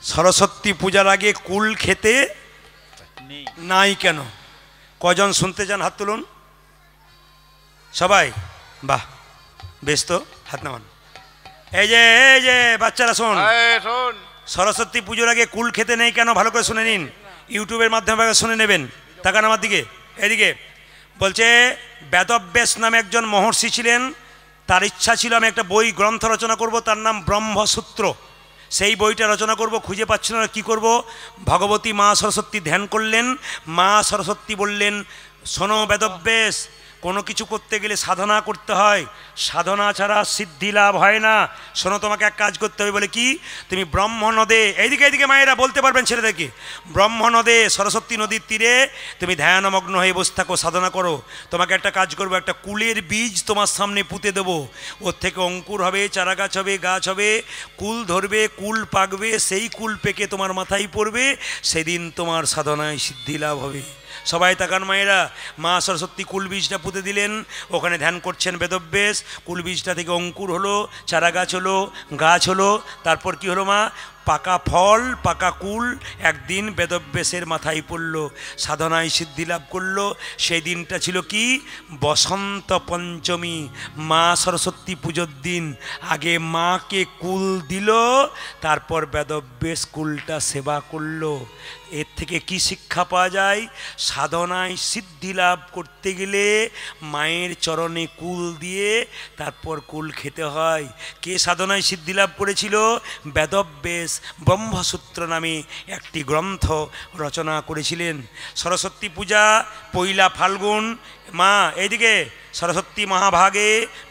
সরস্বতী পূজার আগে কুল খেতে নাই কেন? কজন শুনতে চান হাত তুলুন সবাই। বাহ, বেশ তো, হাত নামান। এই যে বাচ্চারা শোন, সরস্বতী পুজোর আগে কুল খেতে নেই কেন ভালো করে শুনে নিন, ইউটিউবের মাধ্যমে শুনে নেবেন। তাকান আমার দিকে, এদিকে। বলছে বেদব্যাস নামে একজন মহর্ষি ছিলেন, তার ইচ্ছা ছিল আমি একটা বই গ্রন্থ রচনা করব, তার নাম ব্রহ্মসূত্র। সেই বইটা রচনা করব, খুঁজে পাচ্ছিল না, কী করব। ভগবতী মা সরস্বতী ধ্যান করলেন, মা সরস্বতী বললেন, শোনো বেদব্যাস, কোনো কিছু করতে গেলে সাধনা করতে হয়, সাধনা ছাড়া সিদ্ধি লাভ হয় না। শোনো, তোমাকে এক কাজ করতে হবে। বলে কি? তুমি ব্রহ্ম নদে, এইদিকে মায়েরা বলতে পারবেন ছেলেদেরকে, ব্রহ্ম নদে সরস্বতী নদীর তীরে তুমি ধ্যানমগ্ন হয়ে বসে থাকো, সাধনা করো। তোমাকে একটা কাজ করবো, একটা কুলের বীজ তোমার সামনে পুঁতে দেবো, ওর থেকে অঙ্কুর হবে, চারা গাছ হবে, গাছ হবে, কুল ধরবে, কুল পাকবে, সেই কুল পেকে তোমার মাথায় পড়বে, সেদিন তোমার সাধনায় সিদ্ধি লাভ হবে। সবাই তাকান মায়েরা, মা সরস্বতী কুল বীজটা পুঁতে দিলেন, ওখানে ধ্যান করছেন বেদব্যাস। কুল বীজটা থেকে অঙ্কুর হলো, চারা গাছ হলো, গাছ হলো, তারপর কি হলো মা? পাকা ফল, পাকা কুল একদিন বেদব্যাসের মাথায় পড়ল, সাধনায় সিদ্ধি লাভ করলো। সেই দিনটা ছিল কি? বসন্ত পঞ্চমী, মা সরস্বতী পুজোর দিন। আগে মাকে কুল দিল, তারপর বেদব্যাস কুলটা সেবা করলো। এর থেকে কি শিক্ষা পাওয়া যায়? সাধনায় সিদ্ধি লাভ করতে গেলে মায়ের চরণে কুল দিয়ে তারপর কুল খেতে হয়। কে সাধনায় সিদ্ধি লাভ করেছিল? বেদব্যাস ব্রহ্মসূত্র নামে একটি গ্রন্থ রচনা করেছিলেন। সরস্বতী পূজা পয়লা ফাল্গুন। মা এইদিকে, সরস্বতী মহাভাগে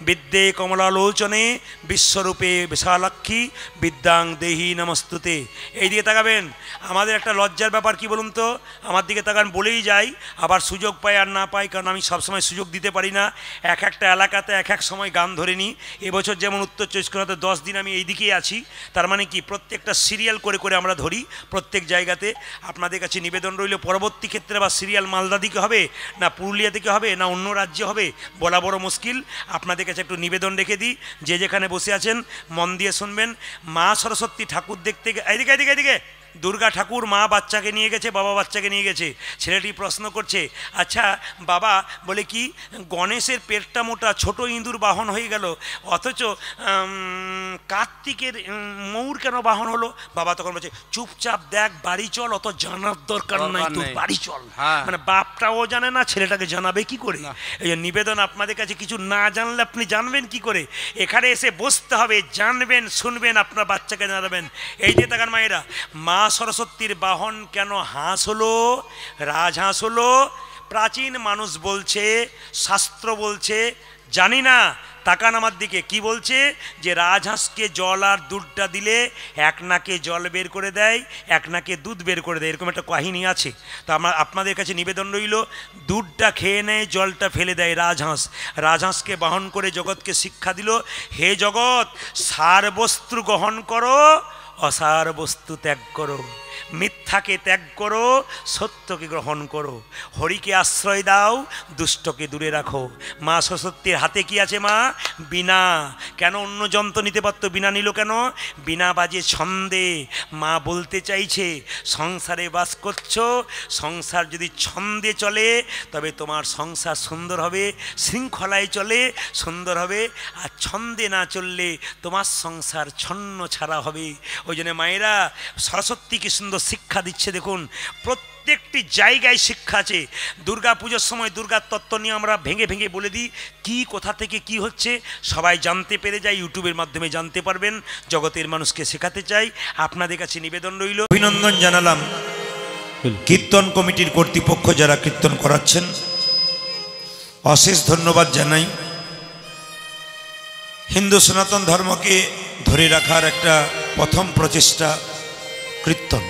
বিদ্যে কমলালোচনে বিশ্বরূপে বিশালাক্ষী বিদ্যাং দেহি নমস্তুতে। এই দিকে তাকাবেন। আমাদের একটা লজ্জার ব্যাপার কি বলুন তো, আমার দিকে তাকান, বলেই যাই, আবার সুযোগ পাই আর না পাই, কারণ আমি সবসময় সুযোগ দিতে পারি না। এক একটা এলাকাতে এক এক সময় গান ধরে নিই। এবছর যেমন উত্তর চব্বিশ পরগনাতে 10 দিন আমি এই দিকেই আছি, তার মানে কি প্রত্যেকটা সিরিয়াল করে করে আমরা ধরি প্রত্যেক জায়গাতে। আপনাদের কাছে নিবেদন রইল, পরবর্তী ক্ষেত্রে আবার সিরিয়াল মালদা দিকে হবে না পুরুলিয়া দিকে হবে না অন্য রাজ্যে হবে বলা বড় মুশকিল। আপনাদের কাছে একটু নিবেদন রেখে দিই, যে যেখানে বসে আছেন মন দিয়ে শুনবেন। মা সরস্বতী ঠাকুর দেখতে, এদিকে এদিকে এদিকে, দুর্গা ঠাকুর মা বাচ্চাকে নিয়ে গেছে, বাবা বাচ্চাকে নিয়ে গেছে। ছেলেটি প্রশ্ন করছে, আচ্ছা বাবা, বলে কি গণেশের পেটটা মোটা, ছোট ইঁদুর বাহন হয়ে গেল, অথচ কার্তিকের ময়ূর কেন বাহন হলো? বাবা তখন বলছে, চুপচাপ দেখ, বাড়ি চল, অত জানার দরকার নাই, তুই বাড়ি চল। মানে বাপটাও জানে না, ছেলেটাকে জানাবে কি করে? এই নিবেদন আপনাদের কাছে, কিছু না জানলে আপনি জানবেন কি করে? এখানে এসে বসতে হবে, জানবেন, শুনবেন, আপনার বাচ্চাকে জানাবেন। এই যে তাকান মায়েরা, মা সরস্বতীর বাহন কেন হাঁস হলো, রাজহাঁস হলো? প্রাচীন মানুষ বলছে, শাস্ত্র বলছে, জানি না। তাকান আমার দিকে, কি বলছে? যে রাজহাঁসকে জল আর দুধটা দিলে এক নাকে জল বের করে দেয়, এক নাকে দুধ বের করে দেয়, এরকম একটা কাহিনী আছে। তো আপনাদের কাছে নিবেদন রইল, দুধটা খেয়ে নেয়, জলটা ফেলে দেয় রাজহাঁস। রাজহাঁসকে বাহন করে জগৎকে শিক্ষা দিল, হে জগৎ, সার বস্তু গ্রহণ করো, অসার বস্তু ত্যাগ করো, মিথ্যাকে ত্যাগ করো, সত্যকে গ্রহণ করো, হরিকে আশ্রয় দাও, দুষ্টকে দূরে রাখো। মা সরস্বতীর হাতে কি আছে মা? বীণা। কেন অন্য যন্ত্র নিতে পারতো, বীণা নিল কেন? বীণা বাজে ছন্দে। মা বলতে চাইছে, সংসারে বাস করছো, সংসার যদি ছন্দে চলে তবে তোমার সংসার সুন্দর হবে, শৃঙ্খলায় চলে সুন্দর হবে, আর ছন্দে না চললে তোমার সংসার ছন্ন ছাড়া হবে। ওই জন্য মায়েরা সরস্বতী কি সুন্দর শিক্ষা দিচ্ছে দেখুন, প্রত্যেকটি জায়গায় শিক্ষা আছে। দুর্গা পুজোর সময় দুর্গার তত্ত্ব নিয়ে আমরা ভেঙে ভেঙে বলে দিই, কি কোথা থেকে কি হচ্ছে সবাই জানতে পেরে যায়, ইউটিউবের মাধ্যমে জানতে পারবেন। জগতের মানুষকে শেখাতে চাই, আপনাদের কাছে নিবেদন রইল। অভিনন্দন জানালাম কীর্তন কমিটির কর্তৃপক্ষ যারা কীর্তন করাচ্ছেন, অশেষ ধন্যবাদ জানাই। হিন্দু সনাতন ধর্মকে ধরে রাখার একটা প্রথম প্রচেষ্টা কীর্তন।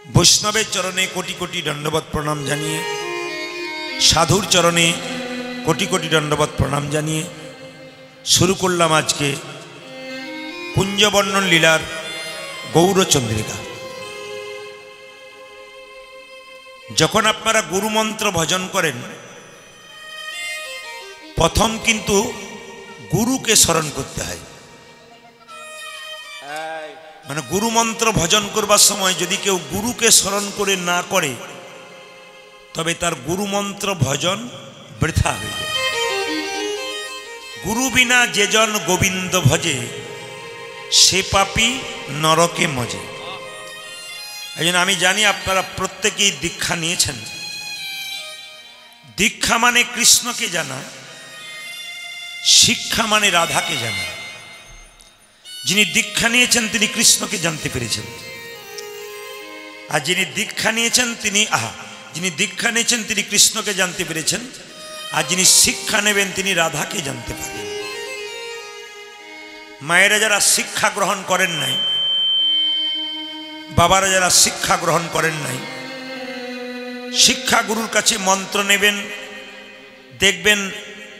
বৈষ্ণবের চরণে কোটি কোটি দণ্ডবত প্রণাম জানিয়ে, সাধুর চরণে কোটি কোটি দণ্ডবত প্রণাম জানিয়ে শুরু করলাম আজকে কুঞ্জবর্ণন লীলার গৌরচন্দ্রিকা। যখন আপনারা গুরুমন্ত্র ভজন করেন, প্রথম কিন্তু গুরুকে স্মরণ করতে হয়। মানে গুরু মন্ত্র ভজন করবার সময় যদি কেউ গুরুকে স্মরণ করে না করে তবে তার গুরু মন্ত্র ভজন বৃথা হয়ে যায়। গুরু বিনা যে জন গোবিন্দ ভজে সে পাপী নরকে মজে। এই জন্য আমি জানি আপনারা প্রত্যেকেই দীক্ষা নিয়েছেন। দীক্ষা মানে কৃষ্ণকে জানা, শিক্ষা মানে রাধাকে জানা। যিনি দীক্ষা নিয়েছেন তিনি কৃষ্ণকে জানতে পেরেছেন, আর যিনি দীক্ষা নিয়েছেন তিনি কৃষ্ণকে জানতে পেরেছেন, আর যিনি শিক্ষা নেবেন তিনি রাধাকে জানতে পারবেন। মায়েরা যারা শিক্ষা গ্রহণ করেন নাই, বাবারা যারা শিক্ষা গ্রহণ করেন নাই, শিক্ষা গুরুর কাছে মন্ত্র নেবেন, দেখবেন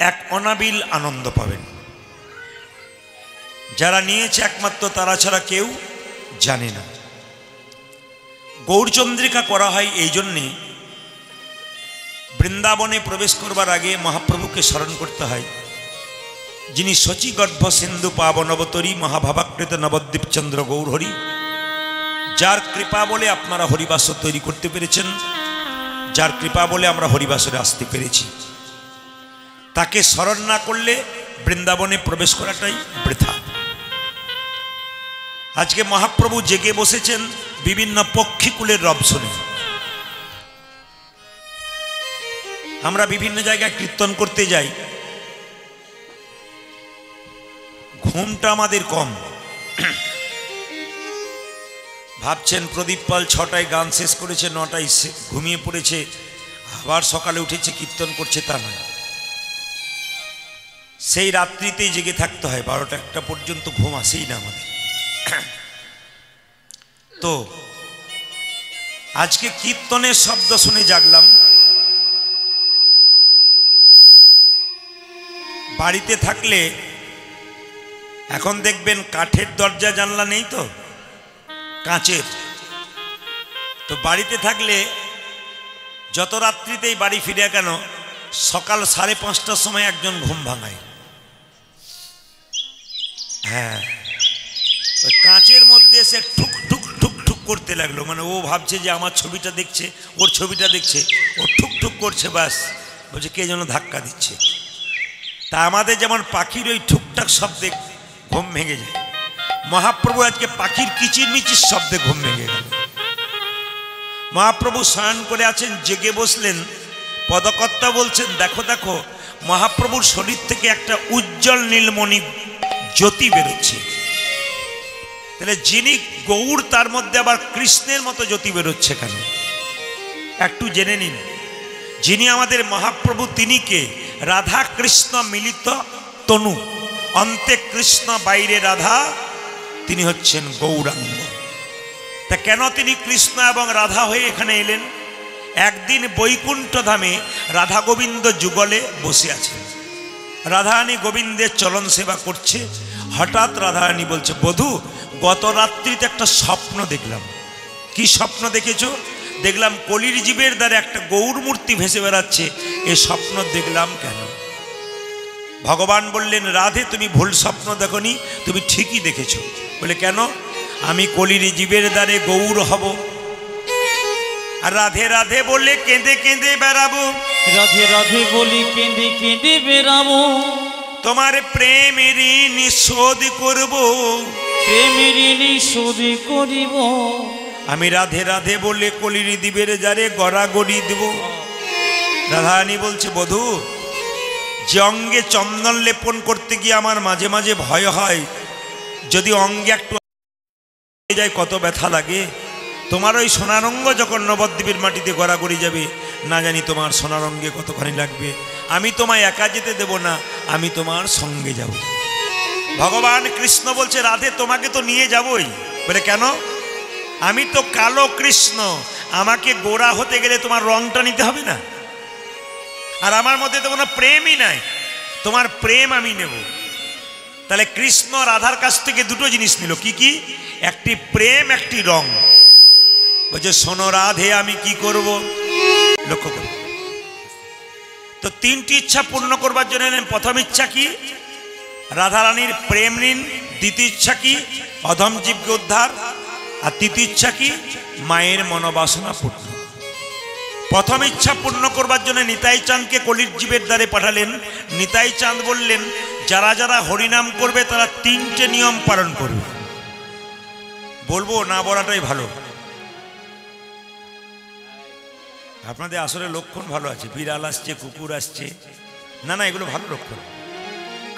এক অনাবিল আনন্দ পাবেন। যারা নিয়েছে একমাত্র তারা ছাড়া কেউ জানে না। গৌরচন্দ্রিকা করা হয় এই জন্যে, বৃন্দাবনে প্রবেশ করবার আগে মহাপ্রভুকে স্মরণ করতে হয়, যিনি শচীগর্ভ সিন্ধু পাবনবতরী মহাভাবাকৃত নবদ্বীপ চন্দ্র গৌরহরি, যার কৃপা বলে আপনারা হরিবাসর তৈরি করতে পেরেছেন, যার কৃপা বলে আমরা হরিবাসরে আসতে পেরেছি। তাকে স্মরণ না করলে বৃন্দাবনে প্রবেশ করাটাই বৃথা। আজকে মহাপ্রভু জেগে বসেছেন বিভিন্ন পক্ষীকুলের রব শুনে। আমরা বিভিন্ন জায়গায় কীর্তন করতে যাই, ঘুমটা আমাদের কম। ভাবছেন প্রদীপ পাল 6টায় গান শেষ করেছে, 9টায় ঘুমিয়ে পড়েছে, আবার সকালে উঠেছে কীর্তন করছে, তা নয়। সেই রাত্রিতেই জেগে থাকতে হয়, 12টা-1টা পর্যন্ত ঘুম আসেই না আমাদের। তো আজকে কীর্তনের শব্দ শুনে জাগলাম। বাড়িতে থাকলে এখন দেখবেন কাঠের দরজা জানলা নেই, তো কাঁচের। তো বাড়িতে থাকলে যত রাত্রিতেই বাড়ি ফিরে কেন, সকাল 5:30টার সময় একজন ঘুম ভাঙায়। হ্যাঁ, ওই কাঁচের মধ্যে এসে ঠুক ঠুক ঠুক ঠুক করতে লাগলো। মানে ও ভাবছে যে আমার ছবিটা দেখছে, ওর ছবিটা দেখছে, ও ঠুক ঠুক করছে, ব্যাস বলছে কে যেন ধাক্কা দিচ্ছে। তা আমাদের যেমন পাখির ওই ঠুকঠাক শব্দে ঘুম ভেঙে যায়, মহাপ্রভু আজকে পাখির কিচিরমিচির শব্দে ঘুম ভেঙে গেল। মহাপ্রভু শয়ন করে আছেন, জেগে বসলেন। পদকর্তা বলছেন দেখো দেখো, মহাপ্রভুর শরীর থেকে একটা উজ্জ্বল নীলমণি জ্যোতি বেরোচ্ছে। তাহলে যিনি গৌর তার মধ্যে আবার কৃষ্ণের মতো জ্যোতি বেরোচ্ছে কেন? একটু জেনে নিন। যিনি আমাদের মহাপ্রভু তিনি কে? রাধা কৃষ্ণ মিলিত তনু, অন্তে কৃষ্ণ বাইরে রাধা, তিনি হচ্ছেন গৌরাঙ্গ। তা কেন তিনি কৃষ্ণ এবং রাধা হয়ে এখানে এলেন? একদিন বৈকুণ্ঠ ধামে রাধা গোবিন্দ যুগলে বসে আছেন, রাধারানী গোবিন্দের চরণ সেবা করছে। হঠাৎ রাধারানী বলছে, বধূ গত রাত্রিতে একটা স্বপ্ন দেখলাম। কি স্বপ্ন দেখেছো? দেখলাম কলির জীবের দ্বারা একটা গৌর মূর্তি ভেসে বেড়াচ্ছে। এ স্বপ্ন দেখলাম কেন? ভগবান বললেন, রাধে তুমি ভুল স্বপ্ন দেখনি, তুমি ঠিকই দেখেছো। বলে কেন? আমি কলির জীবের দ্বারে গৌর হব, আর রাধে রাধে বলে কেঁদে কেঁদে বেড়াবো। রাধে রাধে বলি কেঁদে কেঁদে বেড়াবো। তোমার প্রেমের ঋণ শোধ করব, প্রেমের ঋণ শোধ করিব। আমি রাধে রাধে বলে কলির দ্বীপের দ্বারে গড়াগড়ি দেব। রাধারানী বলছে, বধূ যে অঙ্গে চন্দন লেপন করতে গিয়ে আমার মাঝে মাঝে ভয় হয়, যদি অঙ্গে একটু যায় কত ব্যথা লাগে। তোমার ওই সোনারঙ্গ যখন নবদ্বীপের মাটিতে গড়াগড়ি যাবে, না জানি তোমার সোনারঙ্গে কতখানি লাগবে। আমি তোমায় একা যেতে দেব না, আমি তোমার সঙ্গে যাব। ভগবান কৃষ্ণ বলছে, রাধে তোমাকে তো নিয়ে যাবই। বলে কেন? আমি তো কালো কৃষ্ণ, আমাকে গোরা হতে গেলে তোমার রংটা নিতে হবে না? আর আমার মধ্যে তো কোনো প্রেমই নাই, তোমার প্রেম আমি নেব। তাহলে কৃষ্ণ রাধার কাছ থেকে দুটো জিনিস নিল। কি কি? একটি প্রেম, একটি রং। বলছে, শোনো রাধে আমি কি করব? লক্ষ্য করো তো, 3টি ইচ্ছা পূর্ণ করবার জন্য প্রথম ইচ্ছা কি? রাধারানীর প্রেম নিন, দ্বিতীয় ইচ্ছা কি? অধম জীবকে উদ্ধার। আর তৃতীয় ইচ্ছা কি? মায়ের মনোবাসনা পূর্ণ। প্রথম ইচ্ছা পূর্ণ করবার জন্য নিতাই চাঁদকে কলির জীবের দ্বারে পাঠালেন। নিতাই চাঁদ বললেন, যারা যারা হরিনাম করবে তারা 3টে নিয়ম পালন করবে। বলবো না বলাটাই ভালো। আপনাদের আসলে লক্ষণ ভালো আছে, বিড়াল আসছে, কুকুর আসছে, না না এগুলো ভালো লক্ষণ,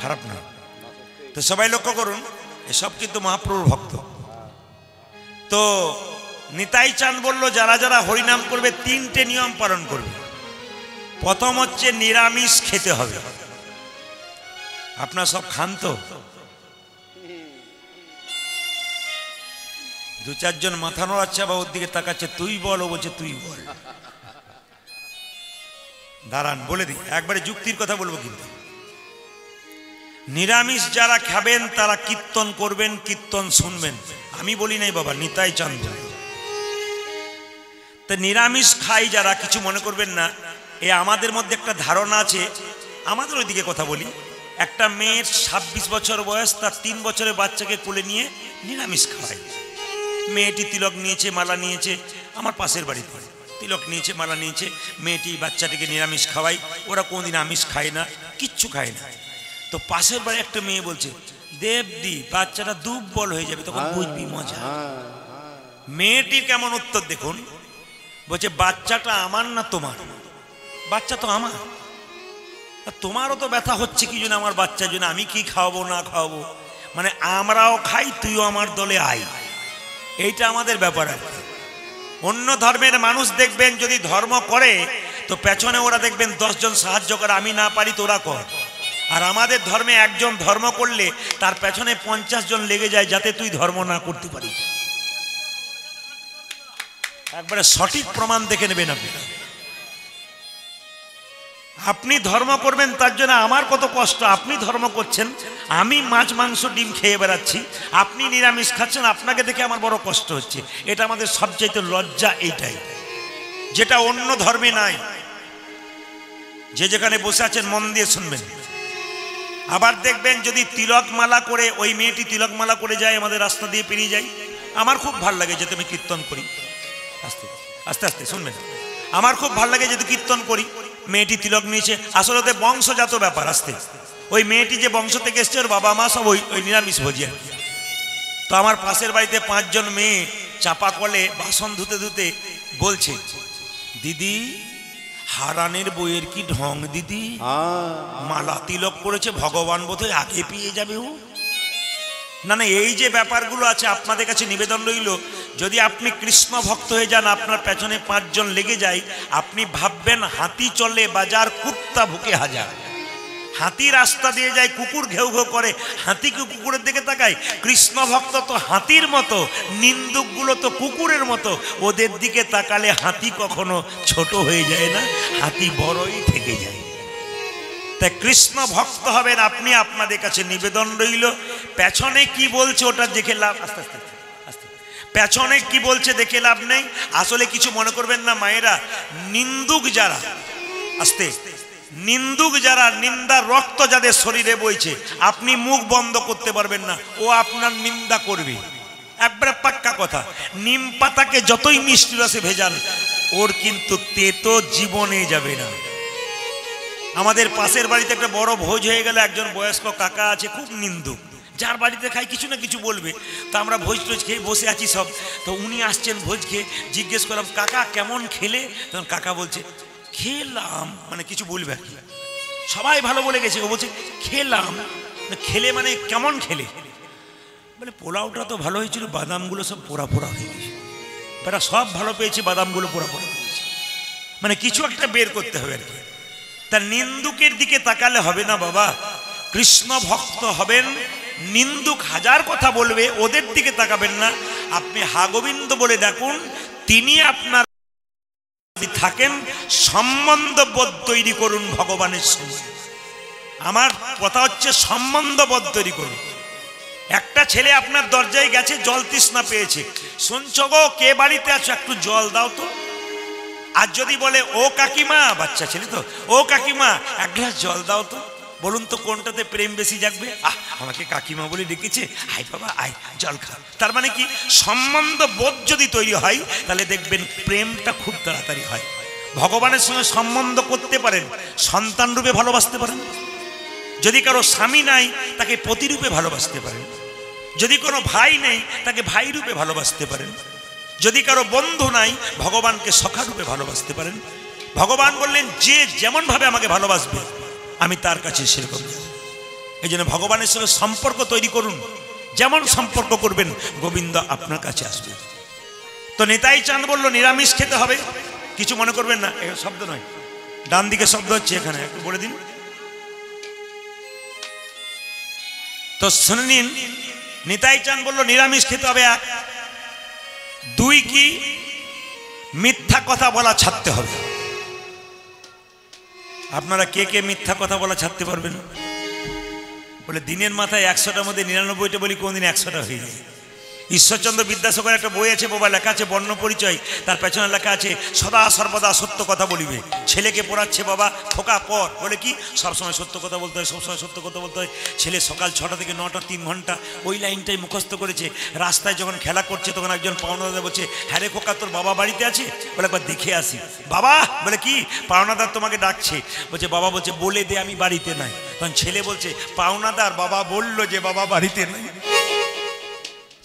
খারাপ না। তো সবাই লক্ষ্য করুন, এসব কিন্তু মহাপ্রভুর ভক্ত। তো নিতাই চাঁদ বলল, যারা যারা হরিনাম করবে 3টে নিয়ম পালন করবে। প্রথম হচ্ছে নিরামিষ খেতে হবে। আপনারা সব খান তো? 2-4 জন মাথা নড়াচ্ছে বা ওর দিকে তাকাচ্ছে, তুই বল, ও বলছে তুই বল। দাঁড়ান বলে দিই, একবারে যুক্তির কথা বলবো। কিন্তু নিরামিষ যারা খাবেন তারা কীর্তন করবেন, কীর্তন শুনবেন। আমি বলি নাই বাবা, নিতাই চাঁদ। তো নিরামিষ খাই যারা, কিছু মনে করবেন না। আমাদের মধ্যে একটা ধারণা আছে, আমাদের ওইদিকে কথা বলি, একটা মেয়ের 26 বছর বয়স, তার 3 বছরের বাচ্চাকে কোলে নিয়ে নিরামিষ খাওয়ায়। মেয়েটি তিলক নিয়েছে, মালা নিয়েছে, আমার পাশের বাড়িতে তিলক নিয়েছে, মালা নিয়েছে, মেয়েটি বাচ্চাটিকে নিরামিষ খাওয়াই। ওরা কোনদিন আমিষ খায় না, কিচ্ছু খায় না। তো পাশের বাড়ি একটা মেয়ে বলছে, দেবদি বাচ্চাটা দুর্বল হয়ে যাবে, তখন বুঝবি মজা। মেয়েটির কেমন উত্তর দেখুন, বলছে বাচ্চাটা আমার না তোমার? বাচ্চা তো আমার। তোমারও তো ব্যথা হচ্ছে কি জন্য আমার বাচ্চার জন্য, আমি কি খাওয়াবো না খাওয়াবো, মানে আমরাও খাই, তুইও আমার দলে আয়, এইটা আমাদের ব্যাপার আর কি। অন্য ধর্মের মানুষ দেখবেন যদি ধর্ম করে তো পেছনে ওরা দেখবেন 10 জন সাহায্য করে, আমি না পারি তোরা কর। আর আমাদের ধর্মে একজন ধর্ম করলে তার পেছনে 50 জন লেগে যায় যাতে তুই ধর্ম না করতে পারিস। একবারে সঠিক প্রমাণ দেখে নেবেন আপনি। আপনি ধর্ম করবেন তার জন্য আমার কত কষ্ট, আপনি ধর্ম করছেন, আমি মাছ মাংস ডিম খেয়ে বেড়াচ্ছি, আপনি নিরামিষ খাচ্ছেন, আপনাকে দেখে আমার বড় কষ্ট হচ্ছে। এটা আমাদের সবচেয়ে লজ্জা, এইটাই যেটা অন্য ধর্মে নাই। যে যেখানে বসে আছেন মন দিয়ে শুনবেন। আবার দেখবেন যদি তিলকমালা করে, ওই মেয়েটি তিলকমালা করে যায়, আমাদের রাস্তা দিয়ে পেরিয়ে যায়, আমার খুব ভালো লাগে যেতে আমি কীর্তন করি। আস্তে আস্তে আস্তে শুনবেন, আমার খুব ভালো লাগে যেহেতু কীর্তন করি। মেয়েটি তিলক নিয়েছে, আসলে ওদের বংশজাত ব্যাপার। আসতে ওই মেয়েটি যে বংশ থেকে এসছে, ওর বাবা মা সব ওই নিরামিষ ভোজি আর কি। তো আমার পাশের বাড়িতে 5 জন মেয়ে চাপা কলে বাসন ধুতে ধুতে বলছে, দিদি হারানের বইয়ের কি ঢং দিদি, মালা তিলক করেছে, ভগবান বোধহয় আগে পেয়ে যাবে ও। না না, এই যে ব্যাপারগুলো আছে আপনাদের কাছে নিবেদন রইল, যদি আপনি কৃষ্ণ ভক্ত হয়ে যান, আপনার পেছনে 5 জন লেগে যায়, আপনি ভাববেন হাতি চলে বাজার, কুত্তা ভুকে হাজার। হাতি রাস্তা দিয়ে যায়, কুকুর ঘেউ ঘেউ করে, হাতিকে কুকুরের দিকে তাকায়। কৃষ্ণ ভক্ত তো হাতির মতো, নিন্দুকগুলো তো কুকুরের মতো, ওদের দিকে তাকালে হাতি কখনো ছোট হয়ে যায় না, হাতি বড়ই থেকে যায়। তাই কৃষ্ণ ভক্ত হবেন আপনি, আপনাদের কাছে নিবেদন রইল। পেছনে কি বলছে ওটা দেখে লাভ, আস্তে আস্তে আস্তে, পেছনে কি বলছে দেখে লাভ নেই। আসলে কিছু মনে করবেন না মায়েরা, নিন্দুক যারা, আস্তে, নিন্দুক যারা, নিন্দা রক্ত যাদের শরীরে বইছে, আপনি মুখ বন্ধ করতে পারবেন না, ও আপনার নিন্দা করবে। একবারে পাক্কা কথা। নিম পাতাকে যতই মিষ্টি রসে ভেজান, ওর কিন্তু তেতো জীবনে যাবে না। আমাদের পাশের বাড়িতে একটা বড় ভোজ হয়ে গেল, একজন বয়স্ক কাকা আছে, খুব নিন্দুক, যার বাড়িতে খাই কিছু না কিছু বলবে। তো আমরা ভোজ টোজ খেয়ে বসে আছি সব, তো উনি আসছেন ভোজ খেয়ে, জিজ্ঞেস করলাম কাকা কেমন খেলে, তখন কাকা বলছে খেলাম, মানে কিছু বলবে আর কি, সবাই ভালো বলে গেছে, ও বলছে খেলাম, খেলে মানে কেমন খেলে, বলে পোলাওটা তো ভালো হয়েছিল, বাদামগুলো সব পোড়া পোড়া হয়ে গেছে, বেটা সব ভালো পেয়েছি, বাদামগুলো পোড়া পোড়া হয়েছে, মানে কিছু একটা বের করতে হবে আর কি। তা নিন্দুকের দিকে তাকালে হবে না বাবা, কৃষ্ণ ভক্ত হবেন। নিন্দুক হাজার কথা বলবে, ওদের দিকে তাকাবেন না। আপনি হা গোবিন্দ বলে ডাকুন, তিনি আপনার থাকেন। সম্বন্ধবোধ তৈরি করুন ভগবানের সঙ্গে। আমার কথা হচ্ছে সম্বন্ধবোধ তৈরি করুন। একটা ছেলে আপনার দরজায় গেছে, জল তৃষ্ণা পেয়েছে, শুনছো গো কে বাড়িতে আছো, একটু জল দাও তো। আর যদি বলে ও কাকিমা, বাচ্চা ছেলে তো, ও কাকিমা এক গ্লাস জল দাও তো, বলুন তো কোনটাতে প্রেম বেশি জাগবে? আমাকে কাকিমা বলে ডেকেছে, আয় বাবা আয় জল খা। তার মানে কি, সম্বন্ধ বোধ যদি তৈরি হয় তাহলে দেখবেন প্রেমটা খুব তাড়াতাড়ি হয়। ভগবানের সঙ্গে সম্বন্ধ করতে পারেন, সন্তান রূপে ভালোবাসতে পারেন। যদি কারো স্বামী নাই তাকে পতিরূপে ভালোবাসতে পারেন। যদি কোনো ভাই নেই তাকে ভাই রূপে ভালোবাসতে পারেন। যদি কারো বন্ধু নাই ভগবানকে সখা রূপে ভালোবাসতে পারেন। ভগবান বললেন যে যেমন ভাবে আমাকে ভালোবাসবে আমি তার কাছে সেরকম। এই জন্য ভগবানের সঙ্গে সম্পর্ক তৈরি করুন। যেমন সম্পর্ক করবেন গোবিন্দ আপনার কাছে আসবে। তো নিতাই চাঁদ বলল নিরামিষ খেতে হবে। কিছু মনে করবেন না, এখানে শব্দ নয়, ডান দিকে শব্দ হচ্ছে, এখানে একটু বলে দিন। তো শুনে নিন, নিতাই চাঁদ বলল নিরামিষ খেতে হবে। এক, দুই কি মিথ্যা কথা বলা ছাড়তে হবে। আপনারা কে কে মিথ্যা কথা বলা ছাড়তে পারবেন? বলে দিনের মাথায় 100টার মধ্যে 99টা বলি, কোনদিন 100টা হয়ে যায়। ঈশ্বরচন্দ্র বিদ্যাসাগর একটা বই আছে বাবা, লেখা আছে বর্ণ পরিচয়, তার পেছনে লেখা আছে সদা সর্বদা সত্য কথা বলিবে। ছেলেকে পড়াচ্ছে বাবা, খোকা পর, বলে কি সবসময় সত্য কথা বলতে হয়, সবসময় সত্য কথা বলতে হয়। ছেলে সকাল 6টা থেকে 9টা 3 ঘন্টা ওই লাইনটাই মুখস্থ করেছে। রাস্তায় যখন খেলা করছে তখন একজন পাওনাদার বলছে, হ্যাঁ রে খোকা তোর বাবা বাড়িতে আছে? বলে একবার দেখে আসি। বাবা, বলে কি? পাওনাদার তোমাকে ডাকছে। বলছে বাবা বলছে বলে দে আমি বাড়িতে নাই। তখন ছেলে বলছে পাওনাদার বাবা বললো যে বাবা বাড়িতে নাই।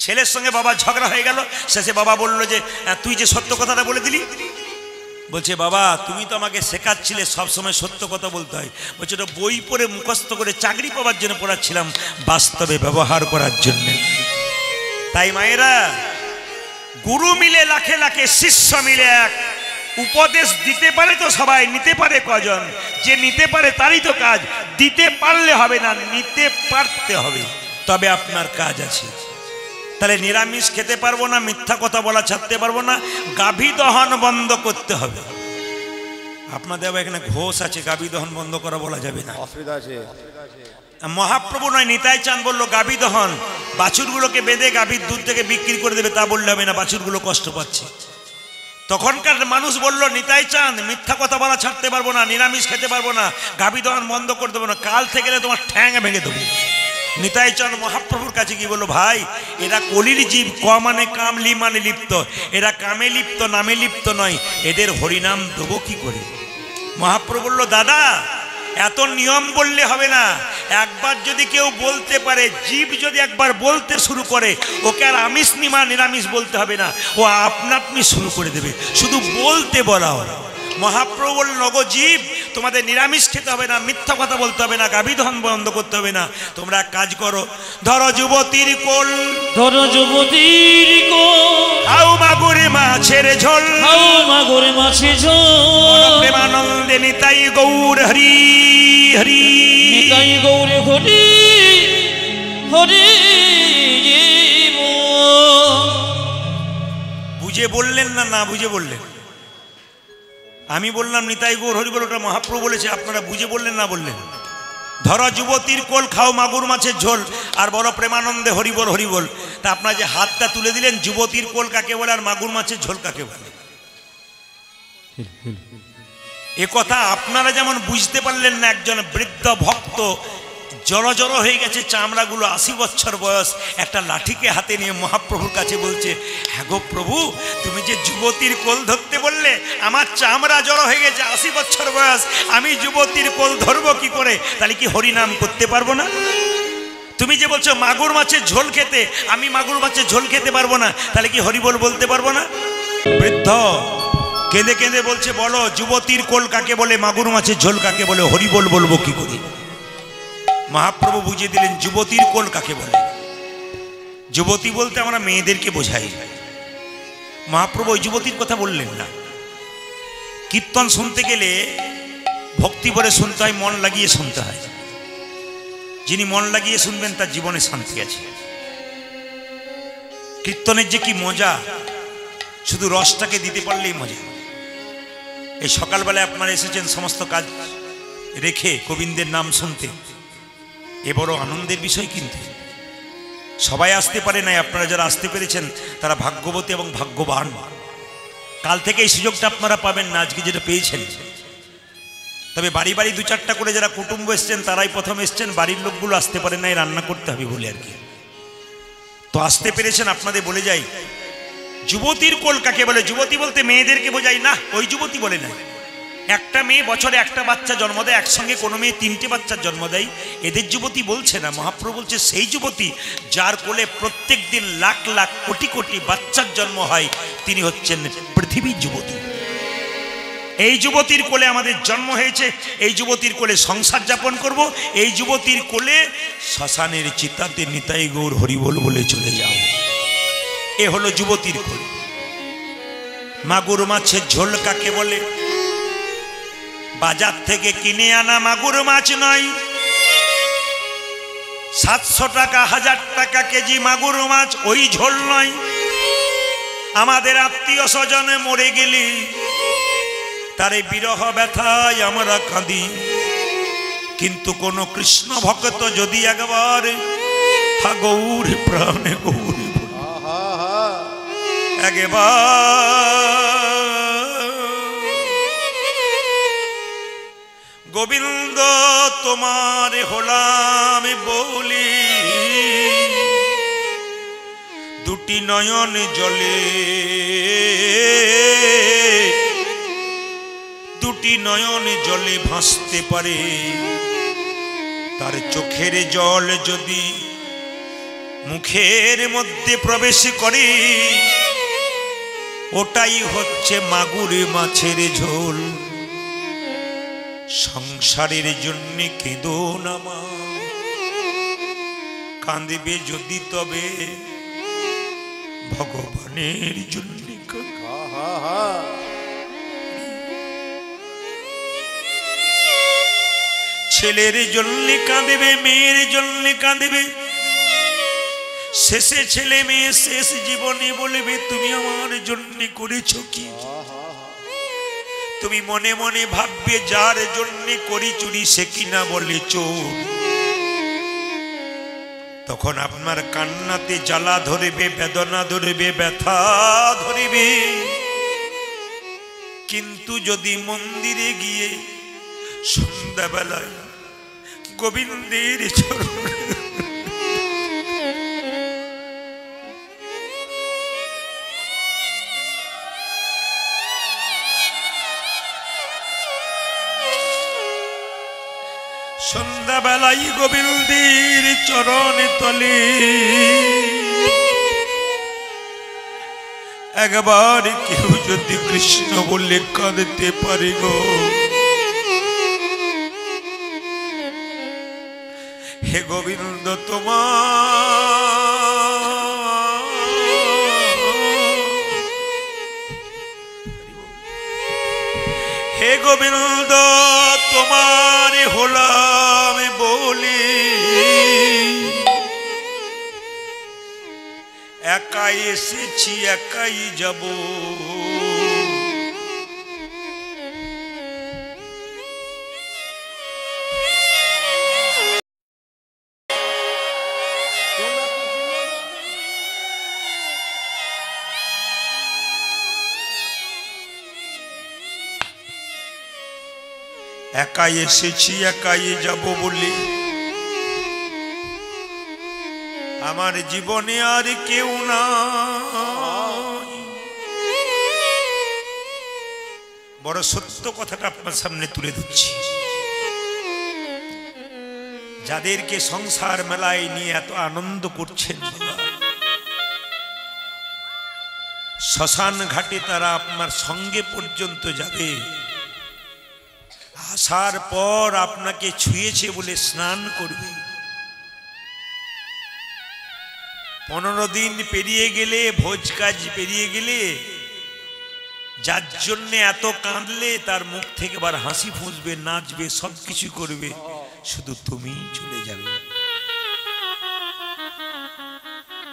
ছেলের সঙ্গে বাবা ঝগড়া হয়ে গেল। শেষে বাবা বলল যে তুই যে সত্য কথাটা বলে দিলি। বলছে বাবা তুমি তো আমাকে শেখাচ্ছিলে সবসময় সত্য কথা বলতে হয়। বলছে ওটা বই পড়ে মুখস্থ করে চাকরি পাওয়ার জন্য পড়াচ্ছিলাম, বাস্তবে ব্যবহার করার জন্য। তাই মায়েরা, গুরু মিলে লাখে লাখে, শিষ্য মিলে এক। উপদেশ দিতে পারে তো সবাই, নিতে পারে কজন? যে নিতে পারে তারই তো কাজ। দিতে পারলে হবে না, নিতে পারতে হবে, তবে আপনার কাজ আছে। তাহলে নিরামিষ খেতে পারবো না, মিথ্যা কথা বলা ছাড়তে পারবো না, গাভী দহন বন্ধ করতে হবে। আপনাদের এখানে ঘোষ আছে, গাভী দহন বন্ধ করা বলা যাবে না, অসুবিধা আছে। মহাপ্রভু নয়, নিতাই চাঁদ বললো গাভী দহন, বাছুরগুলোকে বেঁধে গাভীর দুধ থেকে বিক্রি করে দেবে, তা বললে হবে না, বাছুরগুলো কষ্ট পাচ্ছে। তখনকার মানুষ বললো নিতাই চাঁদ মিথ্যা কথা বলা ছাড়তে পারবো না, নিরামিষ খেতে পারবো না, গাভী দহন বন্ধ করে দেবো না, কাল থেকে তোমার ঠ্যাং ভেঙে দেবো। নিতাই চাঁদ মহাপ্রভুর কাছে কি বললো, ভাই এরা কলির জীব, ক মানে কাম, লি মানে লিপ্ত, এরা কামে লিপ্ত, নামে লিপ্ত নয়, এদের হরিনাম দেবো কি করে? মহাপ্রভু বললো দাদা এত নিয়ম বললে হবে না। একবার যদি কেউ বলতে পারে, জীব যদি একবার বলতে শুরু করে, ওকে আর আমিষ নিমা নিরামিষ বলতে হবে না, ও আপনা আপনি শুরু করে দেবে, শুধু বলতে বলা হবে। মহাপ্রভু বললেন ওগো জীব, তোমাদের নিরামিষ খেতে হবে না, মিথ্যা কথা বলতে হবে না, গাভী দহন বন্ধ করতে হবে না। তোমরা এক কাজ করো, ধরো যুবতীর কোল, ধরো যুবতীর কোল, খাও মাগুরে মাছের ঝোল, খাও মাগুরে মাছের ঝোল, প্রেমানন্দে নিতাই গৌর হরি হরি, নিতাই গৌর হরি হরি। বুঝে বললেন না, না বুঝে বললেন? আমি বললাম নিতাই গৌর হরি বল, ওটা মহাপ্রভু বলেছে, আপনারা বুঝে বললেন না বললেন? ধরো যুবতীর কোল, খাও মাগুর মাছের ঝোল, আর বলো প্রেমানন্দে হরিবল হরিবল। তা আপনারা যে হাতটা তুলে দিলেন, যুবতীর কোল কাকে বলে আর মাগুর মাছের ঝোল কাকে বলে? এ কথা আপনারা যেমন বুঝতে পারলেন না, একজন বৃদ্ধ ভক্ত জড়ো হয়ে গেছে, চামড়াগুলো 80 বছর বয়স, একটা লাঠিকে হাতে নিয়ে মহাপ্রভুর কাছে বলছে, হ্যাঁ গো প্রভু তুমি যে যুবতীর কোল ধরতে বললে, আমার চামড়া জড়ো হয়ে গেছে, 80 বছর বয়স, আমি যুবতীর কোল ধরবো কি করে? তাহলে কি হরিনাম করতে পারবো না? তুমি যে বলছো মাগুর মাছের ঝোল খেতে, আমি মাগুর মাছের ঝোল খেতে পারবো না, তাহলে কি হরিবল বলতে পারবো না? বৃদ্ধ কেঁদে কেঁদে বলছে, বলো যুবতীর কোল কাকে বলে, মাগুর মাছের ঝোল কাকে বলে, হরিবল বলবো কি করে? মহাপ্রভু বুঝিয়ে দিলেন যুবতীর কোল কাকে বলে। যুবতী বলতে আমরা মেয়েদেরকে বোঝাই। মহাপ্রভু ওই যুবতীর কথা বললেন না। কীর্তন শুনতে গেলে ভক্তি ভরে শুনতে হয়, মন লাগিয়ে শুনতে হয়। যিনি মন লাগিয়ে শুনবেন তার জীবনে শান্তি আছে। কীর্তনের যে কি মজা, শুধু রসটাকে দিতে পারলেই মজা। এই সকালবেলায় আপনারা এসেছেন সমস্ত কাজ রেখে গোবিন্দের নাম শুনতে, এ বড় আনন্দের বিষয়। কিন্তু সবাই আসতে পারে নাই, আপনারা যারা আসতে পেরেছেন তারা ভাগ্যবতী এবং ভাগ্যবান। কাল থেকে এই সুযোগটা আপনারা পাবেন না, আজকে যেটা পেয়েছেন। তবে বাড়ি বাড়ি দু চারটা করে যারা কুটুম্ব এসছেন তারাই প্রথম এসছেন, বাড়ির লোকগুলো আসতে পারে নাই, রান্না করতে হবে বলে আর কি। তো আসতে পেরেছেন, আপনাদের বলে যাই যুবতীর কোল কাকে বলে। যুবতী বলতে মেয়েদেরকে বোঝাই না, ওই যুবতী বলে না। একটা মেয়ে বছরে একটা বাচ্চা জন্ম দেয়, একসঙ্গে কোনো মেয়ে তিনটে বাচ্চার জন্ম দেয়, এদের যুবতী বলছে না। মহাপ্রভু বলছে সেই যুবতী যার কোলে প্রত্যেক দিন লাখ লাখ কোটি কোটি বাচ্চার জন্ম হয়, তিনি হচ্ছেন পৃথিবীর যুবতী। এই যুবতীর কোলে আমাদের জন্ম হয়েছে, এই যুবতীর কোলে সংসার যাপন করব, এই যুবতীর কোলে শ্মশানের চিতাতে নিতাই গৌর হরিবোল বলে চলে যাও। এ হলো যুবতীর কোল। মাগুর মাছের ঝোল কাকে বলে? বাজার থেকে কিনে আনা মাগুর মাছ নয়, 700 টাকা 1000 টাকা কেজি মাগুর মাছ, ওই ঝোল নয়। আমাদের আত্মীয় স্বজনে মরে গেলি তারে বিরহ ব্যথায় আমরা কাঁদি, কিন্তু কোন কৃষ্ণ ভক্ত যদি একবার হা গৌর প্রাণে গৌর একবার গোবিন্দ তোমার হলাম বলি, দুটি নয়ন জলে, দুটি নয়ন জলে ভাসতে পারে, তার চোখের জল যদি মুখের মধ্যে প্রবেশ করে, ওটাই হচ্ছে মাগুর মাছের ঝোল। সংসারের জন্য কেঁদো না মা, কাঁদবে যদি তবে ভগবানের জন্য। ছেলের জন্য কাঁদবে, মেয়ের জন্য কাঁদবে, শেষে ছেলে মেয়ে শেষ জীবনে বলবে তুমি আমার জন্য করেছো কি। তুমি মনে মনে ভাববে যার জন্য করি চুরি সে কিনা বলে চোর। তখন আপনার কান্নাতে জ্বালা ধরবে, বেদনা ধরবে, ব্যথা ধরবে। কিন্তু যদি মন্দিরে গিয়ে সন্ধ্যাবেলায় গোবিন্দের চরণ সন্ধ্যাবেলায় গোবিন্দের চরণে তলে একবার কেউ যদি কৃষ্ণ বলে কাঁদতে পারে গো, হে গোবিন্দ তোমার, হে গোবিন্দ তোমার হলাম বলি, একাই এসেছি একাই যাব। একাই এসেছি একাই যাব বলে আমার জীবনে আর কেউ নাই। বড় সত্য কথাটা আপনার সামনে তুলে ধরছি। যাদেরকে সংসার মেলায় নিয়ে এত আনন্দ করছেন বাবা, শ্মশান ঘাটে তারা আপনার সঙ্গে পর্যন্ত যাবে, আসার পর আপনাকে ছুঁয়েছে বলে স্নান করবে। 15 দিন পেরিয়ে গেলে, ভোজ কাজ পেরিয়ে গেলে, যার জন্য এত কাঁদলে তার মুখ থেকে আবার হাসি ফুঁসবে, নাচবে, সবকিছু করবে, শুধু তুমি চলে যাবে।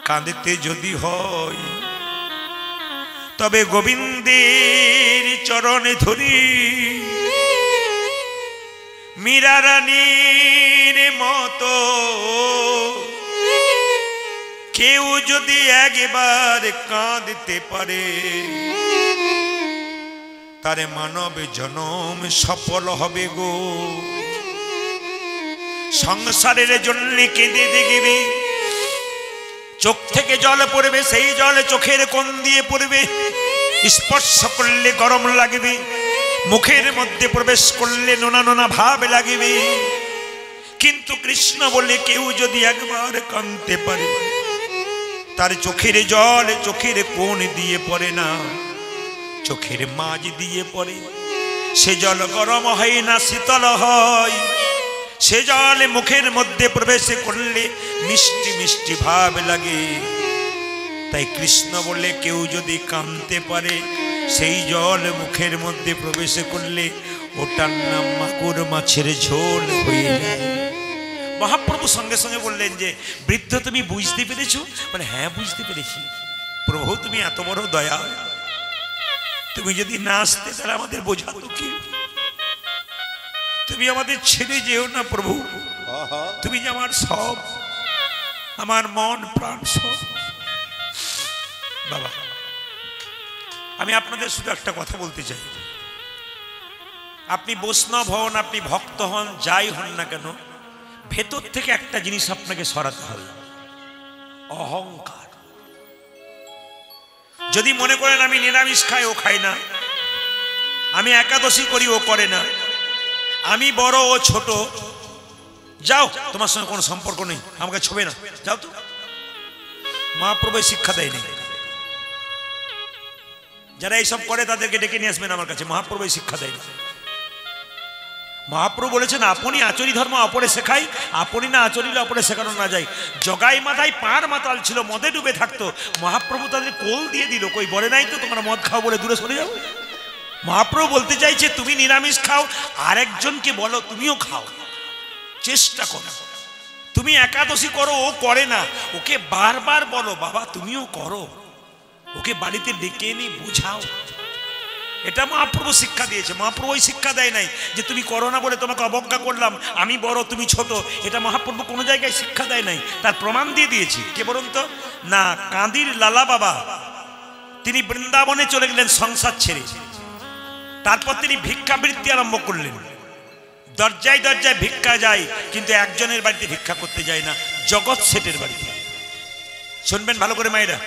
কাঁদতে যদি হয় তবে গোবিন্দের চরণে ধরি, মীরা রানীর মতো কেউ যদি একবার কাঁদতে পারে, তারে মানব জনম সফল হবে গো। সংসারের জন্য কেঁদে দেখবে, চোখ থেকে জল পড়বে, সেই জল চোখের কোণ দিয়ে পড়বে, স্পর্শ করলে গরম লাগবে, মুখের মধ্যে প্রবেশ করলে নোনা নোনা ভাব লাগবে। কিন্তু কৃষ্ণ বলে কেউ যদি একবার কাঁদতে পারে, তার চোখের জল চোখের কোণ দিয়ে পড়ে না, চোখের মাঝ দিয়ে পড়ে। সে জল গরম হয় না, শীতল হয়। সে জল মুখের মধ্যে প্রবেশ করলে মিষ্টি মিষ্টি ভাব লাগে। তাই কৃষ্ণ বলে কেউ যদি কাঁদতে পারে, সেই জল মুখের মধ্যে প্রবেশ করলে ওটার নাম মাগুর মাছের ঝোল হয়ে যায়। মহাপ্রভু সঙ্গে সঙ্গে বললেন যে, বৃদ্ধ তুমি বুঝতে পেরেছো? মানে হ্যাঁ বুঝতে পেরেছি। প্রভু তুমি এত বড় দয়া, তুমি যদি না আসতে তাহলে আমাদের বোঝাতো কি? তুমি আমাদের ছেড়ে যেও না প্রভু, তুমি যে আমার সব, আমার মন প্রাণ সব। বাবা, আমি আপনাদের শুধু একটা কথা বলতে চাই, আপনি বৈষ্ণব হন, আপনি ভক্ত হন, যাই হন না কেন, ভেতর থেকে একটা জিনিস আপনাকে সরাতে হবে, অহংকার। যদি মনে করেন আমি নিরামিষ খাই, ও খাই না, আমি একাদশী করি, ও করে না, আমি বড় ও ছোট, যাও তোমার সঙ্গে কোনো সম্পর্ক নেই, আমাকে ছোবে না, যাও তো। মহাপ্রভু শিক্ষা দেয়নি। যারা এইসব করে তাদেরকে ডেকে নিয়ে আসবেন আমার কাছে, মহাপ্রভু শিক্ষা দেয়নি। মহাপ্রভু বলেছেন, আপনি আচরি ধর্ম অপরে শেখাই, আপনি না আচরিলে অপরে শেখানো না যায়। জগাই মাথায় পার মাতাল ছিল, মদে ডুবে থাকতো, মহাপ্রভু তাদের কোল দিয়ে দিল, কই বলে নাই তো তোমরা মদ খাও বলে দূরে সরে যাও। মহাপ্রভু বলতে চাইছে, তুমি নিরামিষ খাও, আরেকজনকে বলো তুমিও খাও, চেষ্টা করো। তুমি একাদশী করো, ও করে না, ওকে বারবার বলো বাবা তুমিও করো, ওকে বাড়িতে ডেকে এনে বোঝাও। এটা মহাপ্রভু শিক্ষা দিয়েছে। মহাপ্রভু ওই শিক্ষা দেয় নাই যে তুমি করো না বলে তোমাকে অবজ্ঞা করলাম, আমি বড় তুমি ছোট। এটা মহাপ্রভু কোনো জায়গায় শিক্ষা দেয় নাই, তার প্রমাণ দিয়ে দিয়েছি। কে বলুন তো? না, কাঁদির লালা বাবা, তিনি বৃন্দাবনে চলে গেলেন সংসার ছেড়ে। তারপর তিনি ভিক্ষাবৃত্তি আরম্ভ করলেন, দরজায় দরজায় ভিক্ষা যায়, কিন্তু একজনের বাড়িতে ভিক্ষা করতে যায় না, জগৎ শেঠের বাড়িতে। শুনবেন ভালো করে মায়েরা,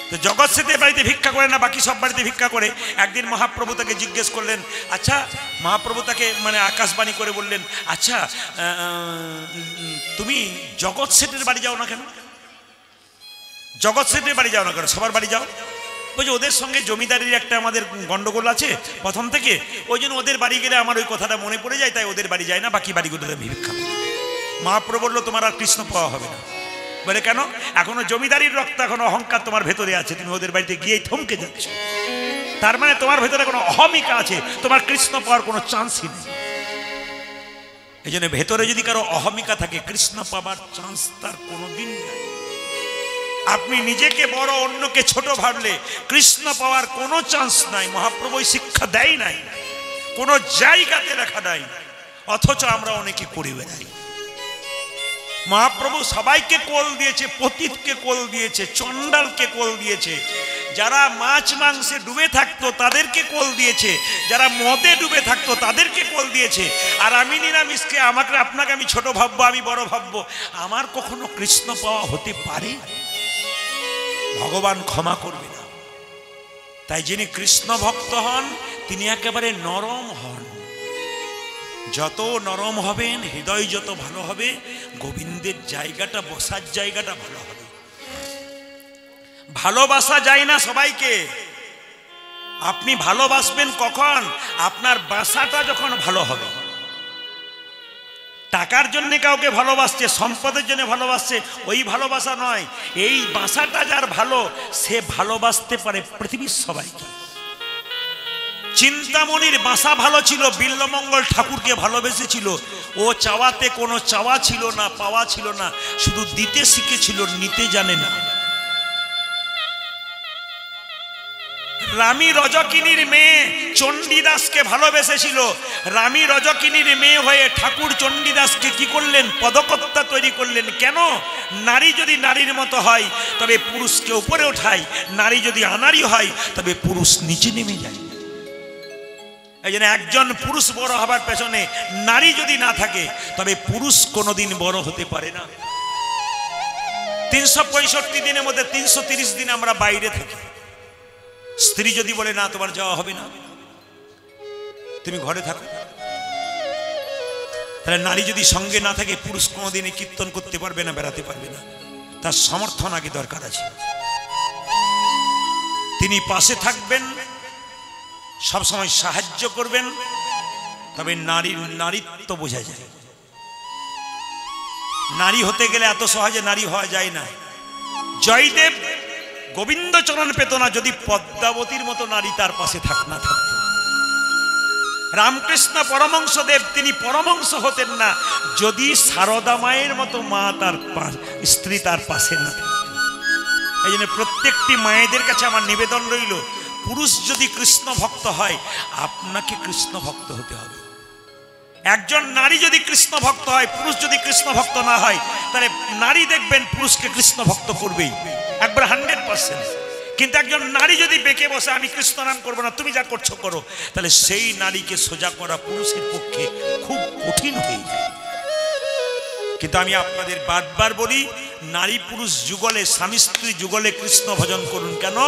তো জগৎ শেঠের বাড়িতে ভিক্ষা করে না, বাকি সব বাড়িতে ভিক্ষা করে। একদিন মহাপ্রভু তাকে জিজ্ঞেস করলেন, আচ্ছা, মহাপ্রভু তাকে মানে আকাশবাণী করে বললেন, আচ্ছা তুমি জগৎ শেঠের বাড়ি যাও না কেন? জগৎ শেঠের বাড়ি যাও না কেন, সবার বাড়ি যাও? বলছে ওদের সঙ্গে জমিদারির একটা আমাদের গন্ডগোল আছে প্রথম থেকে, ওই জন্য ওদের বাড়ি গেলে আমার ওই কথাটা মনে পড়ে যায়, তাই ওদের বাড়ি যায় না, বাকি বাড়িগুলোতে ভিক্ষা করে। মহাপ্রভু বললো, তোমার আর কৃষ্ণ পাওয়া হবে না। বলে কেন? এখনো জমিদারির রক্ত, এখনো অহংকার তোমার ভেতরে আছে, তুমি ওদের বাড়িতে গিয়েই থমকে যাচ্ছ। তার মানে তোমার ভেতরে কোনো অহমিকা আছে, তোমার কৃষ্ণ পাওয়ার কোনো চান্সই নেই। এই জন্য ভেতরে যদি কারো অহমিকা থাকে, কৃষ্ণ পাবার চান্স তার কোনোদিন নেই। আপনি নিজেকে বড়, অন্যকে ছোট ভাবলে কৃষ্ণ পাওয়ার কোনো চান্স নাই। মহাপ্রভু শিক্ষা দেয় নাই, কোনো জায়গাতে লেখা নাই, অথচ আমরা অনেকে করে বেড়াই। মহাপ্রভু সবাইকে কোল দিয়েছে, পতিতকে কোল দিয়েছে, চণ্ডালকে কোল দিয়েছে, যারা মাছ মাংসে ডুবে থাকতো তাদেরকে কোল দিয়েছে, যারা মদে ডুবে থাকতো তাদেরকে কোল দিয়েছে। আর আমি নিরামিষকে, আমাকে আপনাকে আমি ছোট ভাববো, আমি বড় ভাববো, আমার কখনো কৃষ্ণ পাওয়া হতে পারে? ভগবান ক্ষমা করবে না। তাই যিনি কৃষ্ণ ভক্ত হন তিনি একেবারে নরম হন। যত নরম হবেন, হৃদয় যত ভালো হবে, গোবিন্দের জায়গাটা, বসার জায়গাটা ভালো হবে। ভালোবাসা যায় না সবাইকে। আপনি ভালোবাসবেন কখন? আপনার বাসাটা যখন ভালো হবে। টাকার জন্য কাউকে ভালোবাসছে, সম্পদের জন্য ভালোবাসছে, ওই ভালোবাসা নয়। এই বাসাটা যার ভালো, সে ভালোবাসতে পারে পৃথিবীর সবাইকে। চিন্তামণির বাসা ভালো ছিল, বিল্বমঙ্গল ঠাকুরকে ভালোবেসেছিল। ও চাওয়াতে কোনো চাওয়া ছিল না, পাওয়া ছিল না, শুধু দিতে শিখেছিল, নিতে জানে না। রামী রজকিনীর মেয়ে চণ্ডীদাসকে ভালোবেসেছিল। রামী রজকিনীর মেয়ে হয়ে ঠাকুর চণ্ডীদাসকে কি করলেন? পদকর্তা তৈরি করলেন। কেন? নারী যদি নারীর মতো হয় তবে পুরুষকে উপরে ওঠায়, নারী যদি আনারী হয় তবে পুরুষ নিচে নেমে যায়। এই জন্য একজন পুরুষ বড় হবার পেছনে নারী যদি না থাকে তবে পুরুষ কোনোদিন বড় হতে পারে না। 365 দিনের মধ্যে 330 দিন আমরা বাইরে থাকি। স্ত্রী যদি বলে না তোমার যাওয়া হবে না, তুমি ঘরে থাকো, তাহলে নারী যদি সঙ্গে না থাকে পুরুষ কোনোদিনই কীর্তন করতে পারবে না, বেড়াতে পারবে না। তার সমর্থন আগে দরকার আছে। তিনি পাশে থাকবেন, সবসময় সাহায্য করবেন, তবে নারীর নারীত্ব বোঝা যায়। নারী হতে গেলে এত সহজে নারী হওয়া যায় না। জয়দেব গোবিন্দচরণ পেত না যদি পদ্মাবতীর মতো নারী তার পাশে না থাকত। রামকৃষ্ণ পরমহংসদেব তিনি পরমহংস হতেন না যদি সারদা মায়ের মতো মা তার স্ত্রী তার পাশে না থাকত। এই জন্য প্রত্যেকটি মায়েদের কাছে আমার নিবেদন রইল, পুরুষ যদি কৃষ্ণ ভক্ত হয় আপনাকে কৃষ্ণ ভক্ত হতে হবে। একজন নারী যদি কৃষ্ণ ভক্ত হয়, পুরুষ যদি কৃষ্ণ ভক্ত না হয়, তাহলে নারী দেখবেন পুরুষকে কৃষ্ণ ভক্ত করবেই একবার 100%। কিন্তু একজন নারী যদি বেঁকে বসে আমি কৃষ্ণ নাম করবো না, তুমি যা করছো করো, তাহলে সেই নারীকে সোজা করা পুরুষের পক্ষে খুব কঠিন হয়ে যায়। কিন্তু আমি আপনাদের বারবার বলি, নারী পুরুষ যুগলে, স্বামী স্ত্রী যুগলে কৃষ্ণ ভজন করুন। কেন?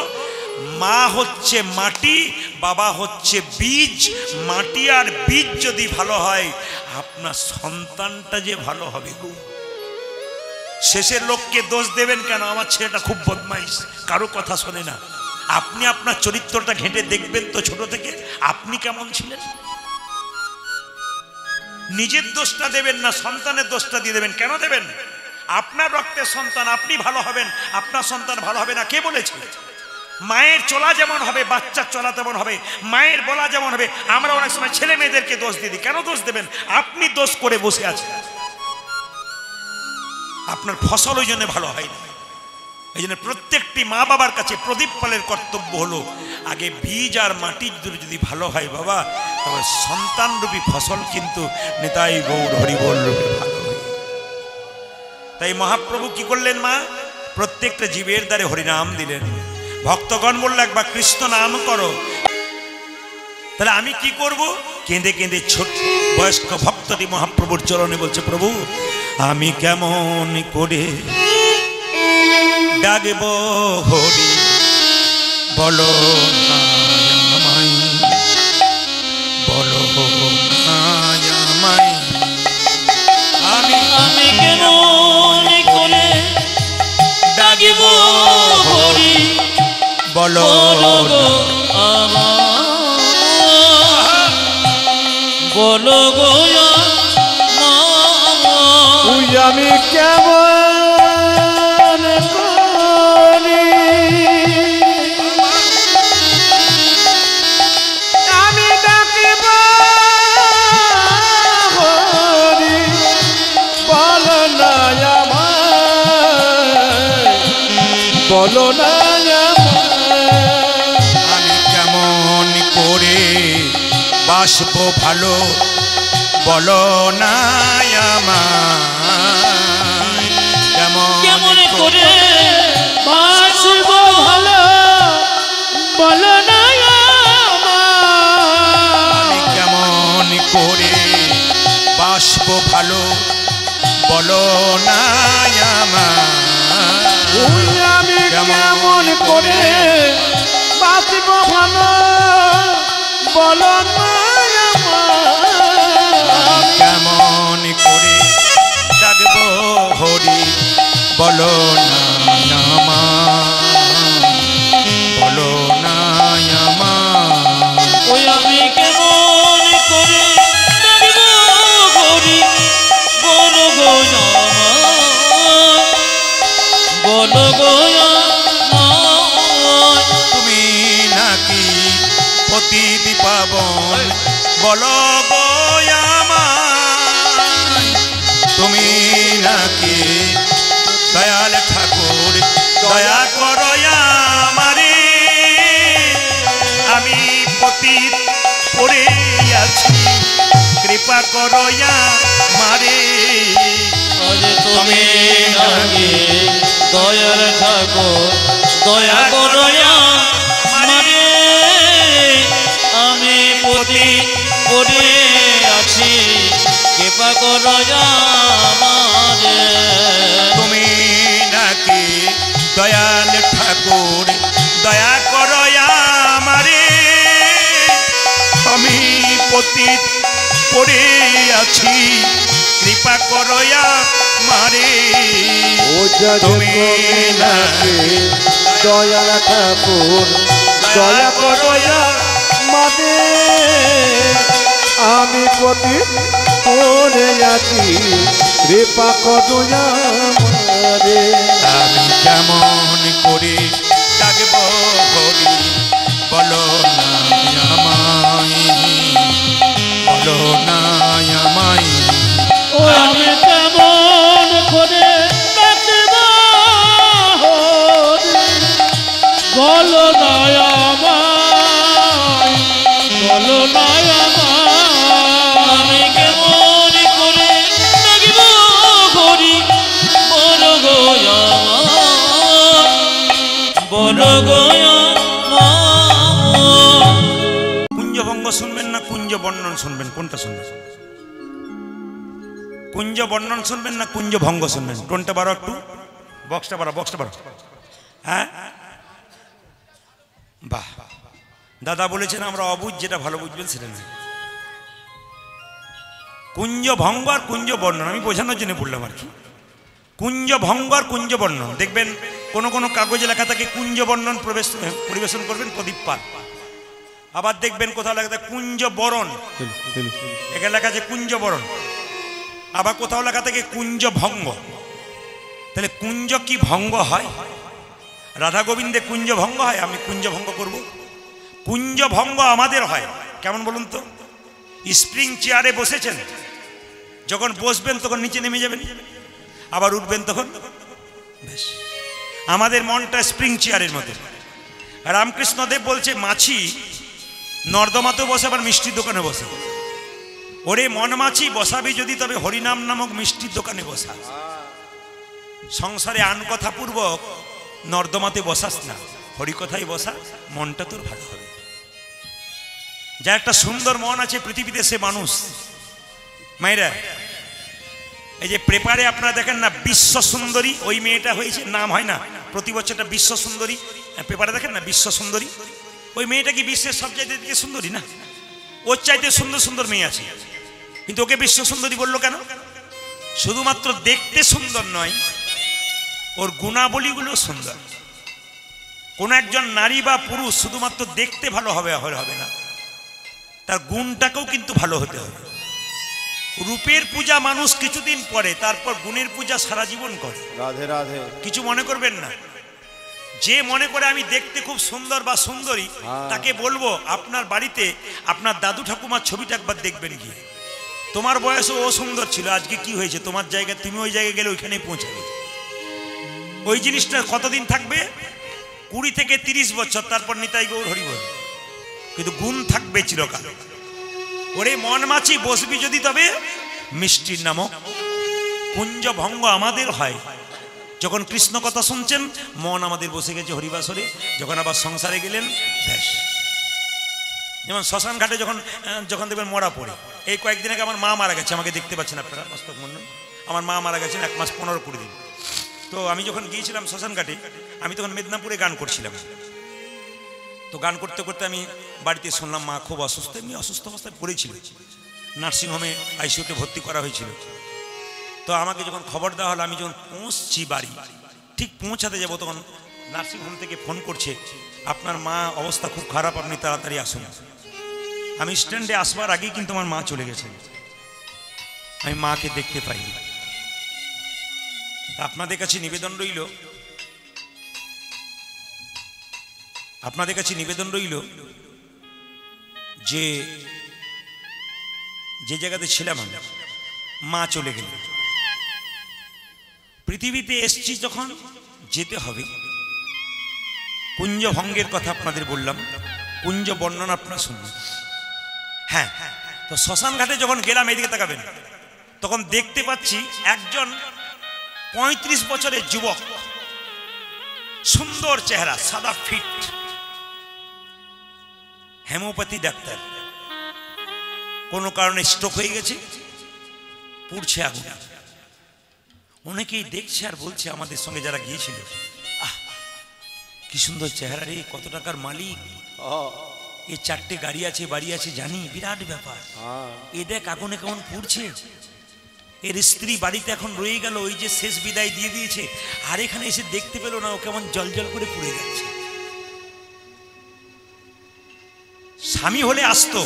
মা হচ্ছে মাটি, বাবা হচ্ছে বীজ। মাটি আর বীজ যদি ভালো হয় আপনার সন্তানটা যে ভালো হবে গো। শেষের লোককে দোষ দেবেন কেন? আমার ছেলেটা খুব বদমাইশ, কারো কথা শোনে না। আপনি আপনার চরিত্রটা ঘেঁটে দেখবেন তো ছোট থেকে আপনি কেমন ছিলেন। নিজের দোষটা দেবেন না, সন্তানের দোষটা দিয়ে দেবেন। কেন দেবেন? আপনার রক্তের সন্তান, আপনি ভালো হবেন, আপনার সন্তান ভালো হবে না কে বলেছে? মায়ের চলা যেমন হবে বাচ্চার চলা তেমন হবে, মায়ের বলা যেমন হবে। আমরা অনেক সময় ছেলে মেয়েদেরকে দোষ দিয়ে দিই। কেন দোষ দেবেন? আপনি দোষ করে বসে আছেন, আপনার ফসল ওই জন্য ভালো হয় না। এই জন্য প্রত্যেকটি মা বাবার কাছে প্রদীপ পালের কর্তব্য হলো আগে বীজ আর মাটির যদি ভালো হয় বাবা, তবে সন্তানরূপী ফসল কিন্তু নিতাই গৌর হরিবোল রূপে ভালো হয়। তাই মহাপ্রভু কি করলেন? মা প্রত্যেকটা জীবের দ্বারে হরিনাম দিলেন। ভক্তগণ বলল একবার কৃষ্ণ নাম করো। তাহলে আমি কি করব? কেঁদে কেঁদে ছোট বয়স্ক ভক্তটি মহাপ্রভুর চরণে বলছে, প্রভু আমি কেমন করে ডাকব হরি, বলো না আমায়, বলো না আমায়, আমি কেমন করে ডাকব হরি, বলো গো আমায়, বলো গো আমি কেমন করি আমি ডাকিব হরি, বলো না আমায়, বলো না আমি কেমন করে বাসবো ভালো, বলো না আমায়, কেমন করে বাসব ভালো, বলো না আমি কেমন করে বাসবো ভালো, বলো না আমায়, আমি কেমন করে বাসব ভালো, বলো না কেমন করে ডাকবো হরি, বলো না আমায়, বলো না আমায়। ওই আমি কেমন করে ডাকব হরি, বলো গো আমায়, বলো গো আমায়। তুমি নাকি পতিতি পাবন, বলো গো আমায়, তুমি নাকি দয়াল ঠাকুর, দয়া করো আমারে, আমি পতিত পড়ে আছি, কৃপা করো আমারে, তুমি নাকি দয়াল ঠাকুর, দয়া করো আমারে, আমি পতি পড়ে আছি কৃপা করো আমারে তুমি নাকি দয়াল ঠাকুর দয়া করো আমারে আমি পতিত পড়ে আছি কৃপা করো আমারে তুমি নাকি দয়াল ঠাকুর দয়া করো মাদে আমি প্রতি পড়ে আছি কৃপা করো আমারে আমি কেমন করে ডাকবো হরি বলো না আমায় বলো না আমায় ও আমি কেমন করে ডাকব হরি বলো না আমায় বলো না আমায় আমি কেমন করে ডাকব হরি বলো গো আমার বলো গো আমার কুঞ্জভঙ্গ শুনবেন না কুঞ্জ বর্ণন শুনবেন কোনটা শুনবেন কুঞ্জ বর্ণন শুনবেন না কুঞ্জ ভঙ্গ শুনবেন কোনটা বারো একটু বক্সটা বাড়ো হ্যাঁ বাহ দাদা বলেছেন আমরা অবুঝ যেটা ভালো বুঝবেন সেটা না কুঞ্জ ভঙ্গ আর কুঞ্জ বর্ণন আমি বোঝানোর জন্য বললাম আর কি কুঞ্জ ভঙ্গ আর কুঞ্জ বর্ণন দেখবেন কোনো কোনো কাগজে লেখা থাকে কুঞ্জ বর্ণন পরিবেশন করবেন প্রদীপ পাল আবার দেখবেন কোথাও লেখা থাকে কুঞ্জ বরণ এখানে লেখা আছে কুঞ্জ বরণ আবার কোথাও লেখা থাকে কুঞ্জ ভঙ্গ তাহলে কুঞ্জ কি ভঙ্গ হয় রাধা গোবিন্দে কুঞ্জ ভঙ্গ হয় আমি কুঞ্জ ভঙ্গ করব কুঞ্জ ভঙ্গ আমাদের হয় কেমন বলুন তো স্প্রিং চেয়ারে বসেছেন যখন বসবেন তখন নিচে নেমে যাবেন আবার উঠবেন তখন বেশ আমাদের মনটা স্প্রিং চেয়ারের মতো রামকৃষ্ণদেব বলছে মাছি নর্দমাতেও বসে আবার মিষ্টির দোকানে বসে ওরে মন মাছি বসাবি যদি তবে হরিনাম নামক মিষ্টির দোকানে বসা সংসারে আন কথা পূর্বক নর্দমাতে বসাস না হরিকথায় বসা মনটা তোর ভালো হবে যা একটা সুন্দর মন আছে পৃথিবীতে সে মানুষ মায়েরা এই যে পেপারে আপনারা দেখেন না বিশ্ব সুন্দরী ওই মেয়েটা হয়েছে নাম হয় না প্রতি বছরটা বিশ্ব সুন্দরী পেপারে দেখেন না বিশ্ব সুন্দরী ওই মেয়েটা কি বিশ্বের সব চাইতে দিকে সুন্দরী না ওর চাইতে সুন্দর সুন্দর মেয়ে আছে কিন্তু ওকে বিশ্ব সুন্দরী বললো কেন শুধুমাত্র দেখতে সুন্দর নয় ওর গুণাবলীগুলো সুন্দর কোন একজন নারী বা পুরুষ শুধুমাত্র দেখতে ভালো হবে হবে না তার গুণটাকেও কিন্তু ভালো হতে হবে রূপের পূজা মানুষ কিছুদিন পরে তারপর গুণের পূজা সারা জীবন করে রাধে রাধে কিছু মনে করবেন না যে মনে করে আমি দেখতে খুব সুন্দর বা সুন্দরী তাকে বলবো আপনার বাড়িতে আপনার দাদু ঠাকুমার ছবিটা একবার দেখবেন গিয়ে তোমার বয়সে ও সুন্দর ছিল আজকে কি হয়েছে তোমার জায়গায় তুমি ওই জায়গায় গেলে ওইখানেই পৌঁছাবে ওই জিনিসটা কতদিন থাকবে 20 থেকে 30 বছর তারপর নিতাই গৌর হরিবল কিন্তু গুণ থাকবে চিরকাল ওরে মন মাছি বসবি যদি তবে মিষ্টির নামক কুঞ্জ ভঙ্গ আমাদের হয় যখন কৃষ্ণ কথা শুনছেন মন আমাদের বসে গেছে হরিবাসরে যখন আবার সংসারে গেলেন ব্যাস যেমন শ্মশান ঘাটে যখন দেখবেন মরা পড়ে এই কয়েকদিন আগে আমার মা মারা গেছে আমাকে দেখতে পাচ্ছেন আপনারা মস্তক মন্ডল আমার মা মারা গেছেন 1 মাস 15-20 দিন তো আমি যখন গিয়েছিলাম শ্মশান ঘাটে আমি তখন মেদিনীপুরে গান করছিলাম তো গান করতে করতে আমি বাড়িতে শুনলাম মা খুব অসুস্থ এমনি অসুস্থ অবস্থায় পড়েছিল নার্সিংহোমে আইসিইউতে ভর্তি করা হয়েছিল তো আমাকে যখন খবর দেওয়া হলো আমি যখন পৌঁছছি বাড়ি ঠিক পৌঁছাতে যাব তখন নার্সিংহোম থেকে ফোন করছে আপনার মা অবস্থা খুব খারাপ আপনি তাড়াতাড়ি আসুন আমি স্ট্যান্ডে আসবার আগেই কিন্তু আমার মা চলে গেছে আমি মাকে দেখতে পাইনি আপনাদের কাছে নিবেদন রইল যে জায়গাতে ছিলাম আমি মা চলে গেল পৃথিবীতে এসছি যখন যেতে হবে কুঞ্জ ভঙ্গের কথা আপনাদের বললাম কুঞ্জ বর্ণনা আপনারা শুনবেন হ্যাঁ তো শ্মশান ঘাটে যখন গেলাম এইদিকে তাকাবেন তখন দেখতে পাচ্ছি একজন 35 বছরের যুবক সুন্দর চেহারা সাদা ফিট হেমোপ্যাথি ডাক্তার কোনো কারণে স্ট্রোক হয়ে গেছে, পুড়ছে আগুন। অনেকেই দেখছে আর বলছে আমাদের সঙ্গে যারা গিয়েছিল, আহ কি সুন্দর চেহারা রে, কত টাকার মালিক, এই 4টে গাড়ি আছে, বাড়ি আছে, জানি বিরাট ব্যাপার। এ দেখ আগুনে কেমন পুড়ছে। এর স্ত্রী বাড়িতে এখন রয়ে গেল, ওই যে শেষ বিদায় দিয়ে দিয়েছে, আর এখানে এসে দেখতে পেল না ও কেমন জল জল করে পুড়ে যাচ্ছে। স্বামী হলে আসতো,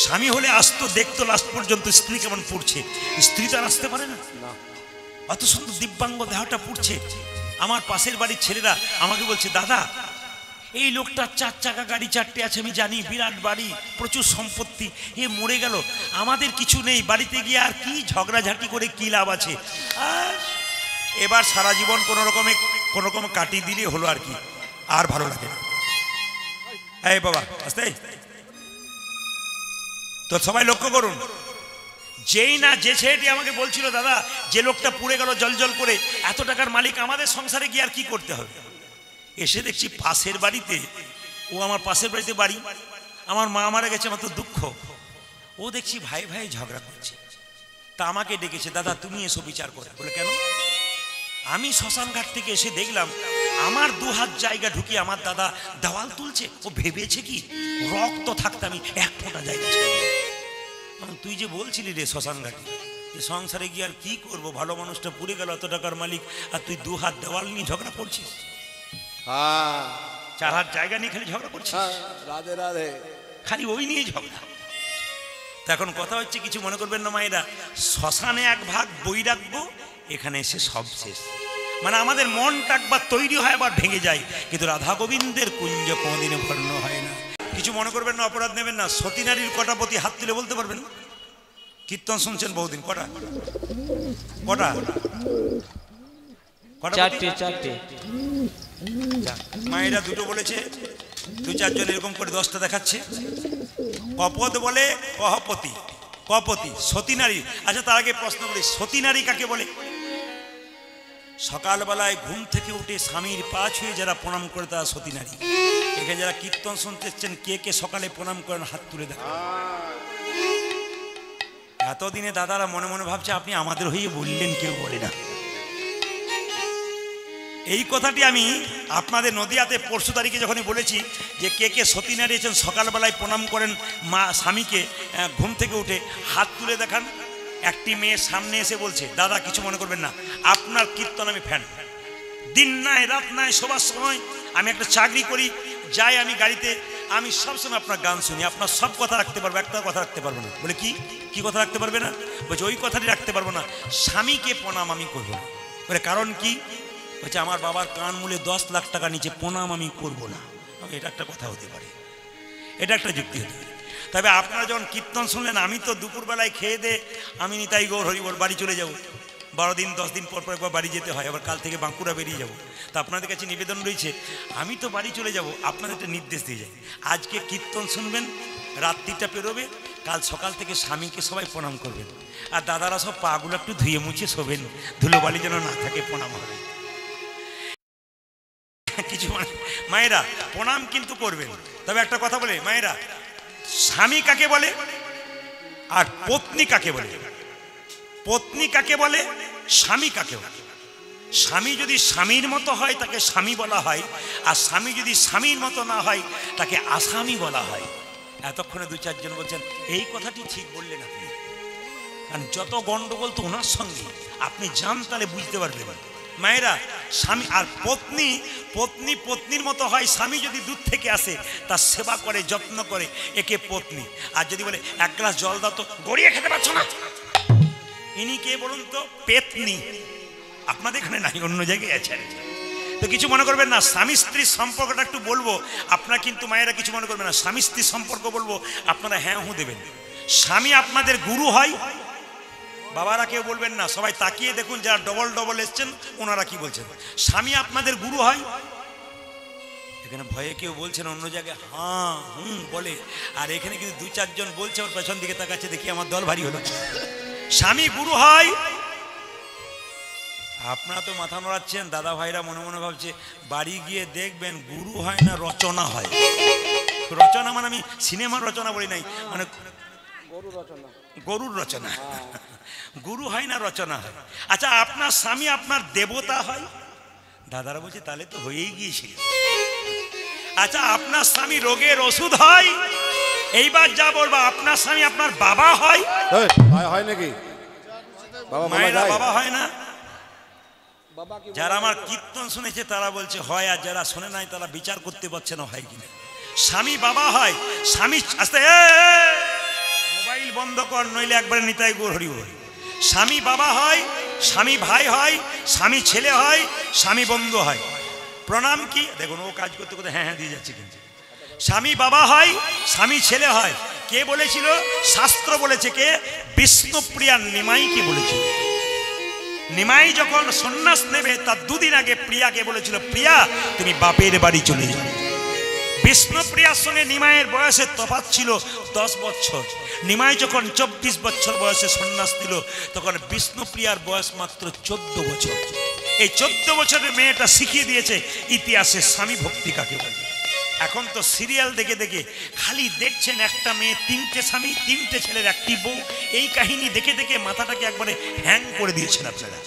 স্বামী হলে আসতো, দেখতো লাস্ট পর্যন্ত স্ত্রী কেমন পুড়ছে। স্ত্রী তো আর আসতে পারে না, অত সুন্দর দিব্যাঙ্গ দেহটা পুড়ছে। আমার পাশের বাড়ির ছেলেরা আমাকে বলছে, দাদা এই লোকটার 4 চাকা গাড়ি 4টে আছে, আমি জানি, বিরাট বাড়ি, প্রচুর সম্পত্তি, এ মরে গেল, আমাদের কিছু নেই, বাড়িতে গিয়ে আর কি ঝগড়াঝাটি করে কি লাভ আছে। আর এবার সারা জীবন কোনো রকমে কাটিয়ে দিলে হলো, আর কি, আর ভালো লাগে না। এই বাবা আস্তে, তো সবাই লক্ষ্য করুন, যেই না যে ছেলেটি আমাকে বলছিল, দাদা যে লোকটা পুড়ে গেল জল জল করে, এত টাকার মালিক, আমাদের সংসারে গিয়ে আর কি করতে হবে, এসে দেখছি পাশের বাড়িতে, ও আমার পাশের বাড়িতে বাড়ি, আমার মা মারা গেছে, আমার তো দুঃখ, ও দেখছি ভাই ভাই ঝগড়া করছে। তা আমাকে ডেকেছে, দাদা তুমি এসো বিচার করে। বলে কেন? আমি শ্মশান ঘাট থেকে এসে দেখলাম আমার 2 হাত জায়গা ঢুকিয়ে আমার দাদা দেওয়াল তুলছে। ও ভেবেছে কি রক্ত থাকতে আমি 1 ফোঁটা জায়গা ছেড়ে দেব। তুই যে বলছিলি রে শ্মশান ঘাটে, সংসারে গিয়ে আর কি করবো, ভালো মানুষটা পুড়ে গেল, এত টাকার মালিক, আর তুই 2 হাত দেওয়াল নিয়ে ঝগড়া করছিস, 4 হাত জায়গা নিয়ে খালি ঝগড়া করছিস, রাধে রাধে, খালি ওই নিয়ে ঝগড়া। তো এখন কথা হচ্ছে, কিছু মনে করবেন না মায়েরা, শ্মশানে 1 ভাগ বই রাখবো, এখানে এসে সব শেষ। মানে আমাদের মনটা একবার তৈরি হয়, আবার ভেঙে যায়, কিন্তু রাধা গোবিন্দের কুঞ্জ কোনোদিনে ভর্ণ হয় না। কিছু মনে করবেন না, অপরাধ নেবেন না। সতী নারীর কটা পতি হাত তুলে বলতে পারবেন? কীর্তন শুনছেন বহুদিন, কটা কটা কটা? 4টে। মায়েরা 2টো বলেছে, 2-4 জন এরকম করে 10টা দেখাচ্ছে। কপদ বলে কহপতি, কপতি সতী নারী। আচ্ছা তার আগে প্রশ্ন করি, সতী নারী কাকে বলে? সকালবেলায় ঘুম থেকে উঠে স্বামীর পা ছুঁয়ে যারা প্রণাম করে তারা সতী নারী। এখানে যারা কীর্তন শুনতে এসছেন, কে কে সকালে প্রণাম করেন হাত তুলে দেখান। এতদিনে দাদারা মনে মনে ভাবছে আপনি আমাদের হয়ে বললেন, কেউ বলে না। এই কথাটি আমি আপনাদের নদিয়াতে 4 তারিখে যখনই বলেছি যে কে কে সতী নারী আছেন, সকালবেলায় প্রণাম করেন মা স্বামীকে, ঘুম থেকে উঠে হাত তুলে দেখান। একটি মেয়ে সামনে এসে বলছে, দাদা কিছু মনে করবেন না, আপনার কীর্তন আমি ফ্যান, দিন নাই রাত নাই শোবার সময় আমি একটা চাকরি করি, যাই আমি গাড়িতে, আমি সবসময় আপনার গান শুনি, আপনার সব কথা রাখতে পারবো, একটা কথা রাখতে পারবো না। বলে কি কথা রাখতে পারবে না? বলছে ওই কথাটি রাখতে পারবো না, স্বামীকে প্রণাম আমি করবো না। বলে কারণ কি? বলছে আমার বাবার কান মূলে 10 লাখ টাকা নিচে, প্রণাম আমি করবো না। এটা একটা কথা হতে পারে, এটা একটা যুক্তি হতে পারে। তবে আপনারা যখন কীর্তন শুনলেন, আমি তো দুপুরবেলায় খেয়ে দে আমি নিতাই গৌর হরিবল বাড়ি চলে যাব। 12 দিন 10 দিন পর পর একবার বাড়ি যেতে হয়, আবার কাল থেকে বাঁকুড়া বেরিয়ে যাব। তা আপনাদের কাছে নিবেদন রয়েছে, আমি তো বাড়ি চলে যাব, আপনাদের একটা নির্দেশ দিয়ে যাই, আজকে কীর্তন শুনবেন, রাত্রিটা পেরোবে, কাল সকাল থেকে স্বামীকে সবাই প্রণাম করবেন, আর দাদারা সব পাগুলো একটু ধুয়ে মুছে শোবেন, ধুলোবালি যেন না থাকে, প্রণাম হবে। কিছু মায়েরা প্রণাম কিন্তু করবেন। তবে একটা কথা বলে মায়েরা, স্বামী কাকে বলে আর পত্নী কাকে বলে? পত্নী কাকে বলে, স্বামী কাকে বলে? স্বামী যদি স্বামীর মতো হয় তাকে স্বামী বলা হয়, আর স্বামী যদি স্বামীর মতো না হয় তাকে আসামি বলা হয়। এতক্ষণে 2-4 জন বলছেন এই কথাটি ঠিক বললেন আপনি, কারণ যত গন্ডগোল তো ওনার সঙ্গে, আপনি যান তাহলে বুঝতে পারবেন। মায়েরা, স্বামী আর পত্নী, পত্নী পত্নীর মতো হয়, স্বামী যদি দূর থেকে আসে তার সেবা করে, যত্ন করে, একে পত্নী। আর যদি বলে 1 গ্লাস জল দাও তো গড়িয়ে খেতে পারছো না, ইনি কে বলুন তো? পেতনি। আপনাদের এখানে নাই, অন্য জায়গায় আছে। তো কিছু মনে করবেন না, স্বামী স্ত্রীর সম্পর্কটা একটু বলবো, আপনারা কিন্তু মায়েরা কিছু মনে করবেন না, স্বামী স্ত্রীর সম্পর্ক বলবো, আপনারা হ্যাঁ হু দেবেন। স্বামী আপনাদের গুরু হয়, বাবারা কেউ বলবেন না, সবাই তাকিয়ে দেখুন যারা ডবল এসছেন ওনারা কি বলছেন। স্বামী আপনাদের গুরু হয়, এখানে ভয়ে কেউ বলছেন, অন্য জায়গায় হ্যাঁ হুম বলে, আর এখানে কিন্তু 2-4 জন বলছে, ওর পেছন দিকে তাকাচ্ছে, দেখি আমার দল ভারী হলো। স্বামী গুরু হয়। আপনারা তো মাথা নড়াচ্ছেন, দাদা ভাইরা মনে মনে ভাবছে, বাড়ি গিয়ে দেখবেন গুরু হয় না রচনা হয়। রচনা মানে আমি সিনেমার রচনা বলি নাই, মানে গরুর রচনা, গুরু হয় না রচনা হয়। আচ্ছা আপনার স্বামী আপনার দেবতা হয়? দাদারা বলছে তাহলে তো হয়েই গিয়েছিল। আচ্ছা আপনার স্বামী রোগের ওষুধ হয়? এইবার যা বলবো, আপনার স্বামী আপনার বাবা হয়? হয় নাকি? মায়েরা বাবা হয় না? যারা আমার কীর্তন শুনেছে তারা বলছে হয়, আর যারা শোনে নাই তারা বিচার করতে পারছে না হয় কিনা। স্বামী বাবা হয়, স্বামী আস্তে মোবাইল বন্ধ কর নইলে একবারে নিতাই গৌর হরি হরি। স্বামী বাবা হয়, স্বামী ভাই হয়, স্বামী ছেলে হয়, স্বামী বন্ধু হয়। প্রণাম কি দেখুন, ও কাজ করতে করতে হ্যাঁ হ্যাঁ দিয়ে যাচ্ছে। কিন্তু স্বামী বাবা হয়, স্বামী ছেলে হয়। কে বলেছিল? শাস্ত্র বলেছে। কে? বিষ্ণুপ্রিয়া নিমাই কি বলেছিল? নিমাই যখন সন্ন্যাস নেবে তার দুদিন আগে প্রিয়াকে বলেছিল, প্রিয়া তুমি বাপের বাড়ি চলে যাও। বিষ্ণুপ্রিয়ার সঙ্গে নিমাইয়ের বয়সের তফাৎ ছিল 10 বছর। নিমাই যখন 24 বছর বয়সে সন্ন্যাস দিল তখন বিষ্ণুপ্রিয়ার বয়স মাত্র 14 বছর। এই 14 বছরের মেয়েটা শিখিয়ে দিয়েছে ইতিহাসে স্বামী ভক্তি কাকে বলে। এখন তো সিরিয়াল দেখে দেখে খালি দেখছেন একটা মেয়ে 3টে স্বামী 3টে ছেলের একটি বউ। এই কাহিনী দেখে দেখে মাথাটাকে একবারে হ্যাং করে দিয়েছেন আপনারা।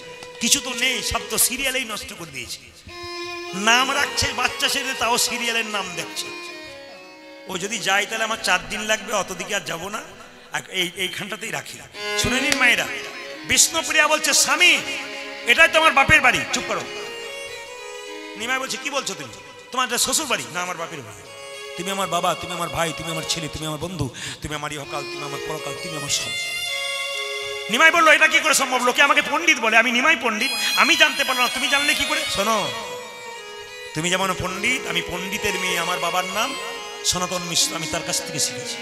কিছু তো নেই, সব তো সিরিয়ালেই নষ্ট করে দিয়েছে। নাম রাখছে বাচ্চা ছেলে, তাও সিরিয়ালের নাম দেখছে। ও যদি যাই তাহলে আমার 4 দিন লাগবে, অতদিকে আর যাবো না, এইখানটাতেই রাখি। শুনে নিন মায়েরা, বিষ্ণুপ্রিয়া বলছে স্বামী এটাই তোমার বাপের বাড়ি। চুপ করো। নিমাই বলছে কি বলছো তুমি? তোমার শ্বশুর বাড়ি? না, আমার বাপের বাড়ি। তুমি আমার বাবা, তুমি আমার ভাই, তুমি আমার ছেলে, তুমি আমার বন্ধু, তুমি আমার ইহকাল, তুমি আমার পরকাল, তুমি আমার সব। নিমাই বললো এটা কি করে সম্ভব? লোকে আমাকে পণ্ডিত বলে, আমি নিমাই পণ্ডিত, আমি জানতে পারলাম না, তুমি জানলে কি করে? শোনো, তুমি যেমন পণ্ডিত, আমি পণ্ডিতের মেয়ে, আমার বাবার নাম সনাতন মিশ্র, আমি তার কাছ থেকে শিখেছি।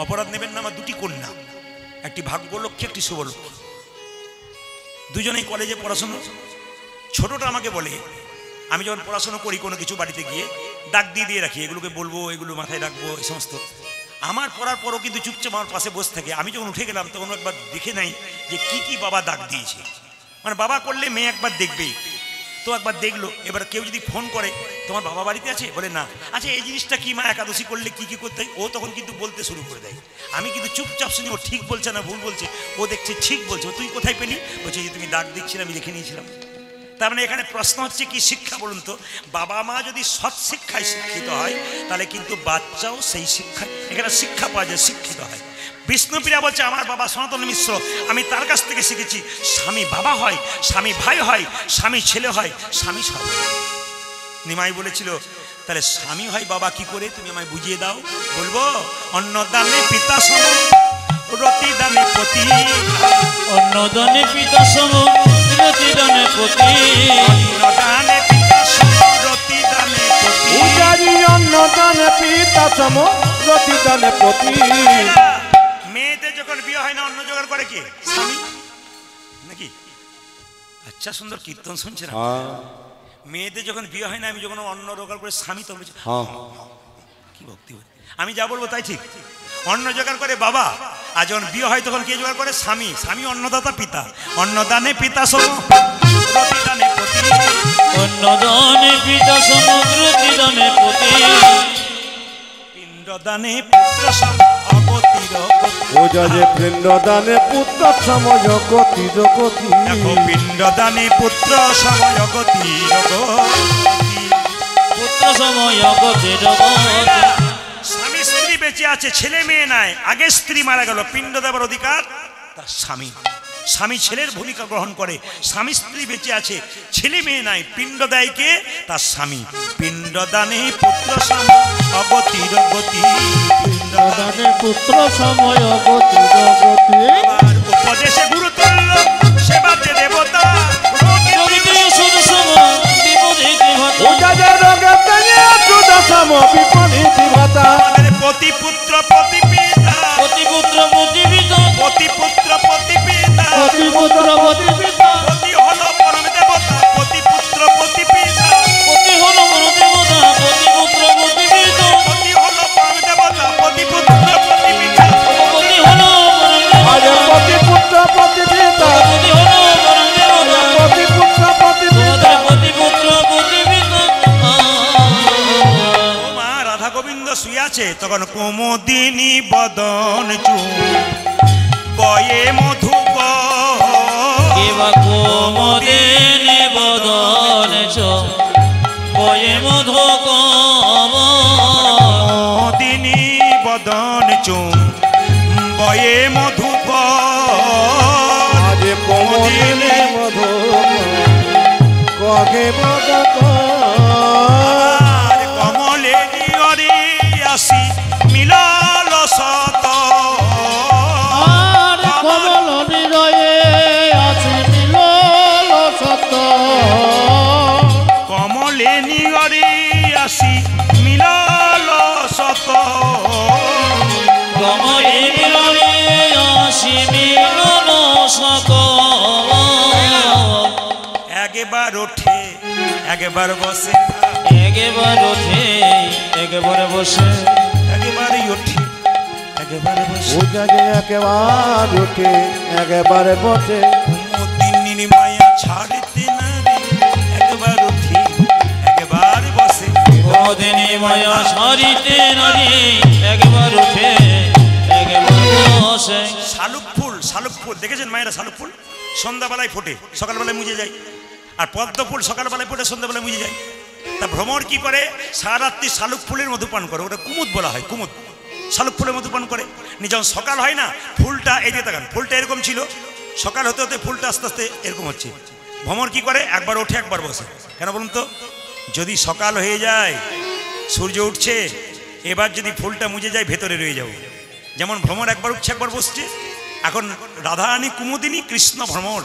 অপরাধ নেবেন না, আমার 2টি কন্যা, একটি ভাগ্যলক্ষ্মী, একটি শুভলক্ষ্মী। দুজনেই কলেজে পড়াশোনা। ছোটটা আমাকে বলে, আমি যখন পড়াশোনা করি কোনো কিছু বাড়িতে গিয়ে ডাক দিয়ে দিয়ে রাখি, এগুলোকে বলবো, এগুলো মাথায় রাখবো, এই সমস্ত। আমার পড়ার পরও কিন্তু চুপচাপ আমার পাশে বসে থাকে। আমি যখন উঠে গেলাম তখন একবার দেখে নাই যে কি কি বাবা ডাক দিয়েছে। মানে বাবা করলে মেয়ে একবার দেখবেই, তো একবার দেখলো। এবার কেউ যদি ফোন করে তোমার বাবা বাড়িতে আছে, বলে না। আচ্ছা এই জিনিসটা কি মা, একাদশী করলে কি কি করতে হয়? ও তখন কিন্তু বলতে শুরু করে দেয়। আমি কিন্তু চুপচাপ শুনি ও ঠিক বলছে না ভুল বলছে। ও দেখছে ঠিক বলছে। তুই কোথায় পেলি? বলছে যে তুমি ডাক দিচ্ছিলে, আমি দেখে নিয়েছিলাম। তার মানে এখানে প্রশ্ন হচ্ছে কি শিক্ষা বলুন তো? বাবা মা যদি সৎ শিক্ষায় শিক্ষিত হয় তাহলে কিন্তু বাচ্চাও সেই শিক্ষা, এখানে শিক্ষা পাওয়া যায়, শিক্ষিত হয়। বিষ্ণুপ্রিয়া বলছে আমার বাবা সনাতন মিশ্র, আমি তার কাছ থেকে শিখেছি স্বামী বাবা হয়, স্বামী ভাই হয়, স্বামী ছেলে হয়, স্বামী সব। নিমাই বলেছিল তাহলে স্বামী হয় বাবা কি করে, তুমি আমায় বুঝিয়ে দাও। বলবো অন্নদানে পিতা সম রতিদানে পতি, অন্নদানে পিতা সম রতিদানে পতি, অন্নদানে পিতা সম রতিদানে পতি, অন্নদানে পিতা সম রতিদানে পতি। মেয়েদের যখন বিয়ে হয় না অন্ন জোগাড় করে কে? স্বামী নাকি? আচ্ছা সুন্দর কীর্তন শুনছে না? মেয়েদের যখন বিয়ে হয় না, আমি যখন অন্ন জোগাড় করে স্বামী, তখন কি ভক্তি। আমি যা বলবো তাই ঠিক। অন্ন জোগাড় করে বাবা, আর যখন বিয়ে হয় তখন কে জোগাড় করে? স্বামী। স্বামী অন্নদাতা পিতা। অন্নদানে পিতা সম রতিদানে পতি, অন্নদানে পিতা সম রতিদানে পতি, পিণ্ডদানে পুত্র সম অগতির গতি। ও যে পিণ্ডদানে পুত্র সময় গতি গতি। দেখো পিণ্ডদানে পুত্র সময় গতির গতি, পুত্র সময় গতির গতি। স্বামী স্ত্রী বেঁচে আছে, ছেলে মেয়ে নাই, আগে স্ত্রী মারা গেল, পিণ্ড দেবার অধিকার তার স্বামী। স্বামী ছেলের ভূমিকা গ্রহণ করে। স্বামী স্ত্রী বেঁচে আছে, ছেলে মেয়ে নাই, পিণ্ড দেয় কে? তার স্বামী। পিণ্ডদানে পুত্র সময় অগতির গতি, পিণ্ডদানে পুত্র সময় গতি গতি। আর উপদেশে গুরু তুল্য সেবাতে দেবতা, রোগীতে ওষুধ সম বিপরীতে ভাতা, ওজাজে রোগে তেয়ে সুদ সম বিপরীতে ভাতা। আমাদের পতি পুত্র পতি পিতা, পতি পুত্র পতি পিতা, পতি পুত্র পতি পিতা, পতি পুত্র পতি পিতা। পতি হলো পরম দেবতা, পতি পুত্র পতি পিতা, পতি হল বড় দেবতা, পতি পুত্র পতি পিতা, পতি হলো পরম দেবতা, পতি পুত্র পতি পিতা, পতি হল বড় আরে দেবতা, পতি পুত্র পতি পিতা। পতি হল বড় গোবিন্দ শুয়ে আছে তখন কুমুদিনী বদন চুম বয়ে মধু কেবা কুমুদিনী বদন চুম বয়ে মধু কুমুদিনী বদন চুম বয়ে মধু কুমুদিনী মধু কহে কমলে নিয়রে আসি মিলাল সত কমল নিরয়ে আছে মিলল সত কমলে নিয়রে আসি মিলাল সত কমলে নিরয়ে আসি মিলল সত একবার ওঠে একবার বসে একবার ওঠে একবার বসে একেবারে ওঠে একেবারে বসে পূজাকে একেবার উঠে একেবারে বসে কুমুদিনী মায়া ছাড়তে না রে একবার উঠি একবার বসে কুমুদিনী মায়া ছাড়িতে নারী একবার উঠে একবার বসে শালুক ফুল দেখেছেন মায়েরা শালুক ফুল সন্ধ্যাবেলায় ফোটে সকালবেলায় মুজে যায় আর পদ্ম ফুল সকালবেলায় ফোটে সন্ধ্যাবেলায় মুজে যায় তা ভ্রমর কি করে সারা রাত্রি শালুক ফুলের মধু পান করে ওটা কুমুদ বলা হয় কুমুদ শালুক ফুলের মধু পান করে যখন সকাল হয় না ফুলটা এই দিয়ে তাকান ফুলটা এরকম ছিল সকাল হতে হতে ফুলটা আস্তে আস্তে এরকম হচ্ছে ভ্রমর কি করে একবার ওঠে একবার বসে কেন বলুন তো যদি সকাল হয়ে যায় সূর্য উঠছে এবার যদি ফুলটা মুজে যায় ভেতরে রয়ে যাবো যেমন ভ্রমর একবার উঠছে একবার বসছে এখন রাধারানী কুমুদিনী কৃষ্ণ ভ্রমর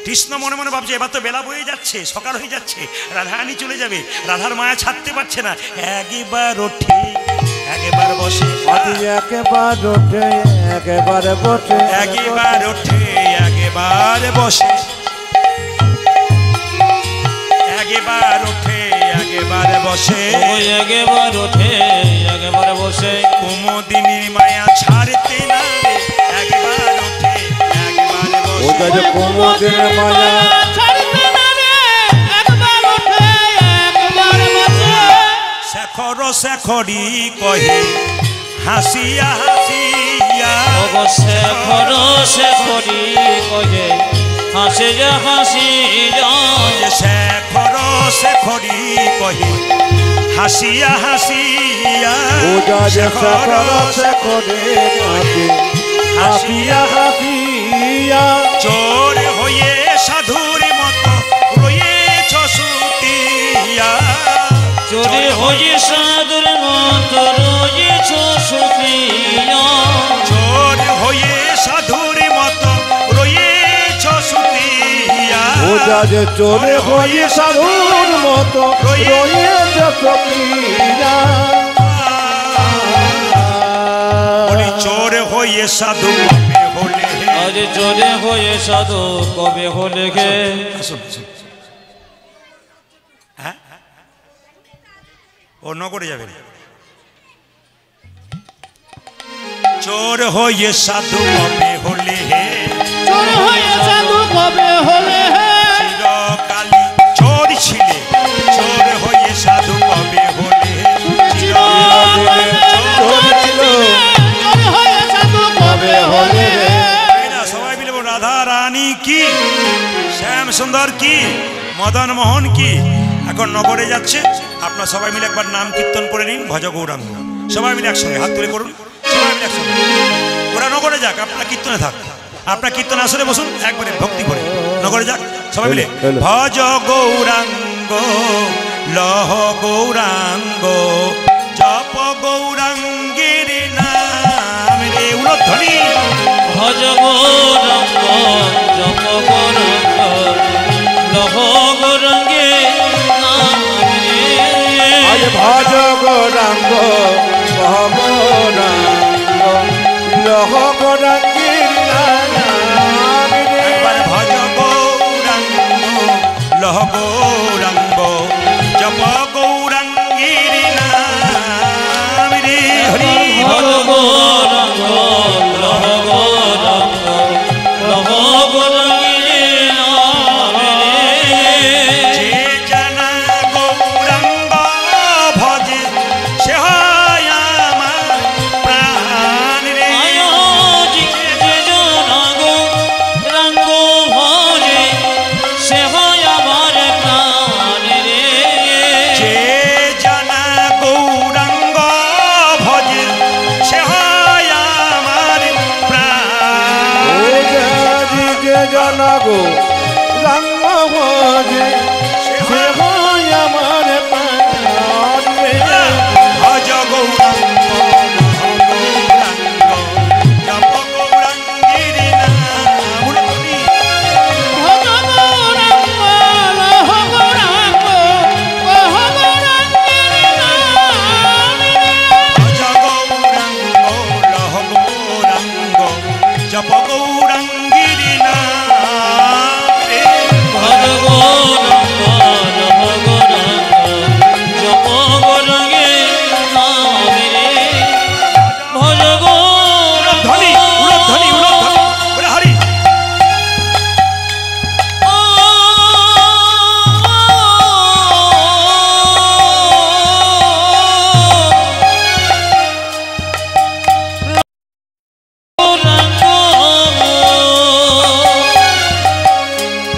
কৃষ্ণ মনে মনে ভাবছে এবার তো বেলা বয়ে যাচ্ছে সকাল হয়ে যাচ্ছে রাধারানী চলে যাবে রাধার মায়া ছাড়তে পারছে না একবার ওঠে একবার বসে একেবার ওঠে একেবারে বসে একবার ওঠে একবার বসে একবার ওঠে একবার বসে একবার ওঠে একবার বসে কুমুদিনীর মায়া ছাড়তে না রে একবার ওঠে একবার বসে কুমুদিনী মায়া ছাড়তে না রে একবার ওঠে একবার বসে শেখর শেখরি কহে হাসিয়া হাসিয়া অবশ্যে খরচে করি কহে হাসে যা হাসি যায় শেখর শেখরি কহে হাসিয়া হাসিয়া পূজা যে সকল শেখরে নাচে হাসিয়া হাসিয়া চোর হয়ে সাধুর মতো রয়েছ সুতিয়া চোরে হয়ে সাধুর মতো রয়েছ সুপ্রিয়া চোর হয়ে সাধুর মতো রয়েছ সুতিয়া পূজা যে চলে হয়ে সাধুর মতো রয়েছে সপিয়া বলি চোর হয়ে সাধু কবে হলে আজ চোরে হয়ে সাধু কবে হলে গে আসুন আসুন। হ্যাঁ ও নগরে যাবে চোর হয়ে সাধু কবে হলে হে চোর হয়ে সাধু কবে হলে হে চিরকালী চোর ছিলে চোর হয়ে সাধু কবে হলে চিরকালে চোর ছিলে, চোর হয়ে সাধু কবে হলে হে এরা সবাই মিলে বলুন, রাধা রানী কি শ্যাম সুন্দর কি মদন মোহন কি এখন নগরে যাচ্ছে আপনার সবাই মিলে একবার নাম কীর্তন করে নিন ভজ গৌরাঙ্গ সবাই মিলে একসঙ্গে হাত তুলে করুন সবাই মিলে একসঙ্গে ওরা নগরে যাক আপনার কীর্তনে থাক আপনার কীর্তনে আসলে বসুন একবারে ভক্তি করে নগরে যাক সবাই মিলে ভজ গৌরাঙ্গ লহ গৌরাঙ্গ জপ গৌরাঙ্গের নাম রে উলধ্বনি ভজ গৌরঙ্গ জপ গৌরঙ্গ লহ গৌরঙ্গে নাম রে আজ ভজ গৌরাঙ্গ ভগরাঙ্গ লহ গৌরাঙ্গীর নাম রে একবার ভজ গৌরাঙ্গ লহ গৌরাঙ্গ জপ গৌরাঙ্গের নাম রে হরি ভজ গৌরঙ্গ লহ গৌরঙ্গ লহ গৌরঙ্গে নাম রে যে জানা গৌরাঙ্গ ভজে সে হয় জনগো রঙ্গ ভোজে সে হয় আমার প্রাণে ভজ গৌরাঙ্গ জপ গৌরাঙ্গিরি নাম। ভজ গৌরাঙ্গ লহ গৌরাঙ্গ জপ গৌরাঙ্গিরি নাম রে। ভজ গৌরাঙ্গ জপ গৌরাঙ্গ জপ গৌরাঙ্গে নাম রে। ভজ ধ্বনি উলধ্বনি উলধ্বনি বলে হরি।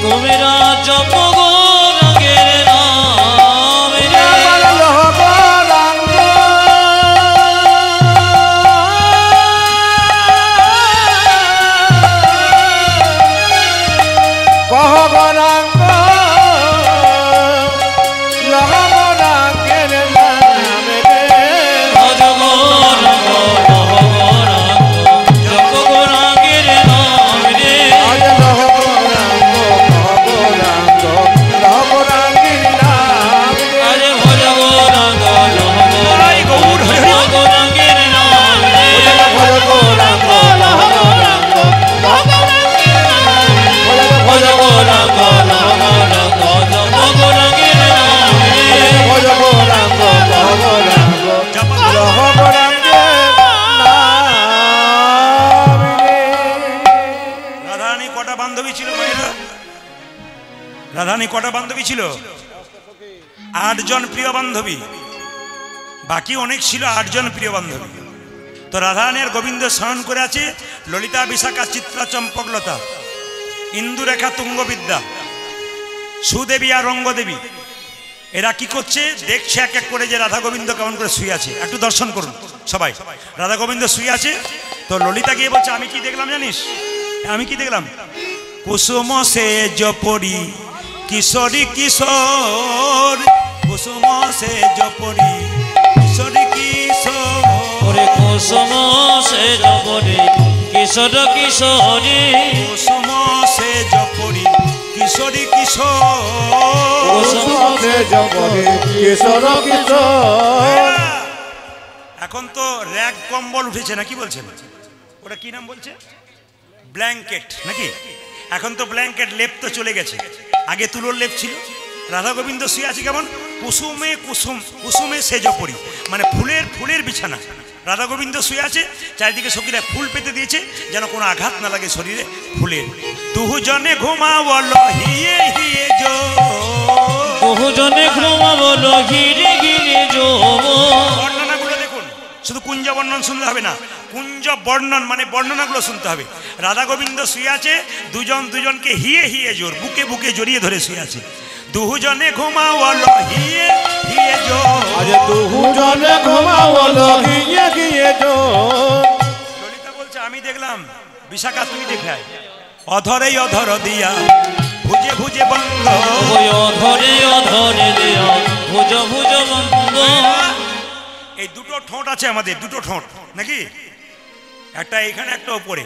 তোমরা জপ গৌরাঙ্গের নাম রে। লহ গৌরাঙ্গ কহ গৌরাঙ্গ লহ গৌরাঙ্গের নাম রে ভজ গৌরাঙ্গ লহ গৌরাঙ্গ জপ গৌরাঙ্গের নাম রে। আজ লহ গৌরাঙ্গ কহ গৌরাঙ্গ লহ গৌরাঙ্গের নাম রে আরে ভজ গৌরাঙ্গ লহ জয় গৌর হরি হরি। গৌরাঙ্গের নাম রে। ভজ গৌরাঙ্গ লহ গৌরাঙ্গ ভজ গৌরাঙ্গ লহ গৌরাঙ্গ জপ গৌরাঙ্গের নাম রে। ভজ গৌরাঙ্গ কহ গৌরাঙ্গ জপ লহ গৌরাঙ্গের নাম রে রাধারানী কটা বান্ধবী ছিল মায়েরা? রাধারানী কটা বান্ধবী ছিল? 8 জন প্রিয় বান্ধবী, বাকি অনেক ছিল 8 জন প্রিয় বান্ধবী। তো রাধারানীর গোবিন্দ স্মরণ করে আছে ললিতা বিশাখা চিত্রা চম্পকলতা, ইন্দুরেখা তুঙ্গবিদ্যা, সুদেবী আর রঙ্গদেবী। এরা কি করছে দেখছে এক এক করে যে রাধা গোবিন্দ কেমন করে শুয়ে আছে। একটু দর্শন করুন সবাই। রাধা গোবিন্দ শুয়ে আছে, তো ললিতা গিয়ে বলছে আমি কি দেখলাম জানিস? আমি কি দেখলাম? কুসুম সেজ পরি কিশোরী কিশোর, কুসুম সেজ পরি কিশোরী কিশোর। ওরে কুসুম সেজ পরি কিশোর কিশোরী। কুসুম সেজ পরি কিশোরী কিশোর। কুসুমে জপরে কিশোর কিশোর এখন তো র্যাগ কম্বল উঠেছে না, কি বলছেন? ওটা কি নাম বলছে? ব্ল্যাঙ্কেট নাকি? এখন তো ব্ল্যাঙ্কেট লেপ তো চলে গেছে, আগে তুলোর লেপ ছিল। রাধা গোবিন্দ শুয়ে আছে কেমন? কুসুমে কুসুম, কুসুমে সেজ পরি, মানে ফুলের ফুলের বিছানা। রাধা গোবিন্দ শুয়ে আছে, চারিদিকে সখীরা ফুল পেতে দিয়েছে যেন কোনো আঘাত না লাগে শরীরে ফুলের। দুজনে ঘুমাবল হিয়ে হিয়ে জো, বহুজনে ঘুমাবলো ঘিরে ঘিরে যৌব। বর্ণনাগুলো দেখুন, শুধু কুঞ্জ বর্ণন শুনতে হবে না, কুঞ্জ বর্ণন মানে বর্ণনাগুলো শুনতে হবে। রাধা গোবিন্দ শুয়ে আছে, দুজন দুজনকে হিয়ে হিয়ে জোর, বুকে বুকে জড়িয়ে ধরে শুয়ে আছে। দুজনে ঘুমাবল হিয়ে হিয়ে জোর। আজ দুজনে ঘুমাবল গিয়ে গিয়ে জোর ললিতা বলছে আমি দেখলাম, বিশাখা তুমি দেখে আয়। অধরে অধর দিয়া ভুজে ভুজে বন্ধ, ওই অধরে অধরে দেয়া ভুজ ভুজ বন্ধ। এই দুটো ঠোঁট আছে আমাদের, দুটো ঠোঁট নাকি? একটা এখানে একটা ওপরে,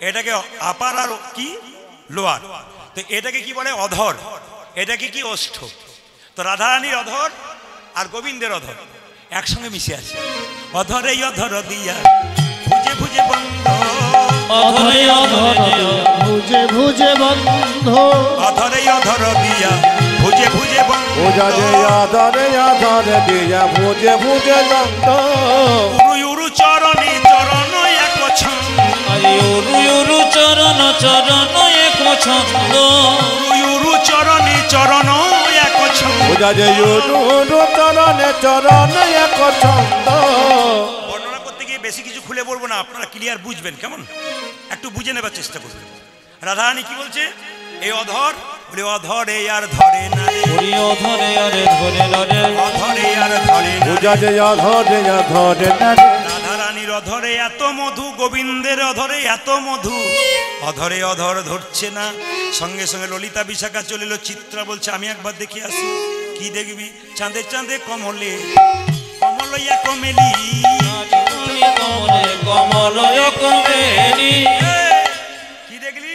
এটাকে আপার আর কি লোয়ার। তো এটাকে কি বলে? অধর। এটাকে কি? ওষ্ঠ। তো রাধারানীর অধর আর গোবিন্দের অধর একসঙ্গে মিশে আছে। অধরে অধর দিয়া ভুজে ভুজে বন্ধ, অধরে অধরে দেয়া ভুজে ভুজে বন্ধ অধরে অধর দিয়া ভুজে ভুজে বন্ধ। পূজা যে আধারে আধারে দিয়া ভুজে ভুজে দন্ত উরু উরু চরণে চরণ এক ছন্দ, আরে উরু উরু চরণ চরণ এক ছন্দ। উরু উরু চরণে চরণ এক ছন্দ। পূজা যে চরণে চরণে এক ছন্দ। বর্ণনা করতে গিয়ে বেশি কিছু খুলে বলবো না, আপনারা ক্লিয়ার বুঝবেন, কেমন? একটু বুঝে নেবার চেষ্টা করবেন। রাধারানী কি বলছে? এই অধর বলে অধরে আর ধরে না রে, ওরে অধরে আরে ধরে না রে, অধরে আর ধরে না রে। পূজা যে আধারে আধারে রাধারানীর অধরে এত মধু, গোবিন্দের অধরে এত মধু, অধরে অধর ধরছে না। সঙ্গে সঙ্গে ললিতা বিশাখা চলে এলো। চিত্রা বলছে আমি একবার দেখে আসি। কি দেখবি? চাঁদে চাঁদে কমলে কমলইয়া কমেলি, কি দেখলি?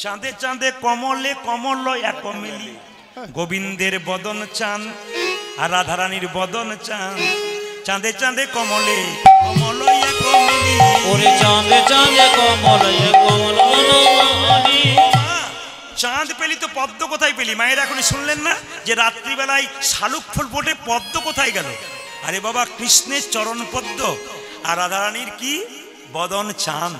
চাঁদে চাঁদে কমলে কমলইয়া কমেলি। গোবিন্দের বদন চাঁদ আর রাধারানীর বদন চাঁদ, চাঁদে চাঁদে কমলে কমলইয়া কমেলি। ওরে চাঁদে চাঁদে কমলইয়া কমলবনমালী। চাঁদ পেলি তো পদ্ম কোথায় পেলি? মায়ের এখনই শুনলেন না যে রাত্রিবেলায় শালুক ফুল ফোটে, পদ্ম কোথায় গেল? আরে বাবা, কৃষ্ণের চরণ পদ্ম আর রাধারানীর কি বদন চাঁদ।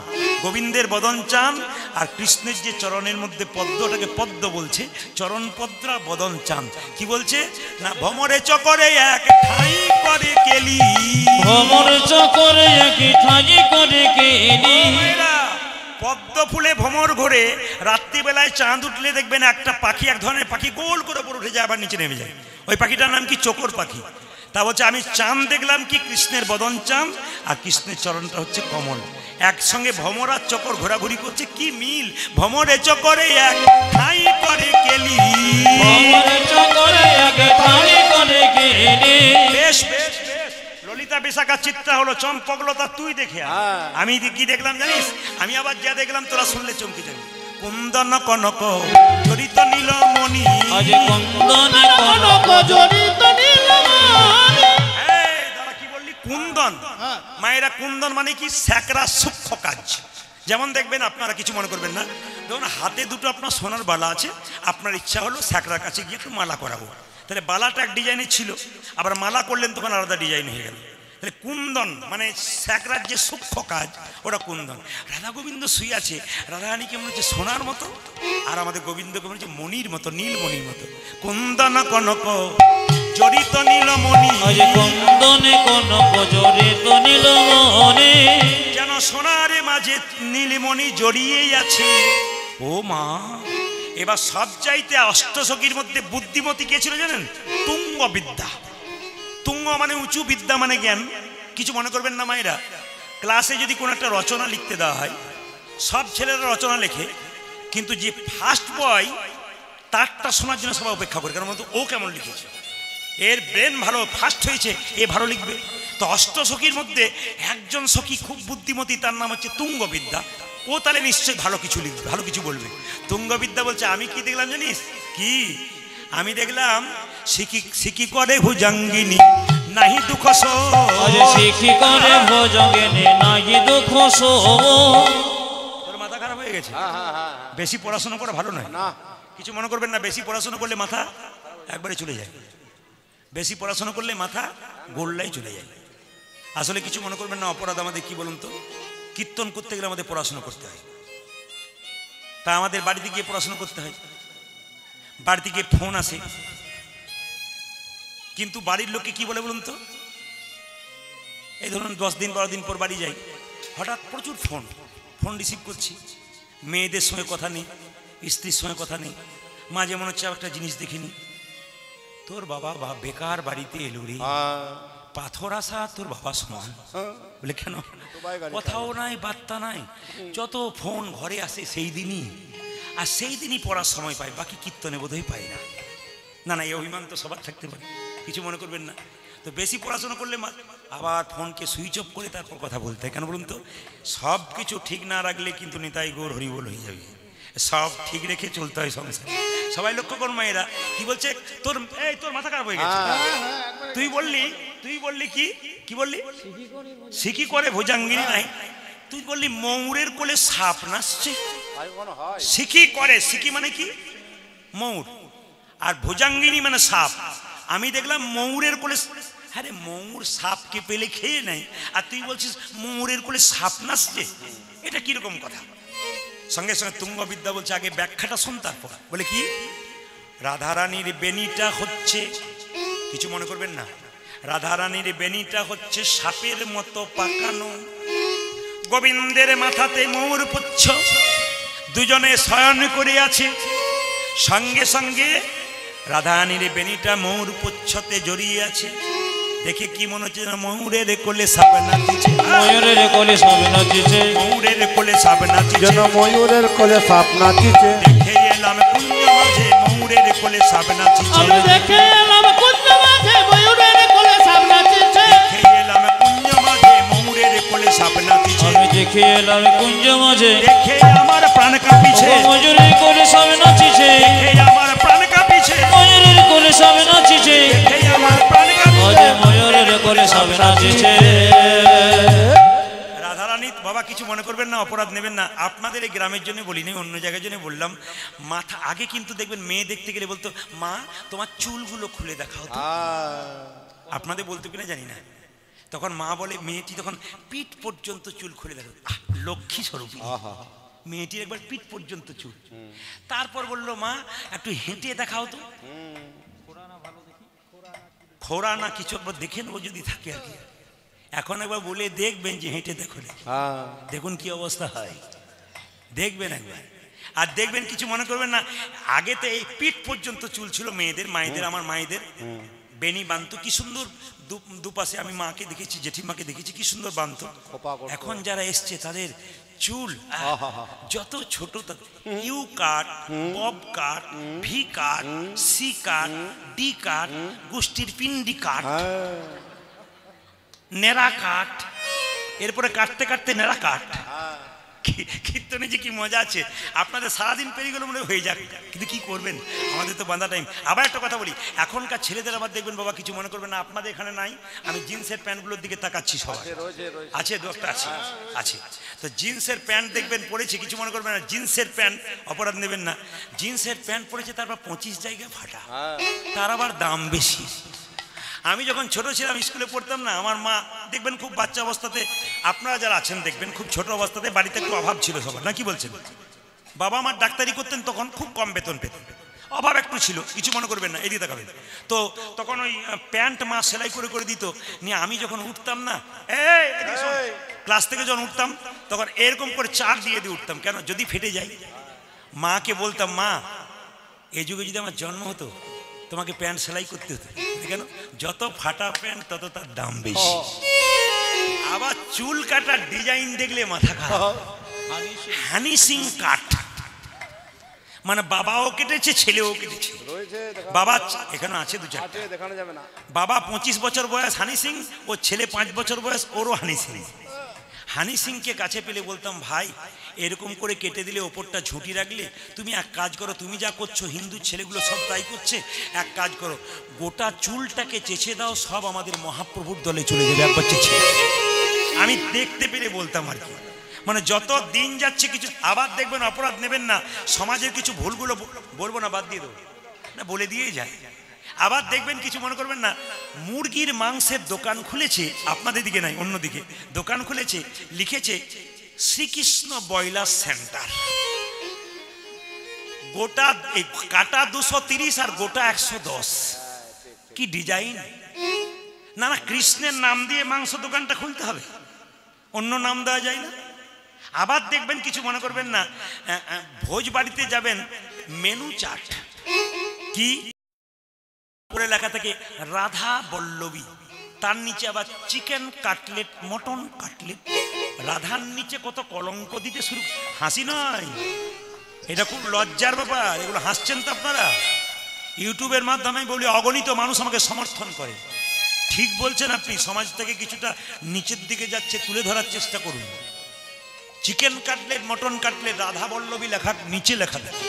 গোবিন্দের বদন চাঁদ আর কৃষ্ণের যে চরণের মধ্যে পদ্ম, ওটাকে পদ্ম বলছে, চরণ পদ্রা বদন চাঁদ। কি বলছে না? ভমরে চকরে এক ঠাই করে কেলি, ভমরে চকরে এক ঠাই করে কেলি। পদ্ম ফুলে ভমর ঘোরে, রাত্রিবেলায় চাঁদ উঠলে দেখবেন একটা পাখি, এক ধরনের পাখি গোল করে উপরে উঠে যায় আবার নিচে নেমে যায়। ওই পাখিটার নাম কি? চকর পাখি। তা বলছে আমি চাঁদ দেখলাম কি কৃষ্ণের বদন চাঁদ আর কৃষ্ণের চরণটা হচ্ছে কমল, একসঙ্গে ভমর আর চকর ঘোরাঘুরি করছে। কি মিল! ভমরে চকরে এক ঠাই করে কেলি, ভমরে চকরে এক ঠাই করে কেলি। বেশ বেশ বেশ। ললিতা বিশাখা চিত্রা হলো, চম্পকলতা তুই দেখে আয়। আমি কি দেখলাম জানিস? আমি আবার যা দেখলাম তোরা শুনলে চমকে যাবি। কুন্দন কনক জড়িত নীলমণি, আজ কুন্দন কনক জড়িত নীলমণি। দাদা কি বললি? কুন্দন। মায়েরা কুন্দন মানে কি? স্যাকরা সূক্ষ্ম কাজ। যেমন দেখবেন, আপনারা কিছু মনে করবেন না, ধরুন হাতে দুটো আপনার সোনার বালা আছে, আপনার ইচ্ছা হলো স্যাকরার কাছে গিয়ে একটু মালা করাবো, তাহলে বালাটা এক ডিজাইনের ছিল, আবার মালা করলেন তখন আলাদা ডিজাইন হয়ে গেল। তাহলে কুন্দন মানে স্যাকরার যে সূক্ষ্ম কাজ, ওটা কুন্দন। রাধা গোবিন্দ শুয়ে আছে, রাধারানী কেমন হচ্ছে সোনার মতো, আর আমাদের গোবিন্দ কেমন হচ্ছে মণির মতো, নীলমণির মতো। কুন্দন কনক জড়িত নীলমণি, আজ কুন্দনে কনক জড়িত নীলমণি। যেন সোনারে মাঝে নীলমণি জড়িয়েই আছে। ও মা! এবার সব চাইতে অষ্টসখীর মধ্যে বুদ্ধিমতী কে ছিল জানেন? তুঙ্গ বিদ্যা। তুঙ্গ মানে উঁচু, বিদ্যা মানে জ্ঞান। কিছু মনে করবেন না মায়েরা, ক্লাসে যদি কোনো একটা রচনা লিখতে দেওয়া হয়, সব ছেলেরা রচনা লেখে, কিন্তু যে ফার্স্ট বয় তারটা শোনার জন্য সবাই অপেক্ষা করে, কারণ ও কেমন লিখেছে, এর ব্রেন ভালো, ফার্স্ট হয়েছে, এ ভালো লিখবে। তো অষ্টসখীর মধ্যে একজন সখী খুব বুদ্ধিমতী, তার নাম হচ্ছে তুঙ্গবিদ্যা। ও তাহলে নিশ্চয়ই ভালো কিছু লিখবে, ভালো কিছু বলবে। তুঙ্গবিদ্যা বলছে আমি কি দেখলাম জানিস? কি? আমি দেখলাম সিকি করে ভুজঙ্গিনী নাহি দুঃখ সো, সিকি করে ভুজঙ্গিনী নাহি দুঃখ সো। তোর মাথা খারাপ হয়ে গেছে? বেশি পড়াশোনা করা ভালো নয়। কিছু মনে করবেন না, বেশি পড়াশোনা করলে মাথা একবারে চলে যায়, বেশি পড়াশোনা করলে মাথা গোল্লাই চলে যায়। আসলে কিছু মনে করবেন না, অপরাধ আমাদের কি বলুন তো? কীর্তন করতে গেলে আমাদের পড়াশোনা করতে হয়, তা আমাদের বাড়িতে গিয়ে পড়াশোনা করতে হয়। বাড়িতে গিয়ে ফোন আসে, কিন্তু বাড়ির লোককে কি বলে বলুন তো? এই ধরুন 10 দিন 12 দিন পর বাড়ি যাই, হঠাৎ প্রচুর ফোন রিসিভ করছি, মেয়েদের সঙ্গে কথা নেই, স্ত্রীর সঙ্গে কথা নেই। মাঝে মনে হচ্ছে একটা জিনিস দেখিনি, তোর বাবা বেকার বাড়িতে এলো রে, পাথর আসা তোর বাবা সমান। বলে কেন? কথাও নাই, বার্তা নাই, যত ফোন ঘরে আসে সেই দিনই, আর সেই দিনই পড়ার সময় পাই, বাকি কীর্তনে বোধহয় পাই না। না না, এই অভিমান তো সবার থাকতে পারে, কিছু মনে করবেন না। তো বেশি পড়াশোনা করলে আবার ফোনকে সুইচ অফ করে তারপর কথা বলতে হয়। কেন বলুন তো? সব কিছু ঠিক না রাখলে কিন্তু নিতাই গৌর হরিবোল হয়ে যাবে। সব ঠিক রেখে চলতে হয় সংসারে। সবাই লক্ষ্য করুন মায়েরা, কি বলছে? তোর মাথা খারাপ হয়ে গেছে। তুই বললি কি বললি? সিকি করে ভুজঙ্গিনী নাই, তুই বললি ময়ূরের কোলে সাপ নাচছে। সিকি মানে কি? ময়ূর, আর ভুজঙ্গিনী মানে সাপ। আমি দেখলাম ময়ূরের কোলে। আরে ময়ূর সাপকে পেলে খেয়ে নেয়, আর তুই বলছিস ময়ূরের কোলে সাপ নাচছে, এটা কিরকম কথা? সঙ্গে সঙ্গে তুঙ্গবিদ্যা বলছে আগে ব্যাখ্যাটা শোন তারপর। বলে কি? রাধারানীর বেনিটা হচ্ছে, কিছু মনে করবেন না, রাধারানীর বেনিটা হচ্ছে সাপের মতো পাকানো, গোবিন্দের মাথাতে ময়ূর পুচ্ছ, দুজনে শয়ন করে আছে। সঙ্গে সঙ্গে রাধারানীর বেনিটা ময়ূর পুচ্ছতে জড়িয়ে আছে। দেখে কি মনে হচ্ছে না ময়ূরের কোলে সাপ নাচিছে, ময়ূরের কোলে সব নাচিছে, ময়ূরের কোলে সাপ নাচিছে, যেন ময়ূরের কোলে সাপ নাচিছে। দেখে এলাম কুঞ্জ মাঝে ময়ূরের কোলে সাপ নাচিছে, আমি দেখে এলাম কুঞ্জ মাঝে ময়ূরের কোলে সব নাচিছে, দেখে এলাম কুঞ্জ মাঝে ময়ূরের কোলে সাপ নাচিছে, আমি দেখে এলাম কুঞ্জ মাঝে দেখে আমার প্রাণ কাঁপিছে, ময়ূরের কোলে সব নাচিছে, দেখে আমার প্রাণ কাঁপিছে, ময়ূরের কোলে সব নাচিছে, দেখে আমার প্রাণ কাঁপিছে। ময়ূরের কোলে সব নাচিছে। রাধারানী বাবা কিছু মনে করবেন না, অপরাধ নেবেন না, আপনাদের এই গ্রামের জন্য বলিনি, অন্য জায়গার জন্য বললাম। মাথা আগে কিন্তু দেখবেন মেয়ে দেখতে গেলে বলতো মা তোমার চুলগুলো খুলে দেখাও তো, আপনাদের বলতো কিনা জানি না। তখন মা বলে মেয়েটি তখন পিঠ পর্যন্ত চুল খুলে দেখো, লক্ষ্মী স্বরূপ মেয়েটির একবার পিঠ পর্যন্ত চুল। তারপর বললো মা একটু হেঁটে দেখাও তো, খোড়া না কিছু একবার দেখে নেবো যদি থাকে আর কি। এখন একবার বলে দেখবেন যে হেঁটে দেখো, দেখুন কি অবস্থা হয়, দেখবেন একবার। আর দেখবেন কিছু মনে করবেন না, আগে তো এই পিঠ পর্যন্ত চুল ছিল মেয়েদের, মায়েদের, আমার মায়েদের বেনি বাঁধতো কি সুন্দর, দুপাশে আমি মাকে দেখেছি, জেঠিমাকে দেখেছি কি সুন্দর বাঁধতো। এখন যারা এসছে তাদের চুল যত ছোট, U cut, bob cut, V cut, C cut, D cut, গোষ্ঠীর পিন্ডি কাট, নেড়া কাট, এরপরে কাটতে কাটতে নেড়া কাট। কীর্তনে যে কি মজা আছে, আপনাদের সারাদিন পেরিয়ে গেলে মনে হয়ে যাক, কিন্তু কি করবেন, আমাদের তো বাঁধা টাইম। আবার একটা কথা বলি, এখনকার ছেলেদের আবার দেখবেন বাবা কিছু মনে করবেন না, আপনাদের এখানে নাই, আমি জিন্সের প্যান্টগুলোর দিকে তাকাচ্ছি, সবাই আছে, দু একটা আছে, আছে। তো জিন্সের প্যান্ট দেখবেন পরেছে, কিছু মনে করবেন না, জিন্সের প্যান্ট, অপরাধ নেবেন না, জিন্সের প্যান্ট পরেছে, তারপর 25 জায়গায় ফাটা, তার আবার দাম বেশি। আমি যখন ছোট ছিলাম স্কুলে পড়তাম না, আমার মা দেখবেন খুব বাচ্চা অবস্থাতে, আপনারা যারা আছেন দেখবেন খুব ছোট অবস্থাতে বাড়িতে একটু অভাব ছিল সবার, না কি বলছেন? বাবা আমার ডাক্তারি করতেন, তখন খুব কম বেতন পেতেন, অভাব একটু ছিল, কিছু মনে করবেন না, এদিকে তাকাবেন। তো তখন ওই প্যান্ট মা সেলাই করে করে দিত, নিয়ে আমি যখন উঠতাম না, ক্লাস থেকে যখন উঠতাম তখন এরকম করে চার দিয়ে দিয়ে উঠতাম, কেন যদি ফেটে যায়। মাকে বলতাম মা এই যুগে যদি আমার জন্ম হতো তোমাকে প্যান্ট সেলাই করতে হতো, কেন যত ফাটা প্যান্ট তত তার দাম বেশি। আবার চুল কাটার ডিজাইন দেখলে মাথা খারাপ, হানি সিং কাট, মানে বাবাও কেটেছে ছেলেও কেটেছে, বাবা এখানে আছে দু চারটে, বাবা 25 বছর বয়স হানি সিং, ও ছেলে 5 বছর বয়স ওরও হানি সিং। হানি সিংকে কাছে পেলে বলতাম ভাই এরকম করে কেটে দিলে ওপরটা ঝুঁটি রাখলে, তুমি এক কাজ করো, তুমি যা করছো হিন্দু ছেলেগুলো সব তাই করছে, এক কাজ করো গোটা চুলটাকে চেঁচে দাও, সব আমাদের মহাপ্রভুর দলে চলে যাবে, একবার চেঁচে। আমি দেখতে পেলে বলতাম আর কি, মানে যত দিন যাচ্ছে কিছু। আবার দেখবেন, অপরাধ নেবেন না, সমাজের কিছু ভুলগুলো বলবো না, বাদ দিয়ে দেবো না, বলে দিয়েই যায়। আবার দেখবেন কিছু মনে করবেন না, মুরগির মাংসের দোকান খুলেছে, আপনাদের দিকে নাই অন্যদিকে দোকান খুলেছে, লিখেছে শ্রীকৃষ্ণ ব্রয়লার সেন্টার, গোটা কাটা 230 আর গোটা 110, কি ডিজাইন। না না, কৃষ্ণের নাম দিয়ে মাংস দোকানটা খুলতে হবে, অন্য নাম দেওয়া যায় না। আবার দেখবেন কিছু মনে করবেন না, ভোজ বাড়িতে যাবেন, মেনু চার্ট কি করে লেখা থাকে রাধা বল্লভী, তার নিচে আবার চিকেন কাটলেট, মটন কাটলেট, রাধার নিচে কত কলঙ্ক দিতে শুরু। হাসি নয়, এটা খুব লজ্জার ব্যাপার, এগুলো হাসছেন তো আপনারা। ইউটিউবের মাধ্যমে বলি অগণিত মানুষ আমাকে সমর্থন করে, ঠিক বলছেন আপনি, সমাজ থেকে কিছুটা নিচের দিকে যাচ্ছে, তুলে ধরার চেষ্টা করুন। Chicken cutlet, mutton cutlet, radhaballabhi লেখা নিচে লেখা থাকে।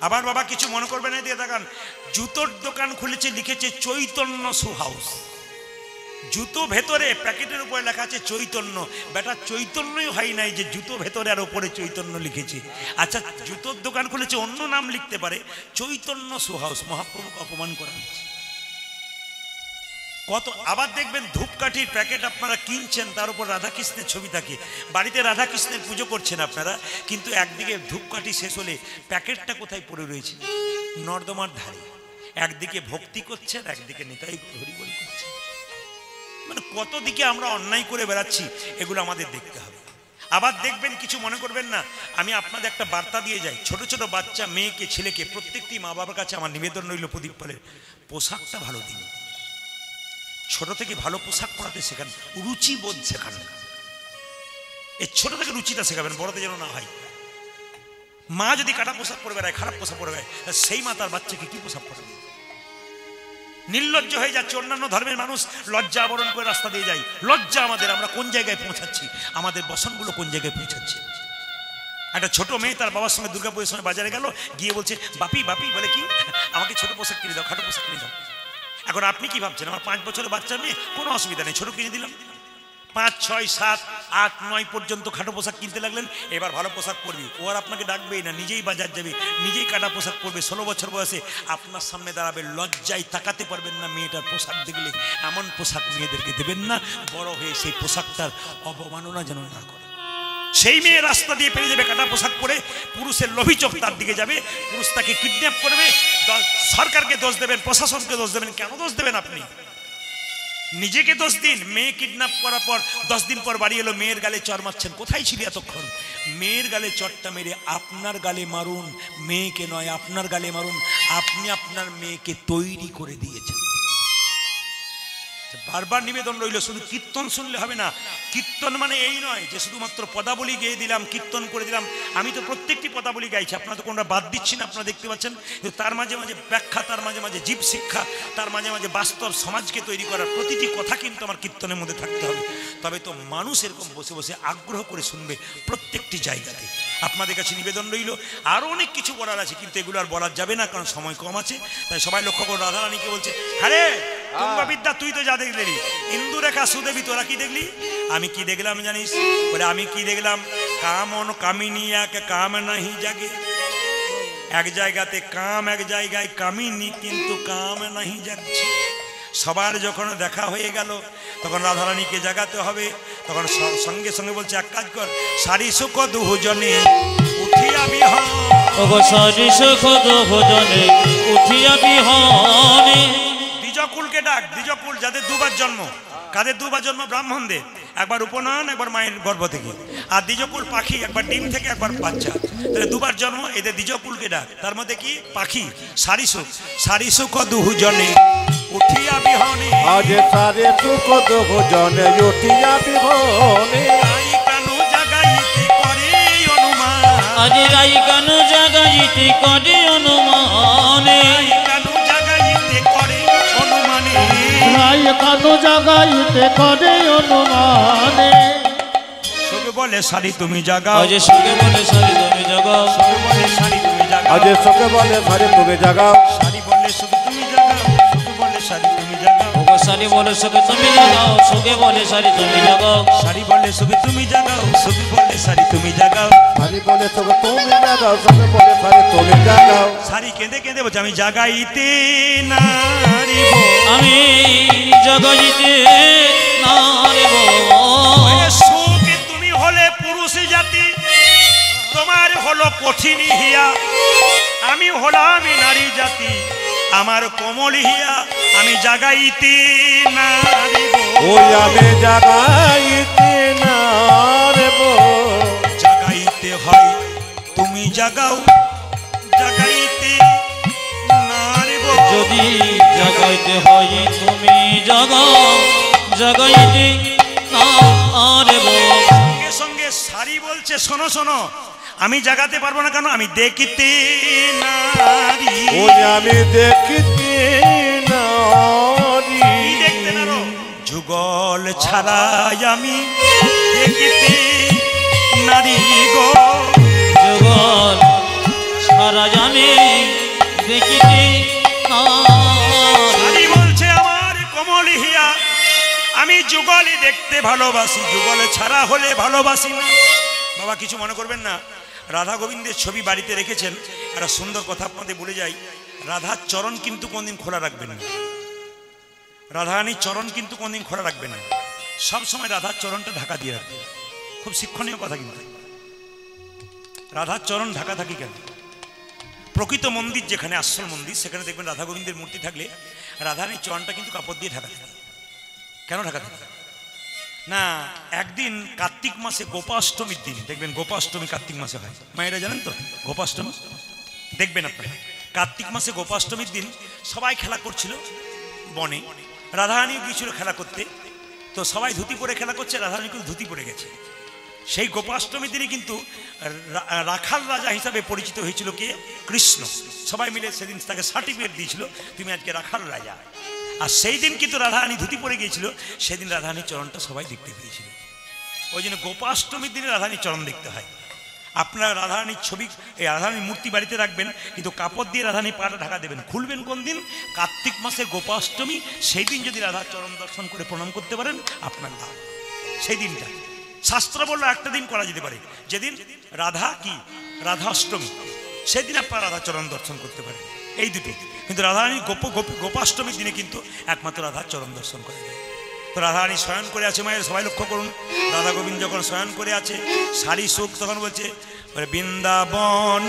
আবার বাবা কিছু মনে করবেন না, দিয়ে দেখান জুতোর দোকান খুলেছে, লিখেছে চৈতন্য শু হাউস, জুতো ভেতরে প্যাকেটের উপরে লেখা আছে চৈতন্য, বেটা চৈতন্যই হয় নাই যে জুতো ভেতরে আর উপরে চৈতন্য লিখেছে। আচ্ছা জুতোর দোকান খুলেছে, অন্য নাম লিখতে পারে, চৈতন্য শু হাউস, মহাপ্রভুকে অপমান করা হচ্ছে কত। আবার দেখবেন ধূপকাঠির প্যাকেট আপনারা কিনছেন, তার উপর রাধাকৃষ্ণের ছবি থাকে, বাড়িতে রাধাকৃষ্ণের পুজো করছেন আপনারা, কিন্তু একদিকে ধূপকাঠি শেষ হলে প্যাকেটটা কোথায় পড়ে রয়েছে, নর্দমার ধারে, একদিকে ভক্তি করছেন, একদিকে নিতাই হরিবল করছেন। মানে কত দিকে আমরা অন্যায় করে বেড়াচ্ছি, এগুলো আমাদের দেখতে হবে। আবার দেখবেন কিছু মনে করবেন না, আমি আপনাদের একটা বার্তা দিয়ে যাই, ছোট ছোট বাচ্চা মেয়েকে ছেলেকে প্রত্যেকটি মা বাবার কাছে আমার নিবেদন রইল, প্রদীপ পালের পোশাকটা ভালো দিন। ছোট থেকে ভালো পোশাক পরাতে শেখান, রুচিবোধ শেখান। এই ছোট থেকে রুচিটা শেখাবেন, বড়তে যেন না হয়। মা যদি কাটা পোশাক পরে বেড়ায়, খারাপ পোশাক পরে বেড়ায়, সেই মা তার বাচ্চাকে কি পোশাক পরাবে? নির্লজ্জ হয়ে যাচ্ছে। অন্যান্য ধর্মের মানুষ লজ্জা আবরণ করে রাস্তা দিয়ে যায়। লজ্জা আমাদের, আমরা কোন জায়গায় পৌঁছাচ্ছি, আমাদের বসনগুলো কোন জায়গায় পৌঁছাচ্ছে। একটা ছোট মেয়ে তার বাবার সঙ্গে দুর্গাপুজোর সময় বাজারে গেল, গিয়ে বলছে বাপি বাপি, বলে কি আমাকে ছোট পোশাক কিনে দাও, খাটো পোশাক কিনে দাও। এখন আপনি কি ভাবছেন, আমার 5 বছরের বাচ্চা মেয়ে, কোনো অসুবিধা নেই, ছোট কিনে দিলাম। 5, 6, 7, 8, 9 পর্যন্ত খাটো পোশাক কিনতে লাগলেন। এবার ভালো পোশাক পরবি, ও আর আপনাকে ডাকবেই না, নিজেই বাজার যাবে, নিজেই কাটা পোশাক পরবে। 16 বছর বয়সে আপনার সামনে দাঁড়াবে, লজ্জায় তাকাতে পারবেন না মেয়েটার পোশাক দেখলে। এমন পোশাক মেয়েদেরকে দেবেন না, বড় হয়ে সেই পোশাকটার অবমাননা যেন না করে। সেই মেয়ে রাস্তা দিয়ে পেরিয়ে যাবে কাটা পোশাক পরে, পুরুষের লোভী চোখ তার দিকে যাবে, পুরুষ তাকে কিডন্যাপ করবে। সরকারকে দোষ দেবেন, প্রশাসনকে দোষ দেবেন। কেন দোষ দেবেন আপনি? নিজেকে দোষ দিন। মেয়ে কিডন্যাপ করার পর 10 দিন পর বাড়ি এলো, মেয়ের গালে চড় মারছেন। কোথায় ছিল এতক্ষণ? মেয়ের গালে চড়টা মেরে আপনার গালে মারুন, মেয়েকে নয়, আপনার গালে মারুন। আপনি আপনার মেয়েকে তৈরি করে দিয়েছেন। বারবার নিবেদন রইল, শুধু কীর্তন শুনলে হবে না। কীর্তন মানে এই নয় যে শুধুমাত্র পদাবলী গেয়ে দিলাম, কীর্তন করে দিলাম। আমি তো প্রত্যেকটি পদাবলী গাইছি, আপনারা তো কোনটা বাদ দিচ্ছি না, আপনারা দেখতে পাচ্ছেন। কিন্তু তার মাঝে মাঝে ব্যাখ্যা, তার মাঝে মাঝে জীব শিক্ষা, তার মাঝে মাঝে বাস্তব সমাজকে তৈরি করার প্রতিটি কথা কিন্তু আমার কীর্তনের মধ্যে থাকতে হবে। তবে তো মানুষ এরকম বসে বসে আগ্রহ করে শুনবে প্রত্যেকটি জায়গাতে। আপনাদের কাছে নিবেদন রইল, আরও অনেক কিছু বলার আছে, কিন্তু এগুলো আর বলার যাবে না, কারণ সময় কম আছে। তাই সবাই লক্ষ্য করে রাধারানীকে বলছে, হ্যাঁ তুঙ্গবিদ্যা তুই তো যা দেখলি, ইন্দুরেখা সুদেবী তোরা কি দেখলি? আমি কি দেখলাম জানিস? বলে আমি কি দেখলাম? কামন কামিনী এক কাম নাহি জাগে। এক জায়গাতে কাম, এক জায়গায় কামিনী, কিন্তু কাম নাহি জাগছে। সবার যখন দেখা হয়ে গেল, তখন রাধারানীকে জাগাতে হবে। তখন সঙ্গে সঙ্গে বলছে, এক কাজ কর, সারি সুখ দুজনে উঠিয়া বিহন। সারি সুখ দুজনে উঠিয়া বিহনে। দ্বিজকুলকে ডাক, দ্বিজকুল যাদের দুবার জন্ম। কাদের দুবার জন্ম? ব্রাহ্মণদের। একবার উপনয়ন, একবার মায়ের গর্ভ থেকে। আর দ্বিজকুল পাখি, একবার ডিম থেকে, একবার বাচ্চা। তাহলে দুবার জন্ম, এদের দ্বিজকুলকে ডাক। তার মধ্যে কি? পাখি। সারিসুখ, সারিসুখ দুজনে উঠিয়া বিহনে। আজ সারে সুখ দুজনে উঠিয়া বিহনে। রাই কানু জাগাইতে করে অনুমান। আজ রাই কানু জাগাইতে করে অনুমানে। কানু জাগাইতে করে অনুমানে। রাই কানু জাগাইতে করে অনুমানে। সবে বলে সারি তুমি জাগাও। আজ সুখে বলে সারি তুমি জাগাও। সবে বলে সারি তুমি জাগাও। আজ সুখে বলে সারে তুমি জাগাও। সারি বলে শুধু তুমি জাগাও। সবে বলে সারি তুমি জাগাও। সারি বলে সুখে তুমি জাগাও। সুখে বলে সারি তুমি জাগাও। সারি বলে শুধু তুমি জাগাও। সবে বলে সারি তুমি জাগাও। সারি বলে সুখে তুমি জাগাও। সুখে বলে সারে তুমি জাগাও। সারি কেঁদে কেঁদে বলছে, আমি জাগাইতে নারিব। আমি জাগাইতে নারিব। সুখে তুমি হলে পুরুষ জাতি, তোমার হলো কঠিন হিয়া। আমি হলাম নারী জাতি, আমার কোমল হিয়া। আমি জাগাইতে নারিব। ওই আমি জাগাইতে নারিব। জাগাইতে হয় তুমি জাগাও, জাগাইতে নারিব। যদি জাগাইতে হয় তুমি জাগাও। জাগাইতে নারিব। সঙ্গে সঙ্গে সারি বলছে, শোনো শোনো, আমি জাগাতে পারবো না। কেন? আমি দেখিতে নারী। ওই আমি দেখিতে নারী। কি দেখতে নারো? যুগল ছাড়াই আমি দেখিতে নারী গো। যুগল ছাড়া আমি দেখিতে নারী। সারি বলছে, আমার কমল হিয়া, আমি যুগলই দেখতে ভালোবাসি, যুগল ছাড়া হলে ভালোবাসি না। বাবা কিছু মনে করবেন না, রাধা গোবিন্দের ছবি বাড়িতে রেখেছেন। একটা সুন্দর কথা আপনাদের বলে যাই, রাধার চরণ কিন্তু কোনদিন খোলা রাখবেন না। রাধারানীর চরণ কিন্তু কোনদিন খোলা রাখবেন না, সবসময় রাধার চরণটা ঢাকা দিয়ে রাখবেন। খুব শিক্ষণীয় কথা কিন্তু। রাধার চরণ ঢাকা থাকি কেন? প্রকৃত মন্দির যেখানে, আসল মন্দির, সেখানে দেখবেন রাধা গোবিন্দের মূর্তি থাকলে রাধারানীর চরণটা কিন্তু কাপড় দিয়ে ঢাকা থাকে। কেন ঢাকা থাকে না? একদিন কার্তিক মাসে গোপাষ্টমীর দিন দেখবেন, গোপাষ্টমী কার্তিক মাসে হয়, মায়েরা জানেন তো গোপাষ্টমী? দেখবেন আপনারা কার্তিক মাসে গোপাষ্টমীর দিন সবাই খেলা করছিল বনে। রাধারানী গিয়েছিল খেলা করতে, তো সবাই ধুতি পরে খেলা করছে, রাধারানী কিন্তু ধুতি পরে গেছে। সেই গোপাষ্টমীর দিনে কিন্তু রাখাল রাজা হিসাবে পরিচিত হয়েছিল কে? কৃষ্ণ। সবাই মিলে সেদিন তাকে সার্টিফিকেট দিয়েছিল, তুমি আজকে রাখাল রাজা। আর সেই দিন কিন্তু রাধারানী ধুতি পরে গিয়েছিল, সেদিন রাধারানীর চরণটা সবাই দেখতে পেয়েছিল। ওই জন্য গোপাষ্টমীর দিনে রাধারানীর চরণ দেখতে হয়। আপনারা রাধারানীর ছবি, এই রাধারানীর মূর্তি বাড়িতে রাখবেন, কিন্তু কাপড় দিয়ে রাধারানীর পাটা ঢাকা দেবেন। খুলবেন কোন দিন? কার্তিক মাসের গোপাষ্টমী। সেই দিন যদি রাধার চরণ দর্শন করে প্রণাম করতে পারেন, আপনার লাভ। সেই দিনটা শাস্ত্র বললো একটা দিন করা যেতে পারে, যেদিন রাধা কি রাধাষ্টমী, সেদিন আপনারা রাধা চরণ দর্শন করতে পারেন। এই দুটো। কিন্তু রাধারানীর গোপাষ্টমীর দিনে কিন্তু একমাত্র রাধার চরণ দর্শন করা যায়। তো রাধারানী শয়ন করে আছে মায়ের, সবাই লক্ষ্য করুন। রাধা গোবিন্দ যখন শয়ন করে আছে, শাড়ি সুখ, তখন বলছে বৃন্দাবন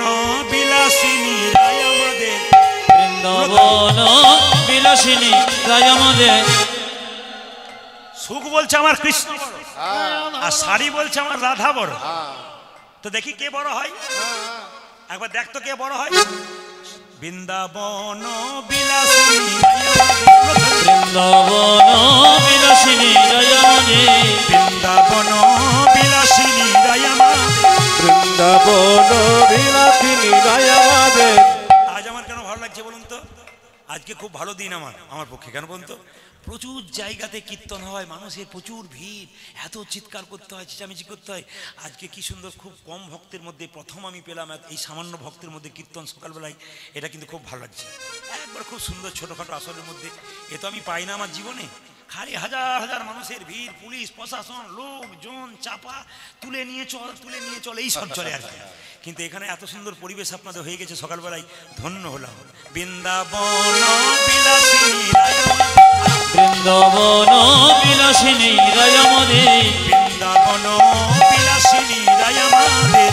বিলাসিনী রায় আমাদের, বৃন্দাবন বিলাসিনী রায় আমাদের। সুখ বলছে আমার কৃষ্ণ বড়, আর শাড়ি বলছে আমার রাধা বড়। তো দেখি কে বড় হয়, একবার দেখ তো কে বড় হয়। বৃন্দাবন বিলাসিনী বৃন্দাবন বিলাসিনী রায় আমাদের, বৃন্দাবন বিলাসিনী রায় আমাদের, বৃন্দাবন বিলাসিনী রায় আমাদের। আজ আমার কেন ভালো লাগছে বলুন তো? আজকে খুব ভালো দিন আমার পক্ষে। কেন বলুন তো? প্রচুর জায়গাতে কীর্তন হয়, মানুষের প্রচুর ভিড়, এত চিৎকার করতে হয়, চেঁচামেচি করতে হয়। আজকে কি সুন্দর, খুব কম ভক্তের মধ্যে প্রথম আমি পেলাম এই সামান্য ভক্তের মধ্যে কীর্তন সকালবেলায়। এটা কিন্তু খুব ভালো লাগছে। একবার খুব সুন্দর ছোটোখাটো আসরের মধ্যে, এ তো আমি পাই না আমার জীবনে। খালি হাজার হাজার মানুষের ভিড়, পুলিশ প্রশাসন, লোকজন চাপা, তুলে নিয়ে চল এই সব চলে আর কি। কিন্তু এখানে এত সুন্দর পরিবেশ আপনাদের হয়ে গেছে সকালবেলায়, ধন্য হলাম। বৃন্দাবন বিলাসিনী রায়, বৃন্দাবন বিলাসিনী রায় আমাদের, বৃন্দাবন বিলাসিনী রায় আমাদের,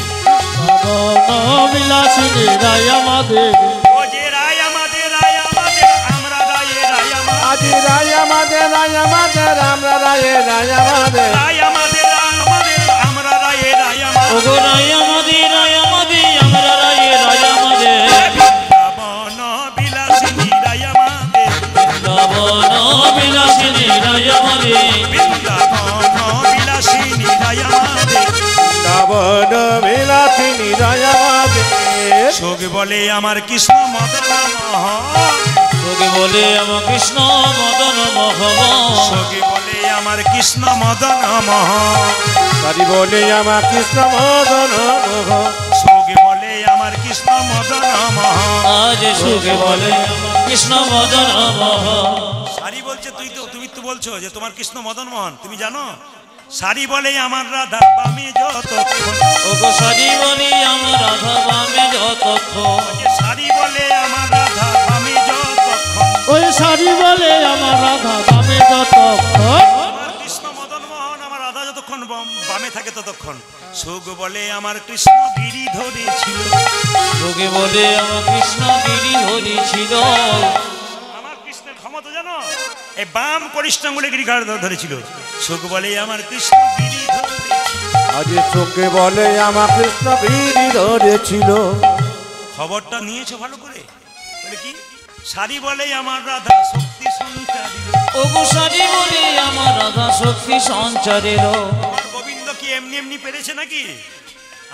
বিলাসিনী রায় আমাদের। ও যে রায় আমাদের, রায় আমাদের, আমরা রায়ে রায় আমাদের, আজি রায় আমাদের, রায় আমাদের, আমরা রায়ে রায় আমাদের। রায় আমাদের, আমাদের, আমরা রায়ে রায় আমাদের, ওগো রায় আমাদের, রায় আমাদের, আমরা রায়ে রায় আমাদের। বৃন্দাবন বিলাসিনী রায় আমাদের, বৃন্দাবন বিলাসিনী রায় আমাদের, বৃন্দাবন বিলাসিনী রায় আমাদের। বৃন্দাবন বিলাসিনী রায় আমাদের। যোগ বলে আমার কৃষ্ণ মদন মোহন, তোকে বলে আমার কৃষ্ণ মদন মোহন, যোগ বলে আমার কৃষ্ণ মদন মোহন, সারি বলে আমার কৃষ্ণ মদন মোহন। যোগ বলে আমার কৃষ্ণ মদন মোহন। আজ সুখে বলে আমার কৃষ্ণ মদন মোহন। সারি বলছে তুমি তো বলছো যে তোমার কৃষ্ণ মদন মোহন, তুমি জানো? সারি বলে আমার রাধা বামে যতক্ষণ, ওগো সারি বলি আমার রাধা বামে যতক্ষণ, সারি বলে আমার রাধা বামে যতক্ষণ, ওই শাড়ি বলে আমার রাধা বামে যতক্ষণ। আমার কৃষ্ণ মদন মোহন, আমার রাধা যতক্ষণ বামে থাকে ততক্ষণ। সুখ বলে আমার কৃষ্ণ গিরি ধরেছিল, তোকে বলে আমার কৃষ্ণ গিরি ধরেছিল। আমার কৃষ্ণের ক্ষমতা জানো? এই বাম করিষ্ঠাঙ্গুলে গিরি ধরেছিল। সুখ বলে আমার কৃষ্ণ গিরি ধরেছিল। আজ চোখে বলে আমার কৃষ্ণ গিরি ধরেছিল। খবরটা নিয়েছো ভালো করে? বলে কি? সারি বলে আমার রাধা শক্তি সঞ্চারী, ওগো সারি বলে আমার রাধা শক্তি সঞ্চারের। আমার গোবিন্দ কি এমনি এমনি পেরেছে নাকি?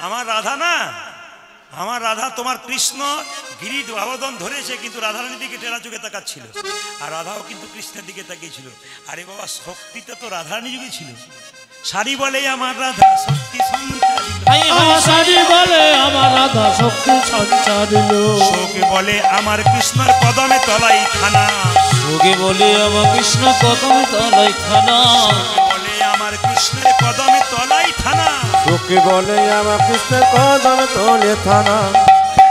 আমার রাধা না, আমার রাধা তোমার কৃষ্ণ গিরি আবেদন ধরেছে, কিন্তু রাধারানীর দিকে টেরা চোখে তাকাচ্ছিল, আর রাধাও কিন্তু কৃষ্ণের দিকে তাকিয়েছিল। আরে বাবা, শক্তিটা তো রাধারানী যুগে ছিল। সারি বলে আমার রাধা শক্তি সঞ্চারিল, শাড়ি বলে আমার রাধা শক্তি সঞ্চারিল। শোক বলে আমার কৃষ্ণর কদমে তলাই খানা, তোকে বলে আমার কৃষ্ণ কদম তলাই খানা, বলে আমার কৃষ্ণের কদমে তলাই থানা। চোখে বলে আমার কৃষ্ণের কদম তোলে থানা।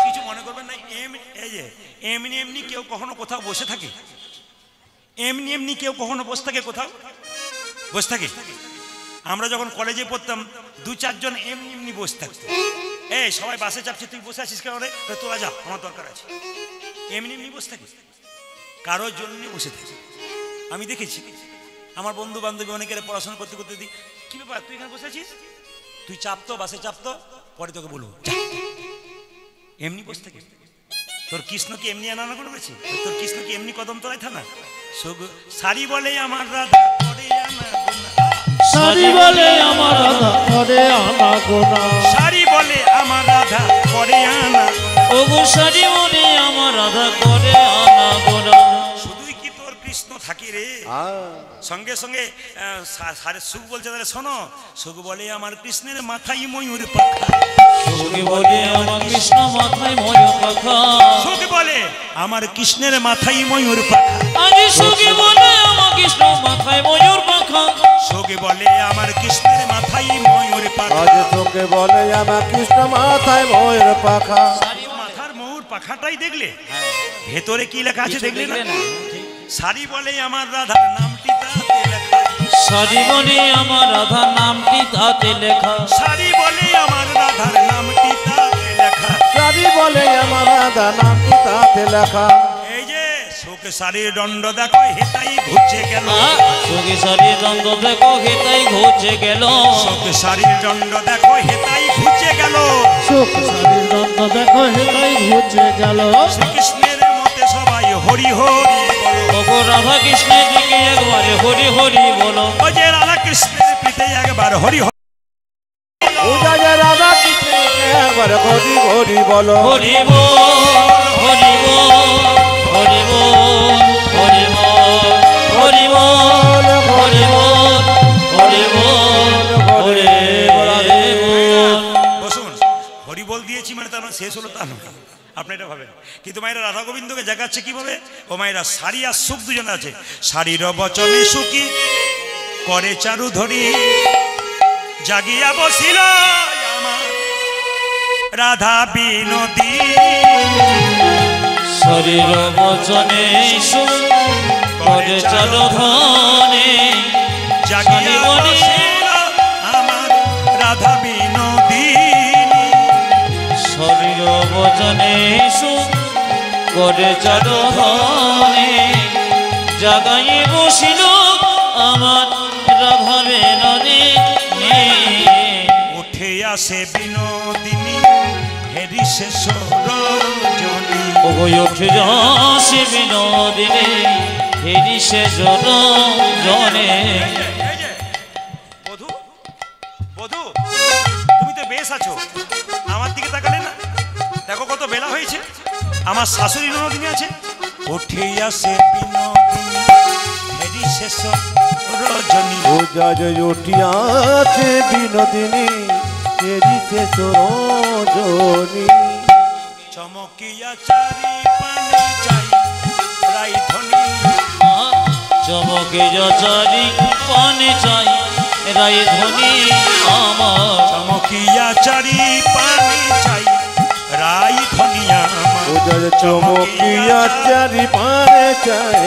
কিছু মনে করবেন না, এই যে এমনি এমনি কেউ কখনো কোথাও বসে থাকে? এমনি এমনি কেউ কখনো বসে থাকে কোথাও? বসে থাকে? আমরা যখন কলেজে পড়তাম, 2-4 জন এমনি এমনি বসে থাকতো। এই সবাই বাসে চাপছে, তুই বসে আছিস কেন রে? তোরা যা, আমার দরকার আছে। এমনি এমনি বসে থাকিস, কারোর জন্য বসে থাকিস। আমি দেখেছি আমার বন্ধু বান্ধবী অনেকের পড়াশোনা করতে করতে দিই, কি ব্যাপার তুই এখানে বসে আছিস? তুই চাপতো, বাসে চাপতো, পরে তোকে বলবো এমনি বসে থাকিস। তোর কৃষ্ণ কি এমনি আনা করেছি? তোর কৃষ্ণ কি এমনি কদম তলায় থানা? সারি বলে আমার রাধা করে আনা গোনা। সারি বলে আমার রাধা করে আনা গোনা। সারি বলে আমার রাধা করে আনা গোনা। ওগো সারি বলে আমার রাধা করে আনা গোনা। শুধুই কি তোর কৃষ্ণ থাকি রে? সঙ্গে সঙ্গে সুখ বলছে, তাহলে শোনো, সুখ বলে আমার কৃষ্ণের মাথায় ময়ূর পাখা। সুখ বলে আমার কৃষ্ণ মাথায় ময়ূর পাখা। সুখ বলে আমার কৃষ্ণের মাথায় ময়ূর পাখা। আজি সুখ বলে আমার কৃষ্ণ মাথায় ময়ূর পাখা। সুখ বলে আমার কৃষ্ণের মাথায় ময়ূর পাখা। আজ তোকে বলে আমার কৃষ্ণ মাথায় ময়ূর পাখা। মাথার ময়ূর পাখাটাই দেখলে, ভেতরে কি লেখা আছে দেখলে না? সারি বলে আমার রাধার নামটি তাতে লেখা। সারি বলে আমার রাধার নামটি তাতে লেখা। সারি বলে আমার রাধার নামটি তাতে লেখা। সারি বলে আমার রাধা নামটি তাতে লেখা। এই যে সুখ সারির দণ্ড দেখো হেতাই ঘুরছে গেল। সুখী সারি দ্বন্দ্ব দেখো হেতাই ঘুরছে গেল। সুখ সারির দণ্ড দেখো হেতাই ঘুরছে গেল। সুখ সারির দ্বন্দ্ব দেখো হেতাই ঘুরছে গেল। শ্রীকৃষ্ণের মতে সবাই হরি হরি বলো। ওগো রাধা কৃষ্ণের দিকে একবারে হরি হরি বলো। ও যে রাধা কৃষ্ণের প্রীতে একবার হরি হরি পূজা যে রাধা কৃষ্ণ একবার হরি হরি বলো। হরি বল হরি বল হরি বল হরি বল হরি বল হরি বল হরি বল হরি বল। বসুন। হরি বল দিয়েছি মানে তার মানে শেষ হলো তা নয়, আপনি এটা ভাবেন। কিন্তু মায়েরা রাধা গোবিন্দকে জাগাচ্ছে কিভাবে? ও মায়েরা সারি আর সুখ দুজনে আছে। শারীর বচনে সুখী করে চারু ধরি, জাগিয়া বসিল আমার রাধা বিনোদী। শরীর বচনে সুখ করে চারুধনে, জাগিয়া বসিল আমার রাধা বিনোদী। শরীর বচনে সুখ করে চারুধনে, জাগাই বসিল আমার রাধা বিনোদী। উঠে আসে বিনোদিনী হেরি শেষ রজনী। ওগো উঠে যাসে বিনোদিনী হেরি সে জনে। এই যে, বধূ, বধূ, তুমি তো বেশ আছো, আমার দিকে তাকালে না? দেখো কত বেলা হয়েছে। আমার শাশুড়ি ননদিনী আছে। উঠে আসে বিনোদিনী হেরি শেষ রজনী। পূজা যে উঠিয়াছে বিনোদিনী তেরি শেষ রজনী। চমকিয়া চারি পানে চাই রাইধনী। চমকে চারি পানে চাই রায় ধ্বনি আমার। চমকিয়া চারি পানে চাই রাইধনী আমার। পূজা যে চমকিয়া চারি পানে চাই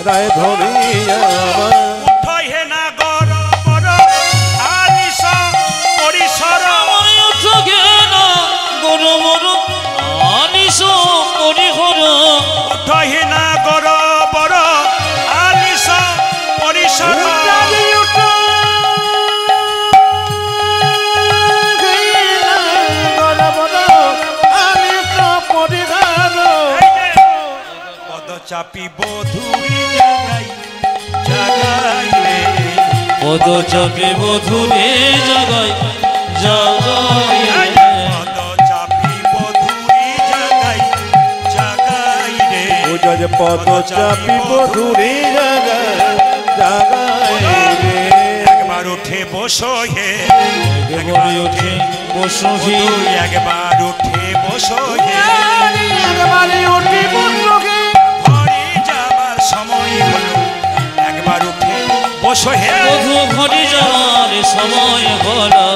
রায় ধরিয়া আমার। উঠই হে না গর বর আলিস পরিসর। আমায় উঠগে না গরু মরু আলিস পরিহর। উঠই হে না গর বর আলিস পরিসর। পদ চাপি বধুরি জাগাই জাগাই রে। পদ চাপে বধুরে জগাই জগাই। পদ চাপি বধুরি জাগাই জাগাই রে। পূজা যে পদ চাপি বধুরি জাগায় জাগায় রে। একবার উঠে বসো হে, একবার উঠে বসো হে। একবার উঠে বসো হে। একবারে উঠি বসো হে। ঘরে যাবার সময় হলো, একবার উঠে বসো হে। বধু ঘরে যাওয়ার সময় হলো,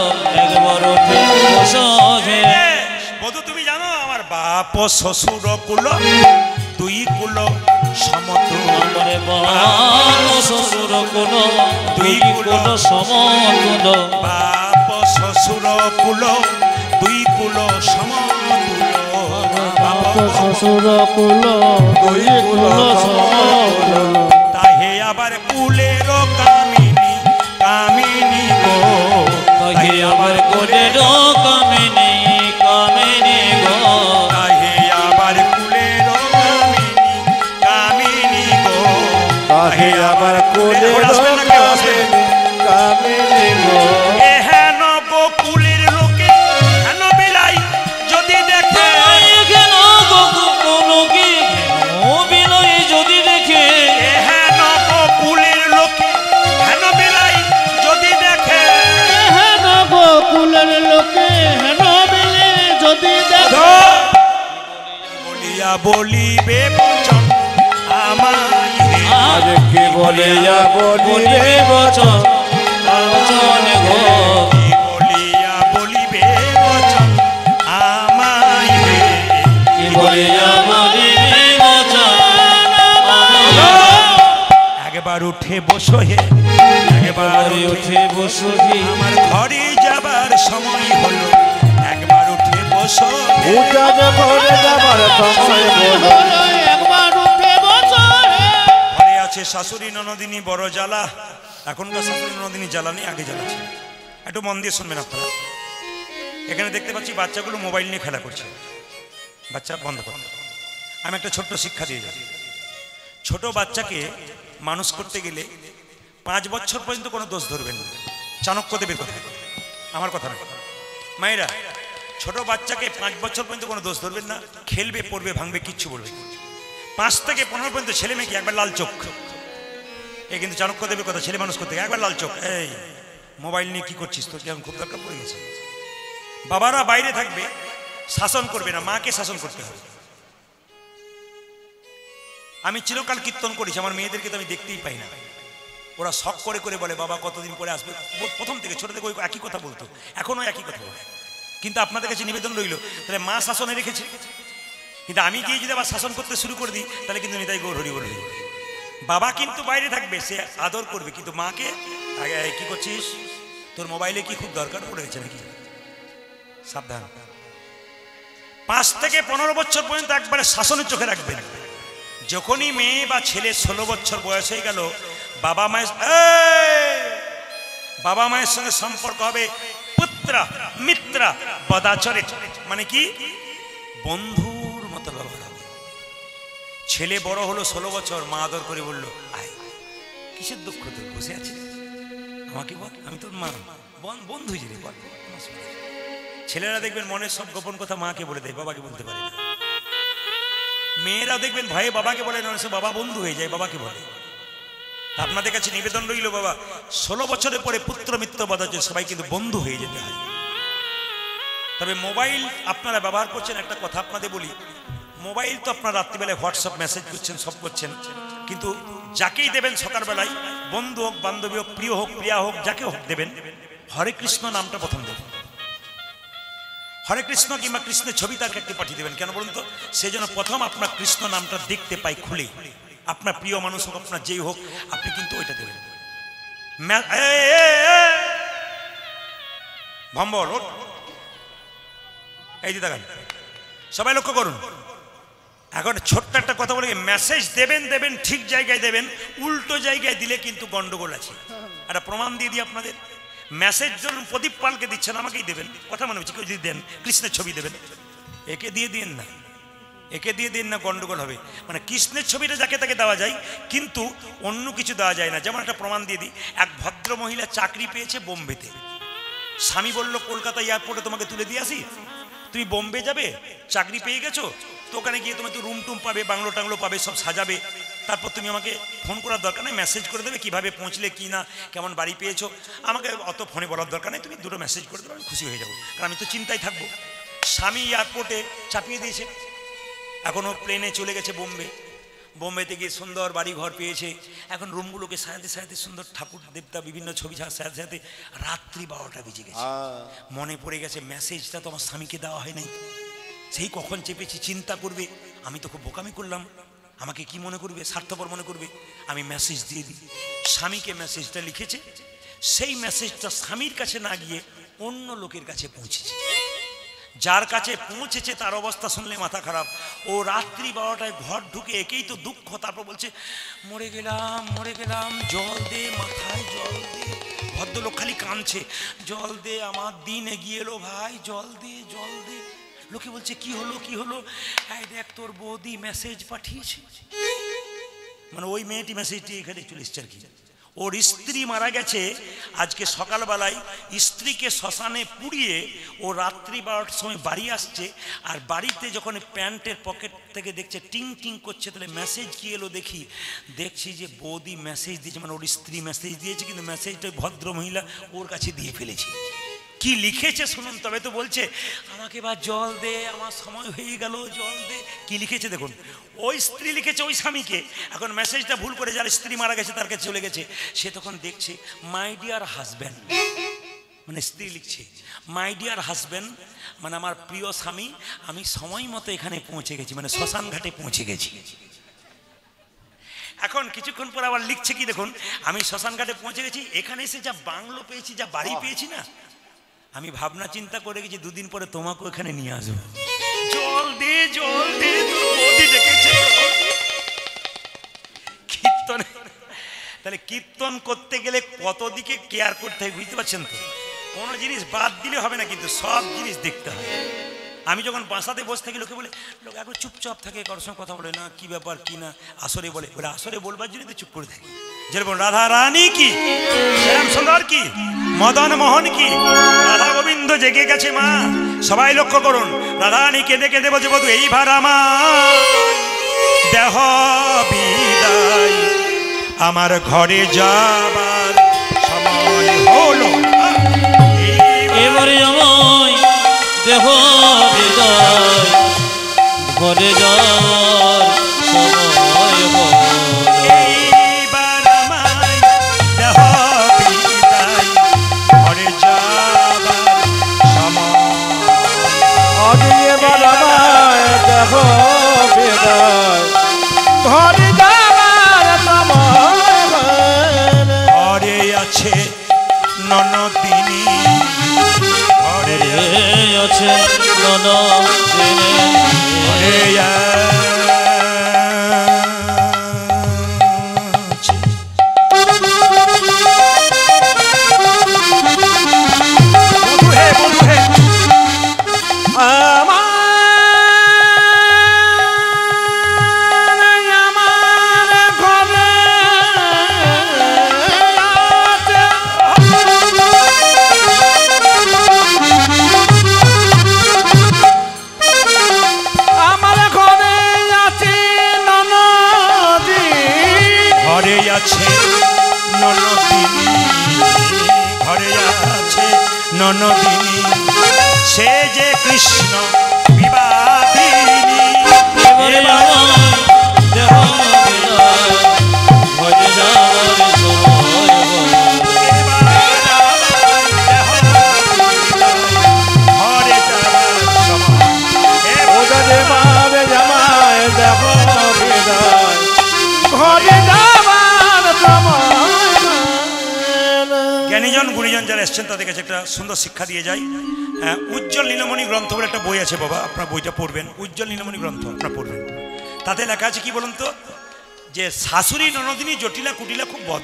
একবার উঠে বসো হে। বধু তুমি জানো আমার বাপ শ্বশুর কুল দুই কুল সমতুল। আমার বাপ শ্বশুর কোন দুই কোন সমতুল। বাপ শ্বশুর কুল দুই কুল সমতুল। বাপ শ্বশুর কুল দুই কুল সমতুল। তাহে আবার কুলের কামিনী কামিনী গো। তাহে আবার কুলের কামিনী কামিনী গো। তাহে আবার কুলের কামিনী কামিনী গো। বলিয়া বলিবে বচন আমায় আজ কি বলিয়া বলিবে বচন বচন গো কি বলিয়া বলিবে বচন আমায় কি বলিয়া বলিবে বচন একবার উঠে বসো হে একবার উঠে বসুহি আমার ঘরে যাবার সময় হলো একবার উঠে বসো হে। পূজা ঘরে যাবার সময় বলো একবার উঠে বসো হে। ঘরে আছে শাশুড়ি ননদিনী বড় জ্বালা এখনকার শাশুড়ি ননদিনী জ্বালা নেই আগে জ্বালা ছিল একটু মন দিয়ে শুনবেন আপনারা এখানে দেখতে পাচ্ছি বাচ্চাগুলো মোবাইল নিয়ে খেলা করছে বাচ্চা বন্ধ করুন আমি একটা ছোট্ট শিক্ষা দিয়ে যাচ্ছি ছোট বাচ্চাকে মানুষ করতে গেলে 5 বছর পর্যন্ত কোনো দোষ ধরবেন না চাণক্যদেবের কথা আমার কথা না মায়েরা ছোট বাচ্চাকে 5 বছর পর্যন্ত কোনো দোষ ধরবেন না খেলবে পড়বে ভাঙবে কিচ্ছু বলবে 5 থেকে 15 পর্যন্ত ছেলে মেয়েকে একবার লাল চোখ এই কিন্তু চাণক্যদেবের কথা ছেলে মানুষ করতে একবার লাল চোখ এই মোবাইল নিয়ে কি করছিস তোর কেমন খুব দরকার পড়ে গেছে বাবারা বাইরে থাকবে শাসন করবে না মাকে শাসন করতে হবে আমি চিরকাল কীর্তন করেছি আমার মেয়েদেরকে তো আমি দেখতেই পাই না ওরা শখ করে করে বলে বাবা কতদিন পরে আসবে প্রথম থেকে ছোট থেকে ওই একই কথা বলতো এখনও একই কথা বলে কিন্তু আপনাদের কাছে নিবেদন রইল তাহলে মা শাসনে রেখেছে কিন্তু আমি গিয়ে যদি আবার শাসন করতে শুরু করে দিই তাহলে কিন্তু নিতাই গৌর হরি বলবে বাবা কিন্তু বাইরে থাকবে সে আদর করবে কিন্তু মাকে আগে কি করছিস তোর মোবাইলে কি খুব দরকার পড়েছে নাকি সাবধান 5 থেকে 15 বছর পর্যন্ত একবারে শাসনের চোখে রাখবেন যখনই মেয়ে বা ছেলে 16 বছর বয়স হয়ে গেল বাবা মায়ের সঙ্গে সম্পর্ক হবে পুত্র মিত্র বদাচরে মানে কি বন্ধুর মতো ব্যবহার হবে ছেলে বড় হলো 16 বছর মা আদর করে বলল আয় কিসের দুঃখ তোর বসে আছিস আমাকে বল আমি তোর মা বন্ধু যে বল ছেলেরা দেখবেন মনের সব গোপন কথা মাকে বলে দেয় বাবাকে বলতে পারে না মেয়েরা দেখবেন ভয়ে বাবাকে বলে না সে বাবা বন্ধু হয়ে যায় বাবাকে বলে আপনাদের কাছে নিবেদন রইল বাবা 16 বছরের পরে পুত্র মিত্র বদাচর সবাই কিন্তু বন্ধু হয়ে যেতে হয় তবে মোবাইল আপনারা ব্যবহার করছেন একটা কথা আপনাদের বলি মোবাইল তো আপনারা রাত্রিবেলায় হোয়াটসঅ্যাপ মেসেজ করছেন সব করছেন কিন্তু যাকেই দেবেন সকালবেলায় বন্ধু হোক বান্ধবী হোক প্রিয় হোক প্রিয়া হোক যাকে হোক দেবেন হরে কৃষ্ণ নামটা প্রথম দেবেন হরে কৃষ্ণ কিংবা কৃষ্ণের ছবি তার একটি পাঠিয়ে দেবেন কেন বলুন তো সেই জন্য প্রথম আপনার কৃষ্ণ নামটা দেখতে পাই খুলে আপনার প্রিয় মানুষ হোক আপনার যেই হোক আপনি কিন্তু ওইটা দেবেন ভম্বল এই দিদা গান সবাই লক্ষ্য করুন এখন ছোট্ট একটা কথা বলে মেসেজ দেবেন ঠিক জায়গায় দেবেন উল্টো জায়গায় দিলে কিন্তু গন্ডগোল আছে একটা প্রমাণ দিয়ে দিই আপনাদের মেসেজ ধরুন প্রদীপ পালকে দিচ্ছেন আমাকেই দেবেন কথা মনে হচ্ছে কেউ যদি দেন কৃষ্ণের ছবি দেবেন একে দিয়ে দিন না গন্ডগোল হবে মানে কৃষ্ণের ছবিটা যাকে তাকে দেওয়া যায় কিন্তু অন্য কিছু দেওয়া যায় না যেমন একটা প্রমাণ দিয়ে দিই এক ভদ্র মহিলা চাকরি পেয়েছে বোম্বেতে স্বামী বলল কলকাতা এয়ারপোর্টে তোমাকে তুলে দিয়ে আসি তুমি বোম্বে যাবে চাকরি পেয়ে গেছো তো ওখানে গিয়ে তুমি তো রুম টুম পাবে বাংলো টাংলো পাবে সব সাজাবে তারপর তুমি আমাকে ফোন করার দরকার নেই মেসেজ করে দেবে কীভাবে পৌঁছলে কি না কেমন বাড়ি পেয়েছো আমাকে অত ফোনে বলার দরকার নেই তুমি দুটো মেসেজ করে দেবে আমি খুশি হয়ে যাবো কারণ আমি তো চিন্তায় থাকবো স্বামী এয়ারপোর্টে চাপিয়ে দিয়েছে এখনও প্লেনে চলে গেছে বোম্বেতে গিয়ে সুন্দর বাড়ি ঘর পেয়েছে এখন রুমগুলোকে সাজাতে সুন্দর ঠাকুর দেবতা বিভিন্ন ছবি সাজাতে রাত্রি 12টা বেজে গেছে মনে পড়ে গেছে মেসেজটা তো আমার স্বামীকে দেওয়া হয় নাই সেই কখন চেপেছি চিন্তা করবে আমি তো খুব বোকামি করলাম আমাকে কি মনে করবে স্বার্থপর মনে করবে আমি মেসেজ দিয়ে দিই স্বামীকে মেসেজটা লিখেছে সেই মেসেজটা স্বামীর কাছে না গিয়ে অন্য লোকের কাছে পৌঁছেছে যার কাছে পৌঁছেছে তার অবস্থা শুনলে মাথা খারাপ ও রাত্রি 12টায় ঘর ঢুকে একেই তো দুঃখ তারপর বলছে মরে গেলাম জল দে মাথায় জল দে ভদ্রলোক খালি কাঁদছে জল দে আমার দিন এগিয়ে এলো ভাই জল দে লোকে বলছে কি হলো এই দেখ তোর বৌদি মেসেজ পাঠিয়েছে মানে ওই মেয়েটি মেসেজটি এখানে চলে এসছে আর কি ওর স্ত্রী মারা গেছে আজকে সকালবেলায় স্ত্রীকে শ্মশানে পুড়িয়ে ও রাত্রি 12টার সময় বাড়ি আসছে আর বাড়িতে যখন প্যান্টের পকেট থেকে দেখছে টিং টিং করছে তাহলে মেসেজ কি এলো দেখছি যে বৌদি মেসেজ দিয়েছে মানে ওর স্ত্রী মেসেজ দিয়েছে কিন্তু মেসেজটা ভদ্র মহিলা ওর কাছে দিয়ে ফেলেছে কি লিখেছে শুনুন, তবে তো বলছে আমাকে এবার জল দে, আমার সময় হয়ে গেল, জল দে। কি লিখেছে দেখুন, ওই স্ত্রী লিখেছে ওই স্বামীকে। এখন মেসেজটা ভুল করে যার স্ত্রী মারা গেছে তার কাছে চলে গেছে, সে তখন দেখছে মাই ডিয়ার হাজব্যান্ড, মানে স্ত্রী লিখছে মাই ডিয়ার হাজব্যান্ড, মানে আমার প্রিয় স্বামী, আমি সময় মতো এখানে পৌঁছে গেছি, মানে শ্মশান ঘাটে পৌঁছে গেছি। এখন কিছুক্ষণ পর আবার লিখছে কি দেখুন, আমি শ্মশান ঘাটে পৌঁছে গেছি, এখানে এসে যা বাংলো পেয়েছি, যা বাড়ি পেয়েছি না, আমি ভাবনা চিন্তা করে গেছি দুদিন পরে তোমাকেও এখানে নিয়ে আসবো। জল দে, জল দে, তোর বৌদি ডেকেছে। কীর্তন, তাহলে কীর্তন করতে গেলে কত দিকে কেয়ার করতে হয় বুঝতে পারছেন তো? কোনো জিনিস বাদ দিলে হবে না, কিন্তু সব জিনিস দেখতে হয়। আমি যখন বাসাতে বসে থাকি, লোকে বলে, লোক একবার চুপচাপ থাকে, কারোর সঙ্গে কথা বলে না, কি ব্যাপার কি না, আসরে বলে, বলে আসরে বলবার জন্য তো চুপ করে থাকি। যেরকম রাধা রানী কি, শ্যাম সুন্দর কি, মদন মোহন কি, রাধা গোবিন্দ জেগে গেছে মা। সবাই লক্ষ্য করুন, রাধা রানী কেঁদে কেঁদে বলছে, বধু এইবার আমার দেহ বিদায়, আমার ঘরে যাবার সময় হলো, এবারে আমায় দেহ বিদায়, ঘরে যাওয়ার সময় হলো। এইবার আমায় দেহ বিদায়, ঘরে যাবার সময়। এবার আমায় দেহ বিদায়, ঘরে যাবার সময়। ঘরে আছে ননদিনী, ঘরে আছে ননদিনী, ঘরে আছে। বধূ হে, বধূ হে, ঘরে আছে ননদিনী, ঘরে আছে ননদিনী, সে যে কৃষ্ণ বিবাদিনী। এবারে আমায় দেহ বিদায়, ঘরে যাওয়ার সময় হলো। ঘরে যাবার সময়। এবার জামায় দেহ বিদায়, ঘরে যাবার সময়। জ্ঞানীজন গুণীজন যারা এসছেন তাদের কাছে একটা সুন্দর শিক্ষা দিয়ে যায়। উজ্জ্বল নীলমণি গ্রন্থ বলে একটা বই আছে বাবা, আপনার বইটা পড়বেন, উজ্জ্বল নীলমণি গ্রন্থ আপনার পড়বেন। তাতে লেখা আছে কি বলুন তো, যে শাশুড়ি ননদিনী জটিলা কুটিলা খুব বদ,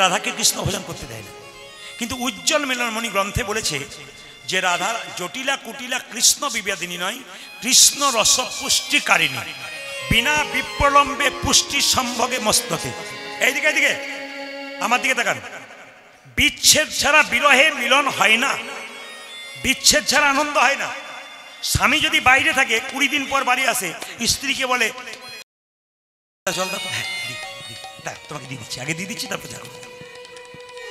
রাধাকে কৃষ্ণ ভোজন করতে দেয় না। কিন্তু উজ্জ্বল নীলমণি গ্রন্থে বলেছে যে রাধা জটিলা কুটিলা কৃষ্ণ বিবাদিনী নয়, কৃষ্ণ রস পুষ্টিকারিণী, বিনা বিপ্রলম্বে পুষ্টি সম্ভোগে মস্তকে। এইদিকে এইদিকে আমার দিকে তাকান। বিচ্ছেদ ছাড়া বিরহে মিলন হয় না, বিচ্ছেদ ছাড়া আনন্দ হয় না। স্বামী যদি বাইরে থাকে 20 দিন পর বাড়ি আসে, স্ত্রীকে বলে জলটা তোমাকে দিয়ে দিচ্ছি, আগে দিয়ে দিচ্ছি তারপর যাবো।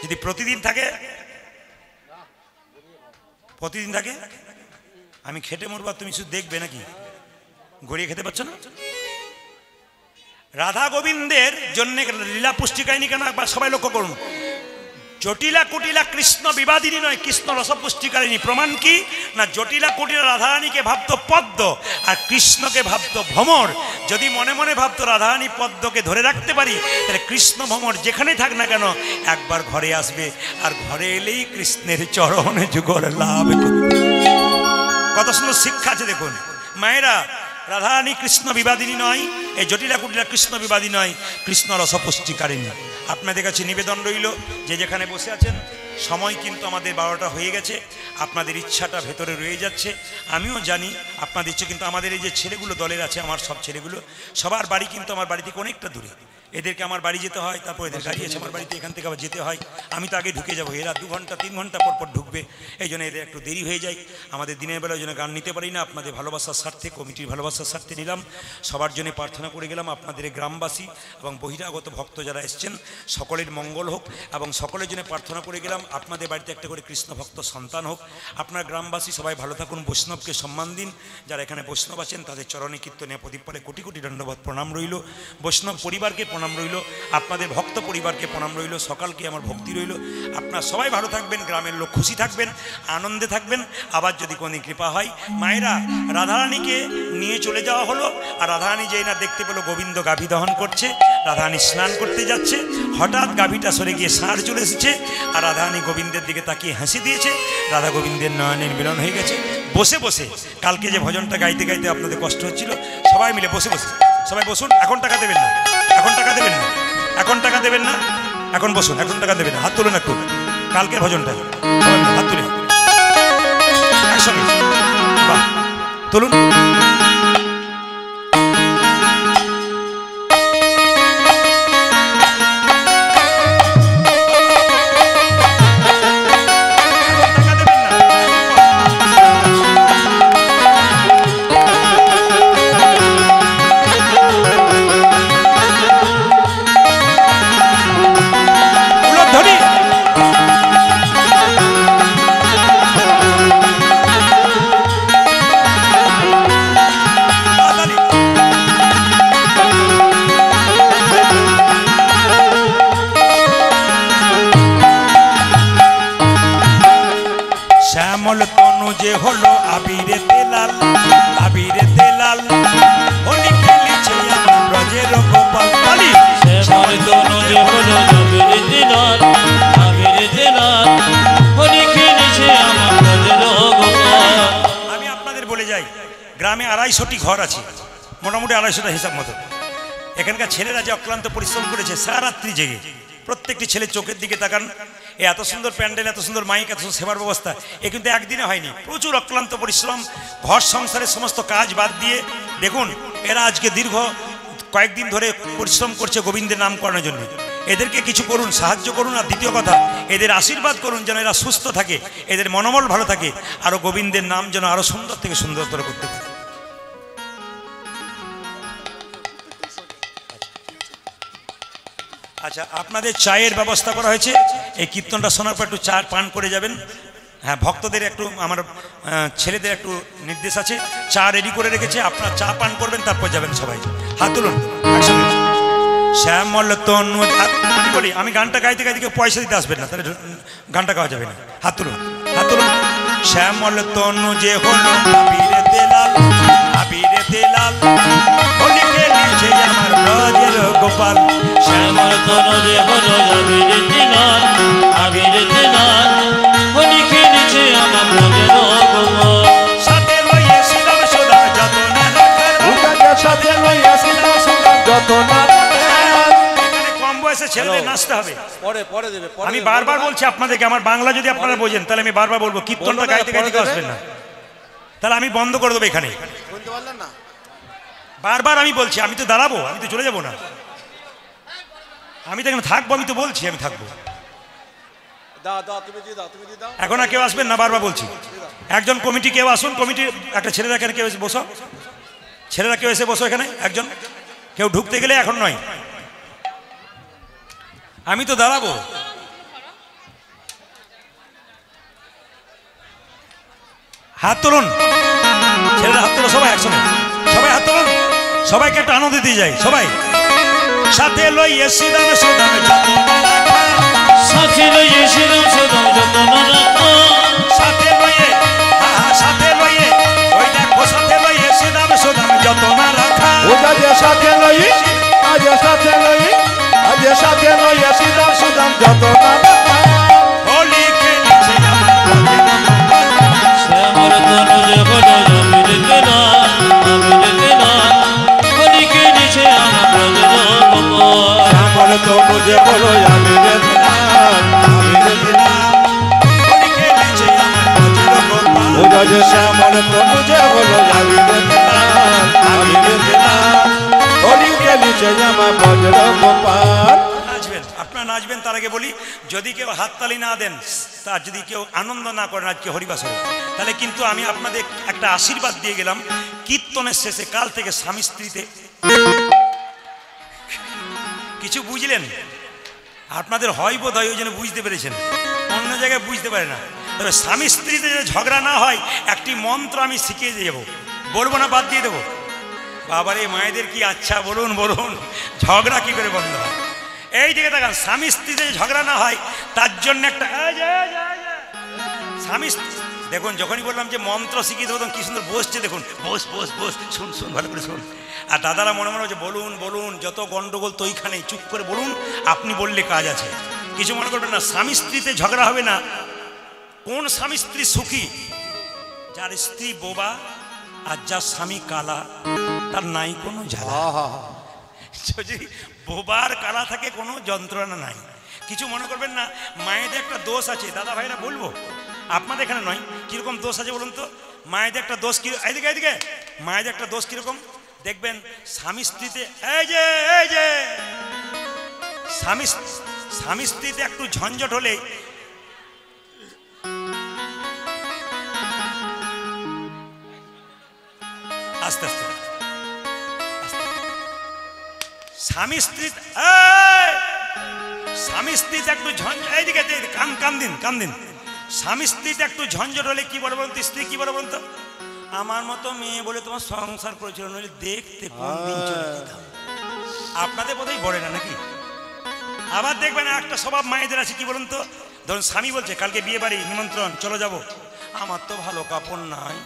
যদি প্রতিদিন থাকে, প্রতিদিন থাকে, আমি খেটে মরবো, তুমি শুধু দেখবে নাকি? গড়িয়ে খেতে পারছো না? রাধা গোবিন্দের জন্য লীলা পুষ্টিকারিণী কেন একবার সবাই লক্ষ্য করুন। জটিলা কুটিলা কৃষ্ণ বিবাদিনী নয়, কৃষ্ণ রস পুষ্টিকারিণী। প্রমাণ কি না, জটিলা কুটিলা রাধারানীকে ভাবতো পদ্ম আর কৃষ্ণকে ভাবতো ভ্রমর। যদি মনে মনে ভাবতো রাধারানী পদ্মকে ধরে রাখতে পারি, তাহলে কৃষ্ণ ভ্রমর যেখানে থাক না কেন একবার ঘরে আসবে, আর ঘরে এলেই কৃষ্ণের চরণে যুগল লাভ করবে। কত সুন্দর শিক্ষা আছে দেখুন। মায়েরা, রাধারানী কৃষ্ণ বিবাদিনী নয়, এই জটিলা কুটিলা কৃষ্ণ বিবাদী নয়, কৃষ্ণ রস পুষ্টিকারিণী। আপনাদের কাছে নিবেদন রইল, যে যেখানে বসে আছেন, সময় কিন্তু আমাদের 12টা হয়ে গেছে। আপনাদের ইচ্ছাটা ভেতরে রয়ে যাচ্ছে, আমিও জানি আপনাদের ইচ্ছে। কিন্তু আমাদের এই যে ছেলেগুলো দলের আছে, আমার সব ছেলেগুলো, সবার বাড়ি কিন্তু আমার বাড়ি থেকে অনেকটা দূরে, এদেরকে আমার বাড়ি যেতে হয়, তারপর এদের গাড়ি আছে আমার বাড়িতে, এখান থেকে আবার যেতে হয়। আমি তো আগে ঢুকে যাবো, এরা 2 ঘন্টা 3 ঘন্টা পর পর ঢুকবে, এই জন্য এদের একটু দেরি হয়ে যায়। আমাদের দিনের বেলা ওই জন্য গান নিতে পারি না, আপনাদের ভালোবাসার স্বার্থে, কমিটির ভালোবাসার স্বার্থে নিলাম। সবার জন্য প্রার্থনা করে গেলাম আপনাদের গ্রামবাসী এবং বহিরাগত ভক্ত যারা এসছেন সকলের মঙ্গল হোক, এবং সকলের জন্য প্রার্থনা করে গেলাম আপনাদের বাড়িতে একটা করে কৃষ্ণ ভক্ত সন্তান হোক। আপনার গ্রামবাসী সবাই ভালো থাকুন, বৈষ্ণবকে সম্মান দিন, যারা এখানে বৈষ্ণব আছেন তাদের চরণে কীর্তনে প্রদীপ পালে কোটি কোটি দণ্ডবত প্রণাম রইল। বৈষ্ণব পরিবারকে প্রণাম রইল, আপনাদের ভক্ত পরিবারকে প্রণাম রইল, সকালকে আমার ভক্তি রইল। আপনারা সবাই ভালো থাকবেন, গ্রামের লোক খুশি থাকবেন, আনন্দে থাকবেন। আবার যদি কোনো কৃপা হয়, মায়েরা রাধারানীকে নিয়ে চলে যাওয়া হলো, আর রাধারানী যেই না দেখতে পেলো গোবিন্দ গাভী দহন করছে, রাধারানী স্নান করতে যাচ্ছে, হঠাৎ গাভীটা সরে গিয়ে ষাঁড় চলে এসেছে, আর রাধারানী গোবিন্দের দিকে তাকিয়ে হাসি দিয়েছে, রাধা গোবিন্দের নয়নের মিলন হয়ে গেছে। বসে বসে কালকে যে ভজনটা গাইতে গাইতে আপনাদের কষ্ট হচ্ছিল, সবাই মিলে বসে বসে, সবাই বসুন, এখন টাকা দেবেন না, এখন টাকা দেবেন না, এখন টাকা দেবেন না, এখন বসুন, এখন টাকা দেবেন না, হাত তুলুন একটু, কালকের ভজনটা সবাই মিলে হাত তুলে একসঙ্গে বাহ তুলুন। শ্যামল তনু যে হলো আবিরে তেলাল, আবিরে তেলাল, হোলি খেলেছে ব্রজের গোপাল। শ্যামল তনু যে হলো আবিরে তেলাল, আবিরে তেলাল, হোলি খেলেছে আমার ব্রজের গোপাল। আমি আপনাদের বলে যাই, গ্রামে 250টি ঘর আছে, মোটামুটি 250টা হিসাব মতো। এখানকার ছেলেরা যে অক্লান্ত পরিশ্রম করেছে সারারাত্রি জেগে, প্রত্যেকটি ছেলে চোখের দিকে তাকান, এত সুন্দর প্যান্ডেল, এত সুন্দর মাইক, এত সুন্দর সেবার ব্যবস্থা, এ কিন্তু একদিনে হয়নি, প্রচুর অক্লান্ত পরিশ্রম, ঘর সংসারের সমস্ত কাজ বাদ দিয়ে। দেখুন এরা আজকে দীর্ঘ কয়েকদিন ধরে পরিশ্রম করছে গোবিন্দের নাম করানোর জন্য। এদেরকে কিছু করুন, সাহায্য করুন, আর দ্বিতীয় কথা এদের আশীর্বাদ করুন যেন এরা সুস্থ থাকে, এদের মনোবল ভালো থাকে, আরও গোবিন্দের নাম যেন আরও সুন্দর থেকে সুন্দরতর করতে পারে। আচ্ছা, আপনাদের চায়ের ব্যবস্থা করা হয়েছে, এই কীর্তনটা শোনার পর একটু চা পান করে যাবেন। হ্যাঁ, ভক্তদের একটু, আমার ছেলেদের একটু নির্দেশ আছে, চা রেডি করে রেখেছে, আপনারা চা পান করবেন, তারপর যাবেন সবাই। হাত তুলুন একসঙ্গে। শ্যামল তনু বলি, আমি গানটা গাইতে গাইতে কেউ পয়সা দিতে আসবেন না, তাহলে গানটা গাওয়া যাবে না। হাত তুলুন, হাত তুলুন। শ্যামল তনু যে হলো আবিরে তেলাল, আবিরে তেলাল, হোলি খেলেছে আমার ব্রজের গোপাল। শ্যামল তনু যে হলো আবিরে তেলাল, আবিরে তেলাল, হোলি খেলেছে আমার ব্রজের গোপাল। সাথে লইয়ে শ্রীরাম সদা যতন রাখার, সাথে লইয়া শ্রীরাম সদা যতন রাখার। এখানে কম বয়সে ছেলেদের নাচতে হবে। পরে পরে দেবে, আমি বারবার বলছি আপনাদেরকে, আমার বাংলা যদি আপনারা বোঝেন তাহলে আমি বারবার বলবো, কীর্তনটা গাইতে গাইতে কেউ আসবেন না, তাহলে আমি বন্ধ করে দেবো এখানে। শুনতে পারলেন না? বারবার আমি বলছি, আমি তো দাঁড়াবো, আমি তো চলে যাবো না, আমি তো এখানে থাকবো, আমি তো বলছি আমি থাকবো। দাও দাও, তুমি দিয়ে দাও, তুমি দিয়ে দাও। এখন আর কেউ আসবেন না, বারবার বলছি। একজন কমিটি কেউ আসুন, কমিটির একটা ছেলেরা এখানে কেউ এসে বসো, ছেলেরা কেউ এসে বসো এখানে একজন, কেউ ঢুকতে গেলে এখন নয়, আমি তো দাঁড়াবো। হাত তুলুন ছেলেরা, হাত তুলো সবাই একসঙ্গে, সবাই হাত তুলুন, সবাইকে একটা আনন্দ দিয়ে যায় সবাই। সাথে লইয়ে শ্রীরাম সদাম যতন রাখা, সাথে লইয়ে শ্রীরাম সদাম যতন রাখা, সাথে লইয়ে, সাথে লইয়ে, ওই দেখো সাথে লইয়ে শ্রীরাম সদাম যতন রাখা। ওটা যে সাথে লই, আজ সাথে লই, আজ সাথে লইয়া শ্রীরাম সদাম যতন রাখার। হোলি খেলেছে আমার ব্রজের গোপাল। শ্যামল তনু যে হলো আবিরে তেলাল, আবিরে তেলাল, হোলি খেলেছে আমার ব্রজের গোপাল। শ্যামল তনু যে হলো আবিরে তেলাল, আবিরে তেলাল, হোলি খেলেছে আমার ব্রজের গোপাল। ওটা যে শ্যামল তনু যে হলো আবিরে তেলাল, আবিরে তেলাল, হোলি খেলিছে আমার বজ্র গোপাল। নাচবেন, আপনারা নাচবেন। তার আগে বলি, যদি কেউ হাততালি না দেন, তার যদি কেউ আনন্দ না করেন আজকে হরিবাসরে, তাহলে কিন্তু আমি আপনাদের একটা আশীর্বাদ দিয়ে গেলাম। কীর্তনের শেষে কাল থেকে স্বামী স্ত্রীতে কিছু বুঝলেন? আপনাদের হয় বোধ হয়, ওই জন্য বুঝতে পেরেছেন, অন্য জায়গায় বুঝতে পারে না। তবে স্বামী স্ত্রীতে যদি ঝগড়া না হয়, একটি মন্ত্র আমি শিখিয়ে দিয়ে যাবো, বলবো না বাদ দিয়ে দেবো? বাবারে মায়েদের কি আচ্ছা, বলুন বলুন, ঝগড়া কি করে বন্ধ হয়? এই দিকে দেখান, স্বামী স্ত্রীতে ঝগড়া না হয় তার জন্য একটা স্বামী দেখুন, যখনই বললাম যে মন্ত্র শিখিয়ে দেবো, তখন কি সুন্দর বসছে দেখুন, বস বস বস, শুন শুন ভালো করে শুন। আর দাদারা মনে মনে হচ্ছে বলুন বলুন, যত গন্ডগোল তো ওইখানেই, চুপ করে বলুন, আপনি বললে কাজ আছে, কিছু মনে করবেন না। স্বামী স্ত্রীতে ঝগড়া হবে না। কোন স্বামী স্ত্রী সুখী? যার স্ত্রী বোবা আর যার স্বামী কালা, তার নাই কোনো ঝালা। যদি বোবার কালা থাকে, কোনো যন্ত্রণা নাই। কিছু মনে করবেন না। মায়েদের একটা দোষ আছে, দাদা ভাইরা বলবো, আপনাদের এখানে নয়, কিরকম দোষ আছে বলুন তো? মায়েদের একটা দোষ কি, এইদিকে এইদিকে, মায়েদের একটা দোষ কিরকম দেখবেন, স্বামী স্ত্রীতে এই যে স্বামী স্ত্রীতে একটু ঝঞ্ঝট হলে আস্তে আস্তে স্বামী স্ত্রীতে একটু এইদিকে কান দিন। স্বামী স্ত্রীতে একটু ঝঞ্ঝট হলে কি বলে বলতো? স্ত্রী কি বলে বলতো? আমার মতো মেয়ে বলে তোমার সংসার করেছিল, নইলে দেখতে কোন দিন চলে যেতাম। আপনাদের বোধহয় বলে না নাকি? আবার দেখবেন একটা স্বভাব মায়েদের আছে, কি বলুন তো? ধরুন স্বামী বলছে কালকে বিয়ে বাড়ি নিমন্ত্রণ, চলো যাবো। আমার তো ভালো কাপড় নাই,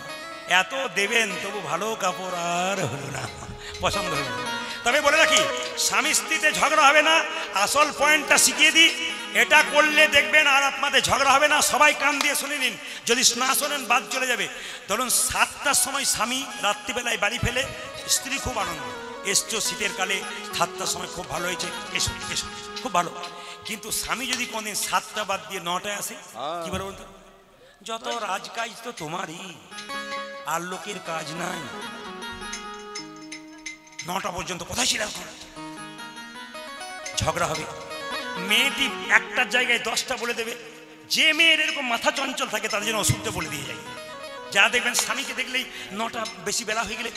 এত দেবেন তবু ভালো কাপড় আর হলো না, পছন্দ হলো না। তবে বলে রাখি, স্বামী স্ত্রীতে ঝগড়া হবে না। আসল পয়েন্টটা শিখিয়ে দিই, এটা করলে দেখবেন আর আপনাদের ঝগড়া হবে না। সবাই কান দিয়ে শুনে নিন, যদি না শোনেন বাদ চলে যাবে। ধরুন 7টার সময় স্বামী রাত্রিবেলায় বাড়ি ফেলে, স্ত্রী খুব আনন্দ, এসছো শীতের কালে, 7টার সময় খুব ভালো হয়েছে, এসো এসো, খুব ভালো। কিন্তু স্বামী যদি কোনদিন 7টা বাদ দিয়ে 9টায় আসে, কি বলে বলতো? যত রাজকাজ তো তোমারই, আর লোকের কাজ নাই। 9টা পর্যন্ত কোথায় ছিল? ঝগড়া হবে। মেয়েটি একটার জায়গায় 10টা বলে দেবে। যে মেয়ের এরকম মাথা চঞ্চল থাকে, তার জন্য ওষুধটা বলে দিয়ে যায়। যারা দেখবেন স্বামীকে দেখলেই 9টা বেশি বেলা হয়ে গেলে,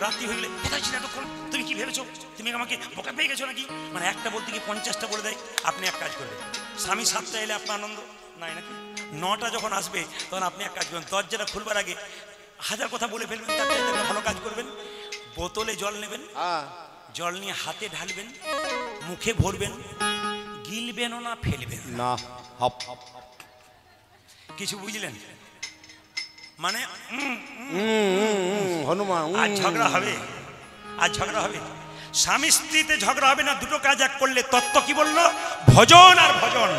রাত্রি হয়ে গেলে, কোথায় ছিল এতক্ষণ, তুমি কি ভেবেছো, তুমি আমাকে বোকা পেয়ে গেছো নাকি, মানে একটা বলতে গিয়ে 50টা বলে দেয়। আপনি এক কাজ করবেন, স্বামী 7টা এলে আপনার আনন্দ নাই নাকি? 9টা যখন আসবে, তখন আপনি এক কাজ করবেন, দরজাটা খুলবার আগে 1000 কথা বলে ফেলবেন, তার চাইতে একটা ভালো কাজ করবেন। বোতলে জল নেবেন, জল নিয়ে হাতে ঢালবেন, মুখে ভরবেন, গিলবেন না ফেলবেন না। কিছু বুঝলেন? মানে হনুমান। আর ঝগড়া হবে, আর ঝগড়া হবে। স্বামী স্ত্রীতে ঝগড়া হবে না। দুটো কাজ এক করলে, তত্ত্ব কি বললো? ভজন আর ভজন।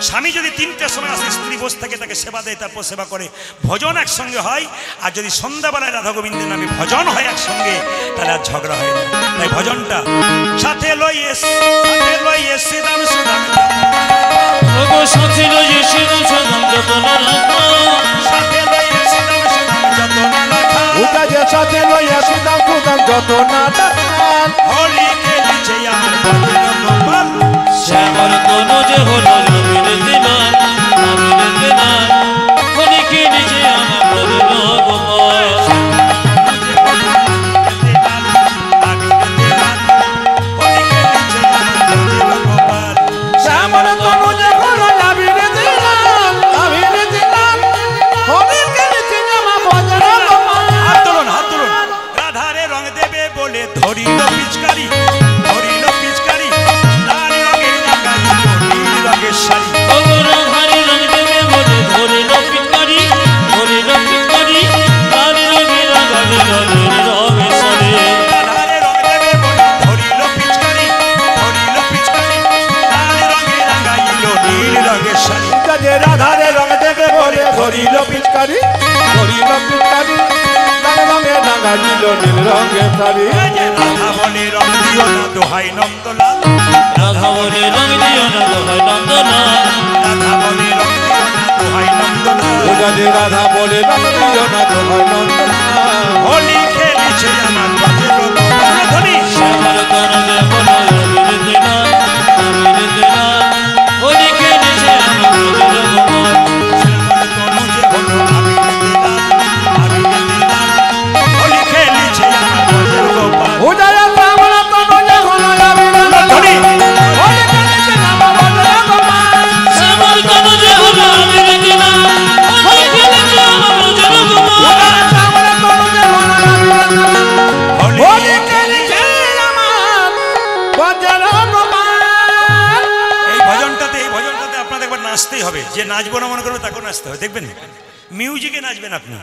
স্বামী যদি 3টের সময় আসে, স্ত্রী বসে থাকে, তাকে সেবা দেয়, তারপর সেবা করে, ভজন একসঙ্গে হয়। আর যদি সন্ধ্যাবেলায় রাধা গোবিন্দের নামে ভজন হয় একসঙ্গে, তাহলে আর ঝগড়া হয় না। তাই ভজনটা সাথে লইয়ে শ্রীরাম সুদাম, সাথে লইয়ে শ্রীরাম সুদাম যতন রাখা, সাথে লইয়ে শ্রীরাম সুদাম যতন রাখা, উটা যে সাথে লইয়া সুদাম সুদাম যত না ডাকাল, হোলি খেলিছে আমার ভজন গোপাল। শ্যামর তনু যে হলো নবীন দিনার, নবীন দিনার, হোলি খেলিছে আমার ভজন গোপাল। শ্যামর তনু যে হলো নবীন দিনার, নবীন দিনার, হোলি খেলিছে আমার ভজন গোপাল। হাত তুলুন, হাত তুলুন। রাধারে রং দেবে বলে ধরিল পিচকারি, ধরিল পিচকারি, লাল রঙের লাগাই নীল রঙের শাড়ি। রাধারে রং দেবে বলে ধরিল পিচকারি, ধরিল পিচকারি, লাল রঙের লাগালে লালের রঙের শাড়ি। রাধারে রং দেবে বলে ধরিল পিচকারি, ধরিল পিচকারি, লাল রঙের লাগাইল নীল রঙের শাড়ি। উটা যে রাধারে রং দেবে বলে ধরিল পিচকারি, ধরিল পিচকারি, লাল রঙে রাঙাইল নীল রঙের শাড়ি। রাধা বলে রং দিও না দোহাই নন্দলাল, রাধা বলে রং দিও না দোহাই নন্দলাল, রাধা বলে রং দিও না দোহাই নন্দলাল। উটা যে রাধা বলে রং দিও না দোহাই নন্দলাল, হোলি খেলিছে আমার ভজন গোপাল। ধ্বনি শ্যামর তনু যে এই ভজনটাতে আপনাদের একবার নাচতেই হবে। যে নাচবো না মনে করবে তাকেও নাচতে হবে, দেখবেন মিউজিকে নাচবেন আপনি।